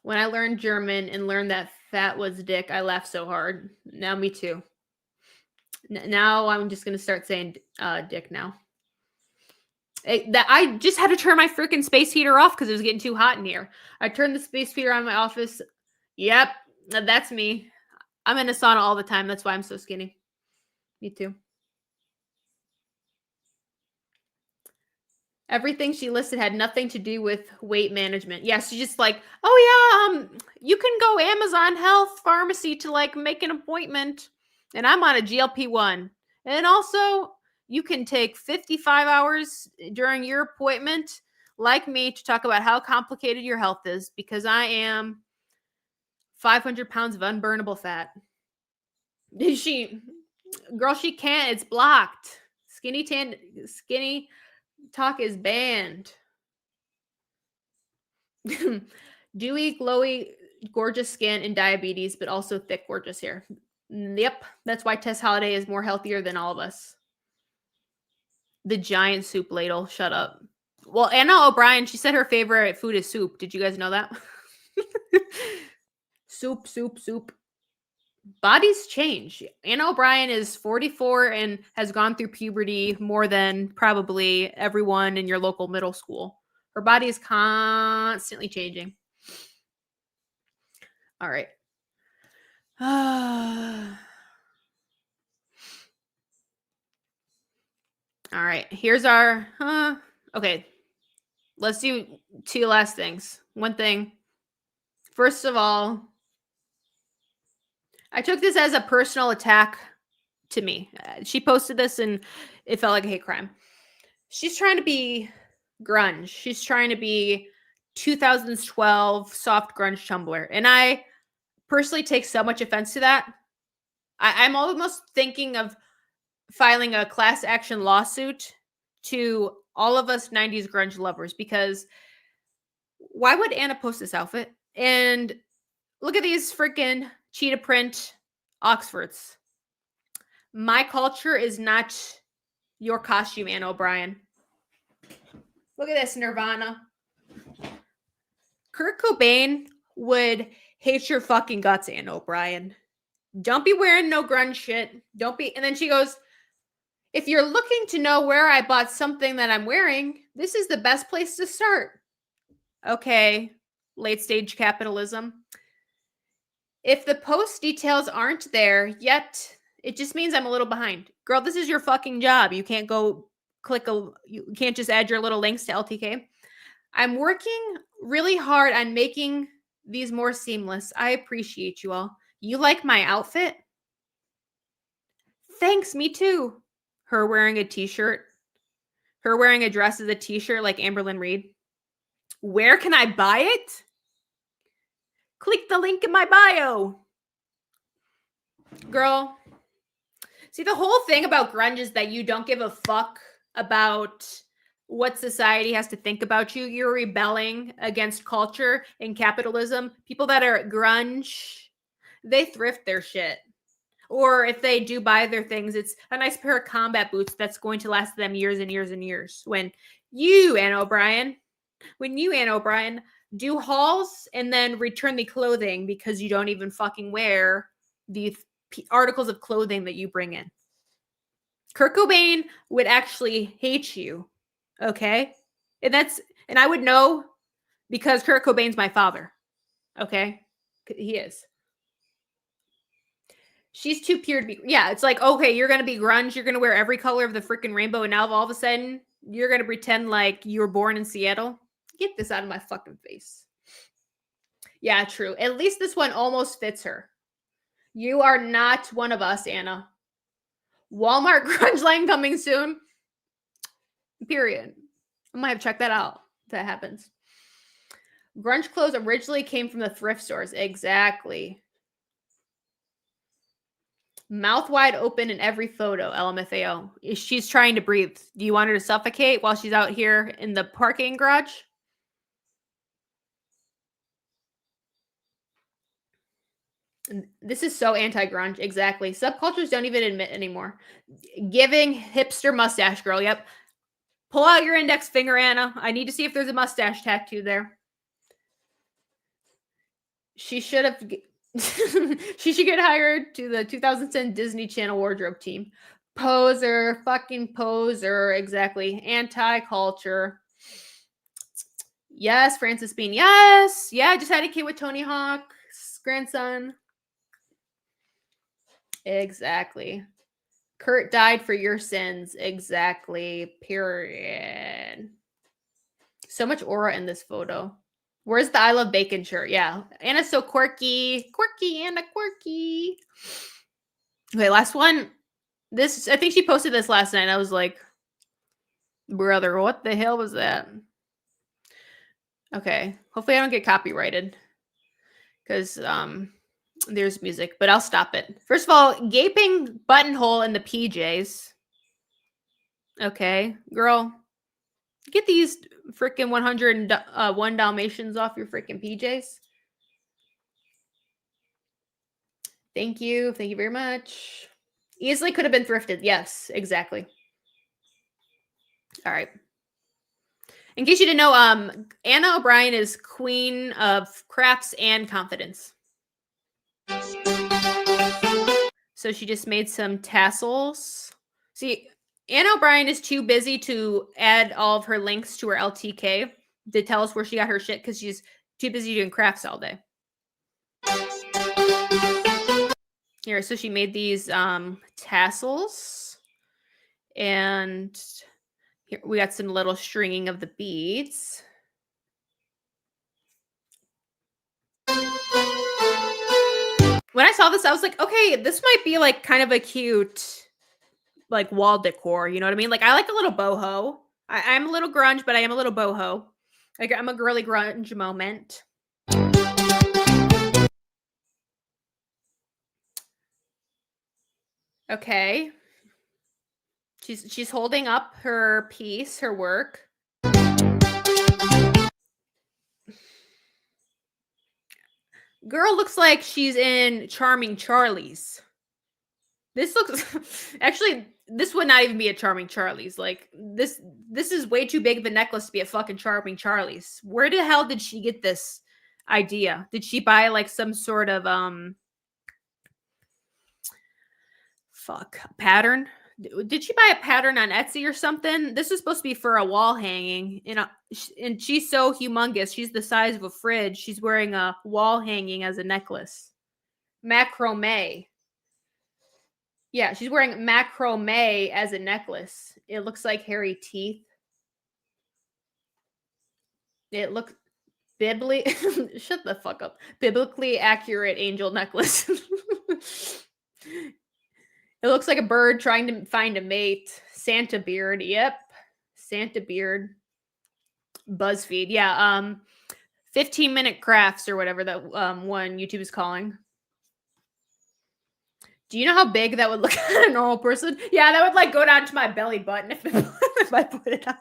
When I learned German and learned that fat was dick, I laughed so hard. Now me too. Now I'm just gonna start saying dick now. I just had to turn my freaking space heater off because it was getting too hot in here. I turned the space heater on in my office. Yep, that's me. I'm in a sauna all the time. That's why I'm so skinny. Me too. Everything she listed had nothing to do with weight management. Yeah, she's just like, oh yeah, you can go Amazon Health Pharmacy to like make an appointment, and I'm on a GLP-1. And also, you can take 55 hours during your appointment, like me, to talk about how complicated your health is, because I am 500 pounds of unburnable fat. Girl, she can't. It's blocked. Skinny talk is banned. Dewy, glowy, gorgeous skin and diabetes, but also thick, gorgeous hair. Yep, that's why Tess Holiday is more healthier than all of us. The giant soup ladle. Shut up. Well, Anna O'Brien, she said her favorite food is soup. Did you guys know that? Soup, soup, soup. Bodies change. Anna O'Brien is 44 and has gone through puberty more than probably everyone in your local middle school. Her body is constantly changing. All right. All right. Here's our... okay. Let's do 2 last things. One thing. First of all, I took this as a personal attack to me. She posted this and it felt like a hate crime. She's trying to be grunge. She's trying to be 2012 soft grunge Tumblr. And I personally take so much offense to that. I'm almost thinking of filing a class action lawsuit to all of us 90s grunge lovers, because why would Anna post this outfit? And look at these freaking cheetah print Oxfords. My culture is not your costume, Anna O'Brien. Look at this, Nirvana. Kurt Cobain would hate your fucking guts, Anna O'Brien. Don't be wearing no grunge shit. Don't be. And then she goes, if you're looking to know where I bought something that I'm wearing, this is the best place to start. Okay, late stage capitalism. If the post details aren't there yet, it just means I'm a little behind. Girl, this is your fucking job. You can't go you can't just add your little links to LTK. I'm working really hard on making these more seamless. I appreciate you all. You like my outfit? Thanks, me too. Her wearing a t-shirt. Her wearing a dress as a t-shirt like Amberlynn Reed. Where can I buy it? Click the link in my bio. Girl, see, the whole thing about grunge is that you don't give a fuck about what society has to think about you. You're rebelling against culture and capitalism. People that are grunge, they thrift their shit. Or if they do buy their things, it's a nice pair of combat boots that's going to last them years and years and years. When you, Anna O'Brien, do hauls and then return the clothing because you don't even fucking wear the articles of clothing that you bring in. Kurt Cobain would actually hate you, okay? And I would know because Kurt Cobain's my father, okay? He is. She's too pure to be. Yeah, it's like, okay, you're going to be grunge. You're going to wear every color of the freaking rainbow. And now all of a sudden, you're going to pretend like you were born in Seattle. Get this out of my fucking face. Yeah, true. At least this one almost fits her. You are not one of us, Anna. Walmart grunge line coming soon. Period. I might have to check that out if that happens. Grunge clothes originally came from the thrift stores. Exactly. Mouth wide open in every photo, LMFAO. She's trying to breathe. Do you want her to suffocate while she's out here in the parking garage? This is so anti-grunge. Exactly. Subcultures don't even admit anymore. Giving hipster mustache girl. Yep. Pull out your index finger, Anna. I need to see if there's a mustache tattoo there. She should have... she should get hired to the 2010 Disney Channel wardrobe team. Poser. Fucking poser. Exactly. Anti-culture. Yes, Francis Bean. Yes. Yeah, I just had a kid with Tony Hawk's grandson. Exactly. Kurt died for your sins. Exactly. Period. So much aura in this photo. Where's the I Love Bacon shirt? Yeah. Anna's so quirky. Quirky, Anna, quirky. Okay, last one. This, I think she posted this last night. I was like, brother, what the hell was that? Okay. Hopefully I don't get copyrighted. Because there's music, but I'll stop it. First of all, gaping buttonhole in the PJs. Okay, girl. Get these freaking 101 Dalmatians off your freaking PJs. Thank you. Thank you very much. Easily could have been thrifted. Yes, exactly. All right. In case you didn't know, Anna O'Brien is queen of crafts and confidence. So she just made some tassels. See, Anna O'Brien is too busy to add all of her links to her LTK to tell us where she got her shit because she's too busy doing crafts all day. Here, so she made these tassels. And here we got some little stringing of the beads. When I saw this, I was like, okay, this might be like kind of a cute like wall decor, you know what I mean? Like I like a little boho. I'm a little grunge, but I am a little boho. Like I'm a girly grunge moment. Okay. She's holding up her piece, her work. Girl looks like she's in Charming Charlie's. This looks actually, this would not even be a Charming Charlie's. Like this is way too big of a necklace to be a fucking Charming Charlie's. Where the hell did she get this idea? Did she buy like some sort of pattern? Did she buy a pattern on Etsy or something? This is supposed to be for a wall hanging, and she's so humongous. She's the size of a fridge. She's wearing a wall hanging as a necklace. Macrame. Yeah, she's wearing macrame as a necklace. It looks like hairy teeth. It looks shut the fuck up. Biblically accurate angel necklace. It looks like a bird trying to find a mate. Santa beard. Yep. Santa beard. BuzzFeed. Yeah. 15-minute crafts or whatever that one YouTube is calling. Do you know how big that would look at a normal person? Yeah, that would like go down to my belly button if I put it on.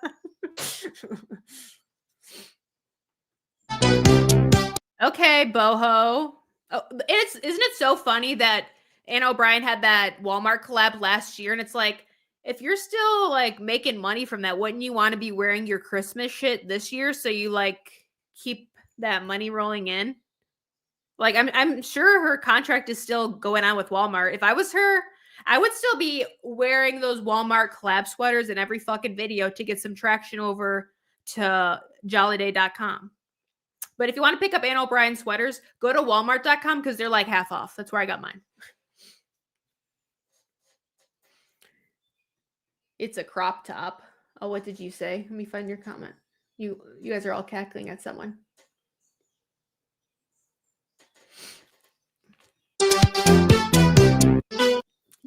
Okay, boho. Oh, isn't it so funny that Anna O'Brien had that Walmart collab last year, and it's like, if you're still like making money from that, wouldn't you want to be wearing your Christmas shit this year so you like keep that money rolling in? Like, I'm sure her contract is still going on with Walmart. If I was her, I would still be wearing those Walmart collab sweaters in every fucking video to get some traction over to jollyday.com. But if you want to pick up Anna O'Brien sweaters, go to walmart.com because they're like half off. That's where I got mine. It's a crop top. Oh, what did you say? Let me find your comment. You guys are all cackling at someone.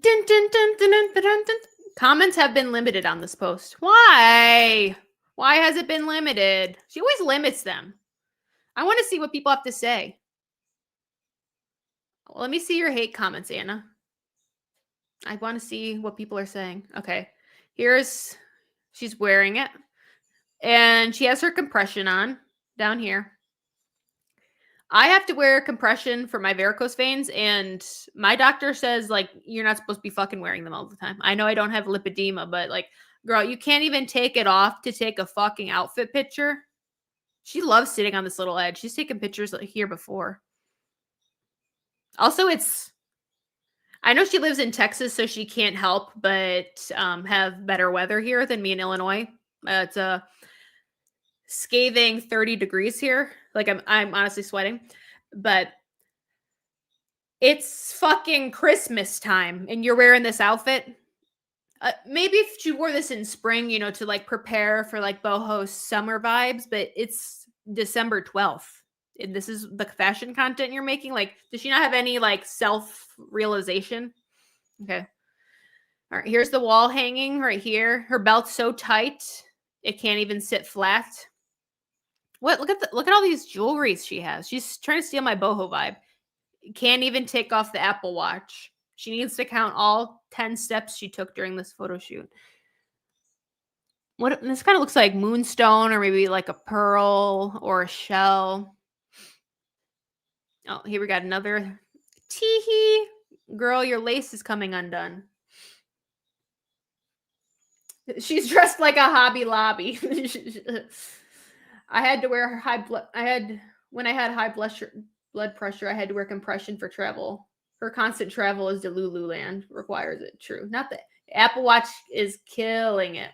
Dun, dun, dun, dun, dun, dun, dun. Comments have been limited on this post. Why? Why has it been limited? She always limits them. I want to see what people have to say. Well, let me see your hate comments, Anna. I want to see what people are saying. Okay. She's wearing it. And she has her compression on down here. I have to wear compression for my varicose veins, and my doctor says, like, you're not supposed to be fucking wearing them all the time. I know I don't have lipedema, but, like, girl, you can't even take it off to take a fucking outfit picture. She loves sitting on this little edge. She's taken pictures here before. Also, I know she lives in Texas, so she can't help but have better weather here than me in Illinois. It's a scathing 30 degrees here. Like, I'm honestly sweating. But it's fucking Christmas time, and you're wearing this outfit. Maybe if she wore this in spring, to like prepare for like boho summer vibes, but it's December 12th. And this is the fashion content you're making. Like, does she not have any like self-realization? Okay. All right. Here's the wall hanging right here. Her belt's so tight it can't even sit flat. What? Look at all these jewelries she has. She's trying to steal my boho vibe. Can't even take off the Apple Watch. She needs to count all 10 steps she took during this photo shoot. This kind of looks like moonstone or maybe like a pearl or a shell. Oh, here we got another. Teehee. Girl, your lace is coming undone. She's dressed like a Hobby Lobby. I had to wear when I had high blood pressure, I had to wear compression for travel. Her constant travel is to Lululand requires it. True. Not that Apple Watch is killing it.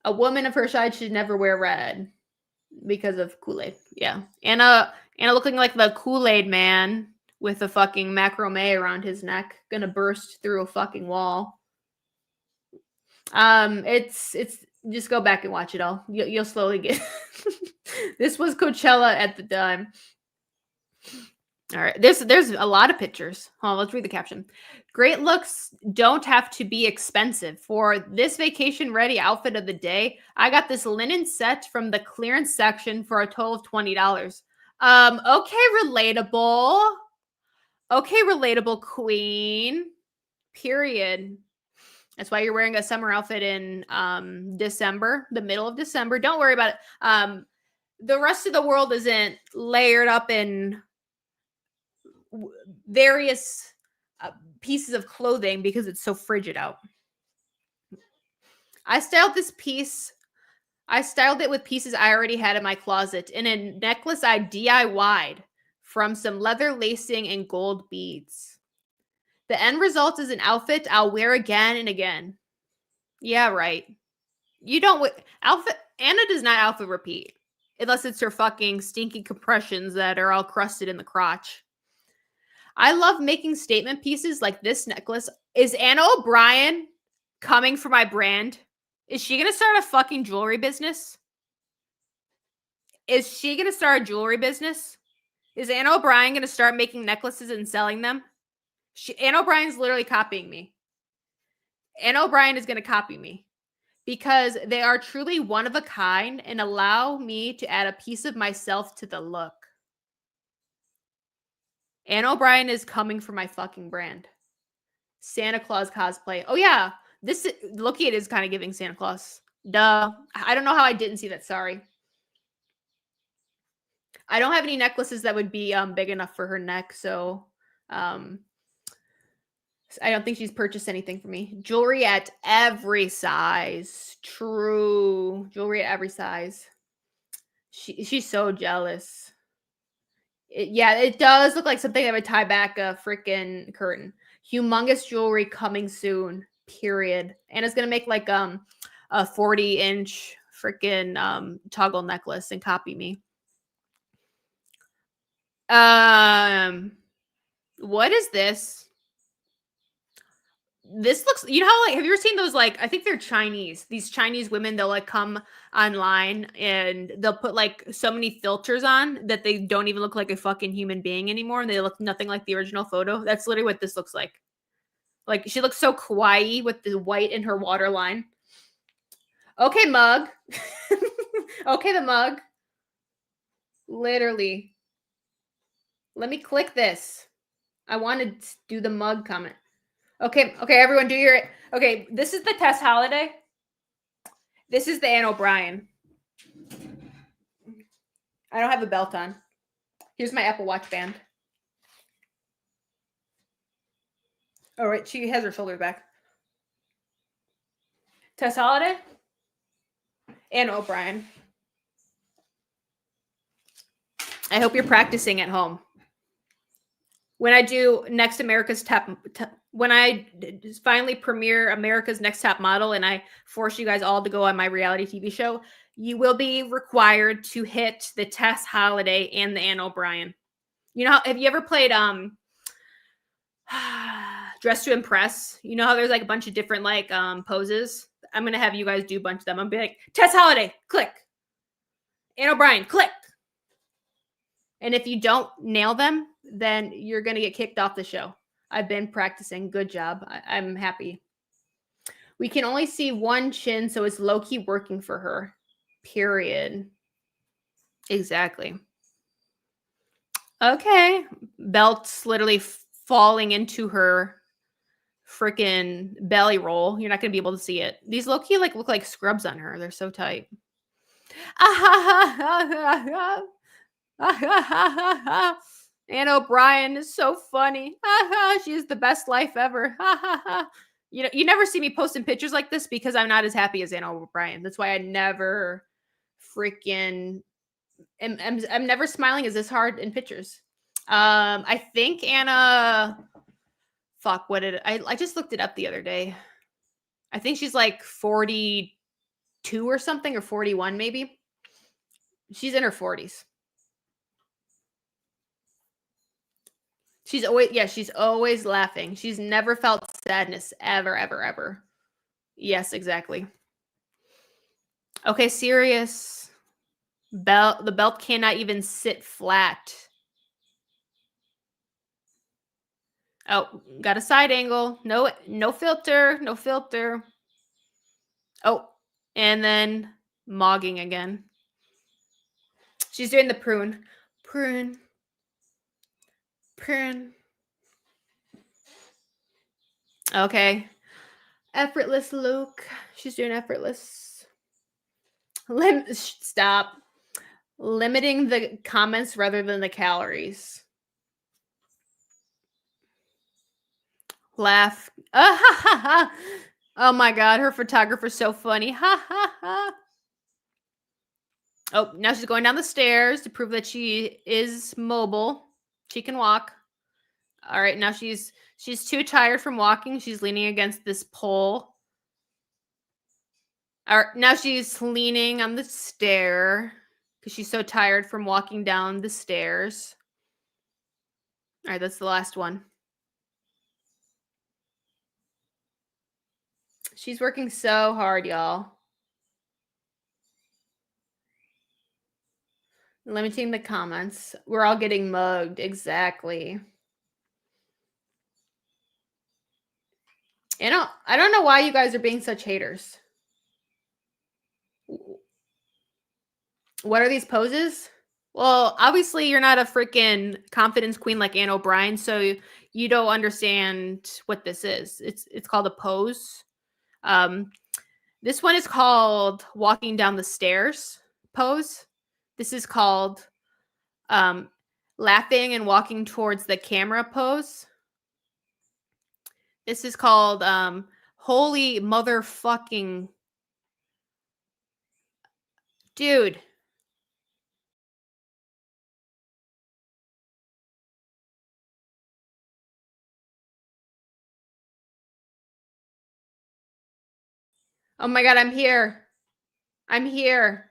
A woman of her size should never wear red because of Kool-Aid. Yeah. Anna looking like the Kool-Aid man with a fucking macrame around his neck, gonna burst through a fucking wall. It's just go back and watch it all. You'll slowly get. This was Coachella at the time. All right, there's a lot of pictures. Hold on, let's read the caption. Great looks don't have to be expensive. For this vacation-ready outfit of the day, I got this linen set from the clearance section for a total of $20. Okay, relatable. Okay, relatable queen. Period. That's why you're wearing a summer outfit in December, the middle of December. Don't worry about it. The rest of the world isn't layered up in various pieces of clothing because it's so frigid out. I styled this piece I styled it with pieces I already had in my closet and a necklace I DIY'd from some leather lacing and gold beads. The end result is an outfit I'll wear again and again. Yeah, right. You don't outfit. Anna does not outfit repeat unless it's her fucking stinky compressions that are all crusted in the crotch. I love making statement pieces like this necklace. Is Anna O'Brien coming for my brand? Is she going to start a fucking jewelry business? Is she going to start a jewelry business? Is Anna O'Brien going to start making necklaces and selling them? Anna O'Brien's literally copying me. Anna O'Brien is going to copy me because they are truly one of a kind and allow me to add a piece of myself to the look. Anna O'Brien is coming for my fucking brand. Santa Claus cosplay. Oh, yeah. This Loki, it is kind of giving Santa Claus. Duh. I don't know how I didn't see that. Sorry. I don't have any necklaces that would be big enough for her neck, so I don't think she's purchased anything for me. Jewelry at every size. True. Jewelry at every size. She's so jealous. It does look like something that would tie back a freaking curtain. Humongous jewelry coming soon. Period. Anna's gonna make like a 40-inch freaking toggle necklace and copy me. What is this? This looks, you know how, like, have you ever seen those, like, I think they're Chinese, these Chinese women, they'll like come online and they'll put like so many filters on that they don't even look like a fucking human being anymore and they look nothing like the original photo. That's literally what this looks like. Like, she looks so kawaii with the white in her waterline. Okay, mug. Okay, the mug. Literally. Let me click this. I want to do the mug comment. Okay, everyone do your... Okay, this is the Tess Holiday. This is the Anne O'Brien. I don't have a belt on. Here's my Apple Watch band. All right, she has her shoulders back. Tess Holiday. Anne O'Brien. I hope you're practicing at home. When I do Next America's Top, when I finally premiere America's Next Top Model and I force you guys all to go on my reality TV show, you will be required to hit the Tess Holiday and the Anne O'Brien. You know, have you ever played Dress to Impress? You know how there's like a bunch of different like poses? I'm going to have you guys do a bunch of them. I'm going to be like, Tess Holiday, click. Anne O'Brien, click. And if you don't nail them, then you're going to get kicked off the show. I've been practicing. Good job. I'm happy. We can only see one chin, so it's low-key working for her. Period. Exactly. Okay. Belt's literally falling into her freaking belly roll. You're not going to be able to see it. These low-key like look like scrubs on her. They're so tight. Anne O'Brien is so funny. She's the best life ever. You know, you never see me posting pictures like this because I'm not as happy as Anne O'Brien. That's why I never freaking I'm never smiling as this hard in pictures. I think Anna, fuck, what did I just looked it up the other day. I think she's like 42 or something, or 41 maybe. She's in her 40s. She's always laughing. She's never felt sadness ever, ever, ever. Yes, exactly. Okay, serious. The belt cannot even sit flat. Oh, got a side angle. No filter. No filter. Oh, and then mogging again. She's doing the prune. Prune. Okay. Effortless look. She's doing effortless. Stop. Limiting the comments rather than the calories. Laugh. Oh my god, her photographer's so funny. Ha ha ha. Oh, now she's going down the stairs to prove that she is mobile. She can walk. All right, now she's too tired from walking. She's leaning against this pole. All right, now she's leaning on the stair because she's so tired from walking down the stairs. All right, that's the last one. She's working so hard, y'all. Limiting the comments. We're all getting mugged. Exactly. You know, I don't know why you guys are being such haters. What are these poses? Well, obviously you're not a freaking confidence queen like Anne O'Brien, so you don't understand what this is. It's called a pose. This one is called walking down the stairs pose. This is called laughing and walking towards the camera pose. This is called holy motherfucking dude. Oh my god, I'm here. I'm here.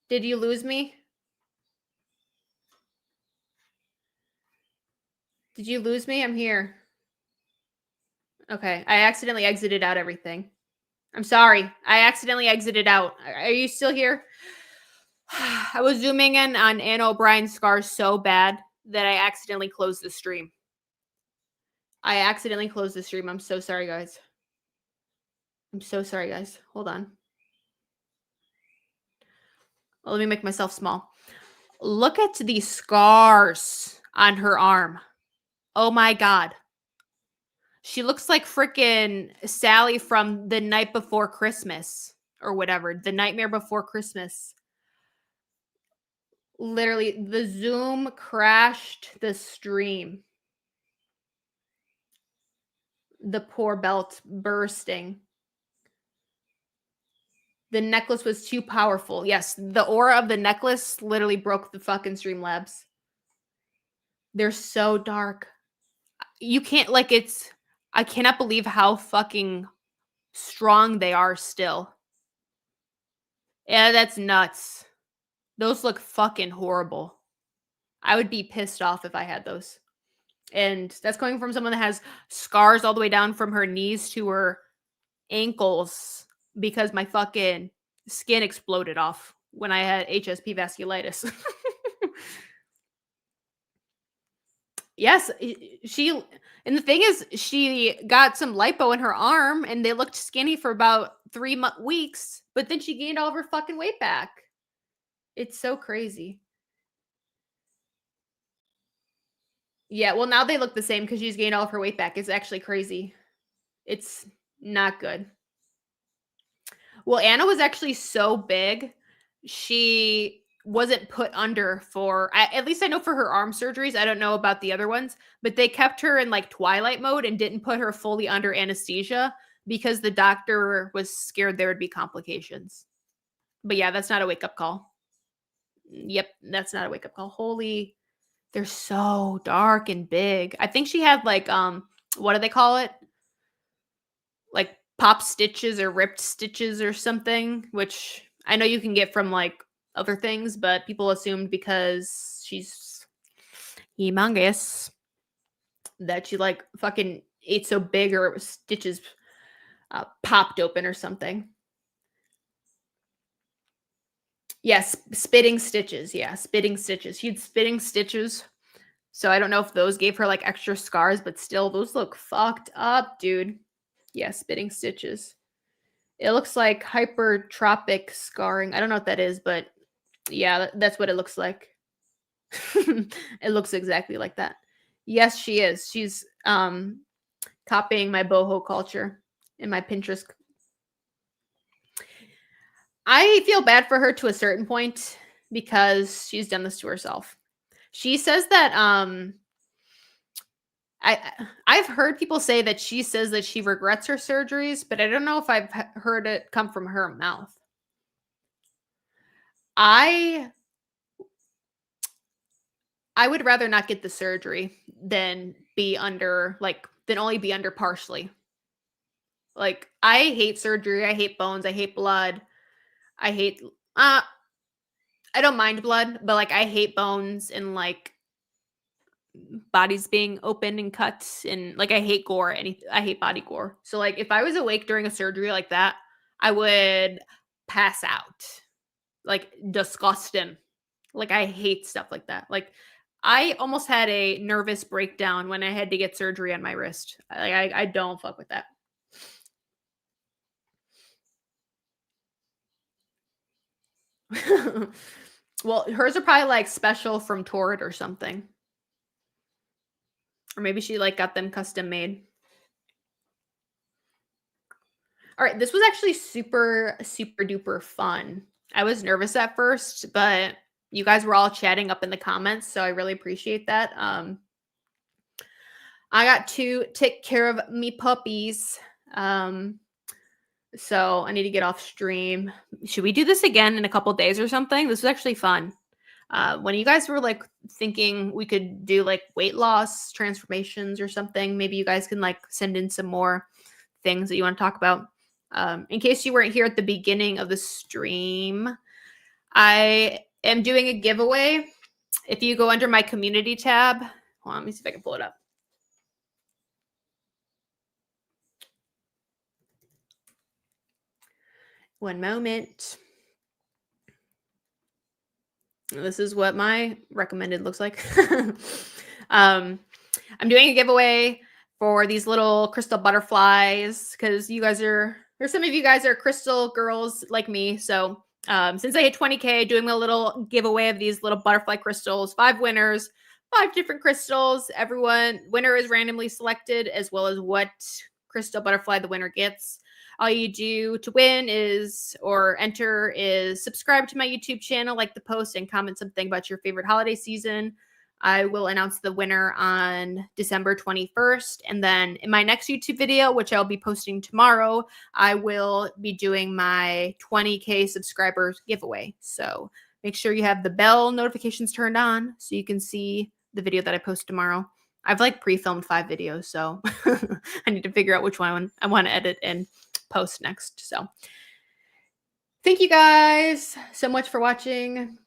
Did you lose me? Did you lose me? I'm here. Okay, I accidentally exited out everything. I'm sorry. I accidentally exited out. Are you still here? I was zooming in on Anne O'Brien's scars so bad that I accidentally closed the stream. I'm so sorry, guys. Hold on. Well, let me make myself small. Look at the scars on her arm. Oh my god. She looks like freaking Sally from The Night Before Christmas or whatever. The Nightmare Before Christmas. Literally, the Zoom crashed the stream. The poor belt bursting. The necklace was too powerful. Yes, the aura of the necklace literally broke the fucking Streamlabs. They're so dark. You can't, like, it's... I cannot believe how fucking strong they are still. Yeah, that's nuts. Those look fucking horrible. I would be pissed off if I had those. And that's coming from someone that has scars all the way down from her knees to her ankles because my fucking skin exploded off when I had HSP vasculitis. Yes, she... And the thing is, she got some lipo in her arm and they looked skinny for about 3 weeks, but then she gained all of her fucking weight back. It's so crazy. Yeah, well, now they look the same because she's gained all of her weight back. It's actually crazy. It's not good. Well, Anna was actually so big, she wasn't put under for, at least I know for her arm surgeries. I don't know about the other ones, but they kept her in like Twilight mode and didn't put her fully under anesthesia because the doctor was scared there would be complications. But yeah, that's not a wake-up call. Yep, that's not a wake-up call. Holy, they're so dark and big. I think she had like, what do they call it? Like pop stitches or ripped stitches or something, which I know you can get from like other things, but people assumed because she's humongous that she like fucking ate so big or stitches popped open or something. Yes, spitting stitches. Yeah, spitting stitches. She had spitting stitches. So I don't know if those gave her like extra scars, but still, those look fucked up, dude. Yeah, spitting stitches. It looks like hypertrophic scarring. I don't know what that is, but yeah, that's what it looks like. It looks exactly like that. Yes, she is. She's copying my boho culture in my Pinterest. I feel bad for her to a certain point because she's done this to herself. She says that I've heard people say that she says that she regrets her surgeries, but I don't know if I've heard it come from her mouth. I would rather not get the surgery than be under than only be under partially. Like, I hate surgery. I hate bones. I hate blood. I hate I don't mind blood, but like I hate bones and like bodies being open and cut, and like I hate gore. I hate body gore. So like if I was awake during a surgery like that, I would pass out. Like, disgusting. Like, I hate stuff like that. Like, I almost had a nervous breakdown when I had to get surgery on my wrist. I don't fuck with that. Well, hers are probably like special from Torrid or something. Or maybe she like got them custom made. All right, this was actually super, super duper fun. I was nervous at first, but you guys were all chatting up in the comments, so I really appreciate that. I got to take care of me puppies. So I need to get off stream. Should we do this again in a couple days or something? This was actually fun. When you guys were like thinking we could do like weight loss transformations or something, maybe you guys can like send in some more things that you want to talk about. In case you weren't here at the beginning of the stream, I am doing a giveaway. If you go under my community tab, hold on, let me see if I can pull it up. One moment. This is what my recommended looks like. I'm doing a giveaway for these little crystal butterflies because you guys some of you guys are crystal girls like me. So since I hit 20K, doing a little giveaway of these little butterfly crystals, 5 winners, 5 different crystals. Winner is randomly selected, as well as what crystal butterfly the winner gets. All you do to win or enter is subscribe to my YouTube channel, like the post, and comment something about your favorite holiday season. I will announce the winner on December 21st. And then in my next YouTube video, which I'll be posting tomorrow, I will be doing my 20K subscribers giveaway. So make sure you have the bell notifications turned on so you can see the video that I post tomorrow. I've like pre-filmed 5 videos, so I need to figure out which one I want to edit and post next. So thank you guys so much for watching.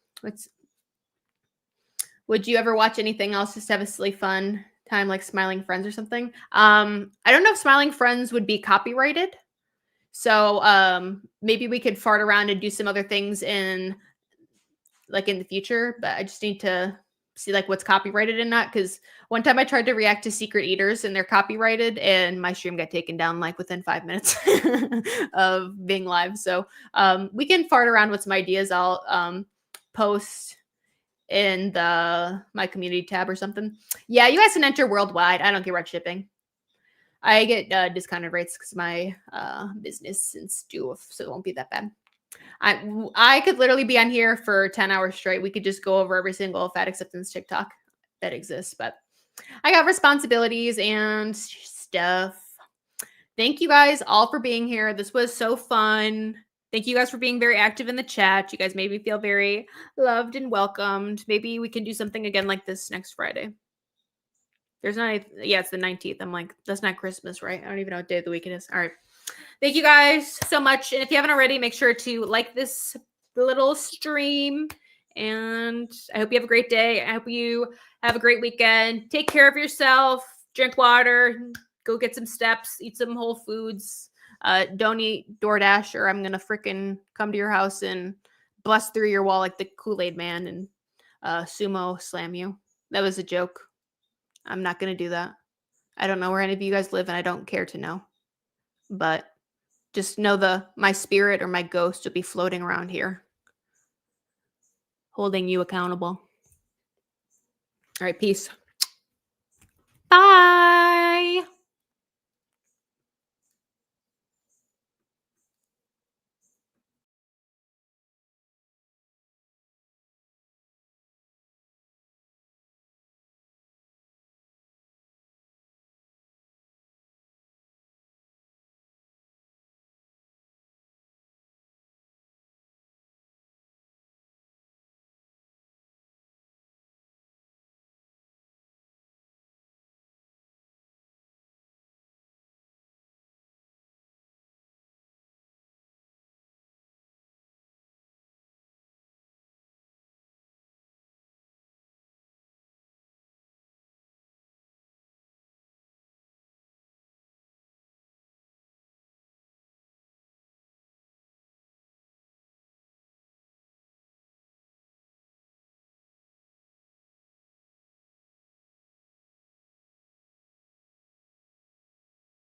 Would you ever watch anything else just to have a silly fun time like Smiling Friends or something? I don't know if Smiling Friends would be copyrighted. So maybe we could fart around and do some other things in the future, but I just need to see like what's copyrighted and not, because one time I tried to react to Secret Eaters and they're copyrighted and my stream got taken down like within 5 minutes of being live. So we can fart around with some ideas. I'll post in my community tab or something. Yeah, you guys can enter worldwide. I don't get red shipping. I get discounted rates because my business is due, so it won't be that bad. I could literally be on here for 10 hours straight. We could just go over every single fat acceptance TikTok that exists, but I got responsibilities and stuff. Thank you guys all for being here. This was so fun. Thank you guys for being very active in the chat. You guys made me feel very loved and welcomed. Maybe we can do something again like this next Friday. It's the 19th. I'm like, that's not Christmas, right? I don't even know what day of the week it is. All right. Thank you guys so much. And if you haven't already, make sure to like this little stream. And I hope you have a great day. I hope you have a great weekend. Take care of yourself. Drink water. Go get some steps. Eat some Whole Foods. Don't eat DoorDash or I'm going to freaking come to your house and bust through your wall like the Kool-Aid man and sumo slam you. That was a joke. I'm not going to do that. I don't know where any of you guys live and I don't care to know. But just know my spirit or my ghost will be floating around here, holding you accountable. All right, peace. Bye.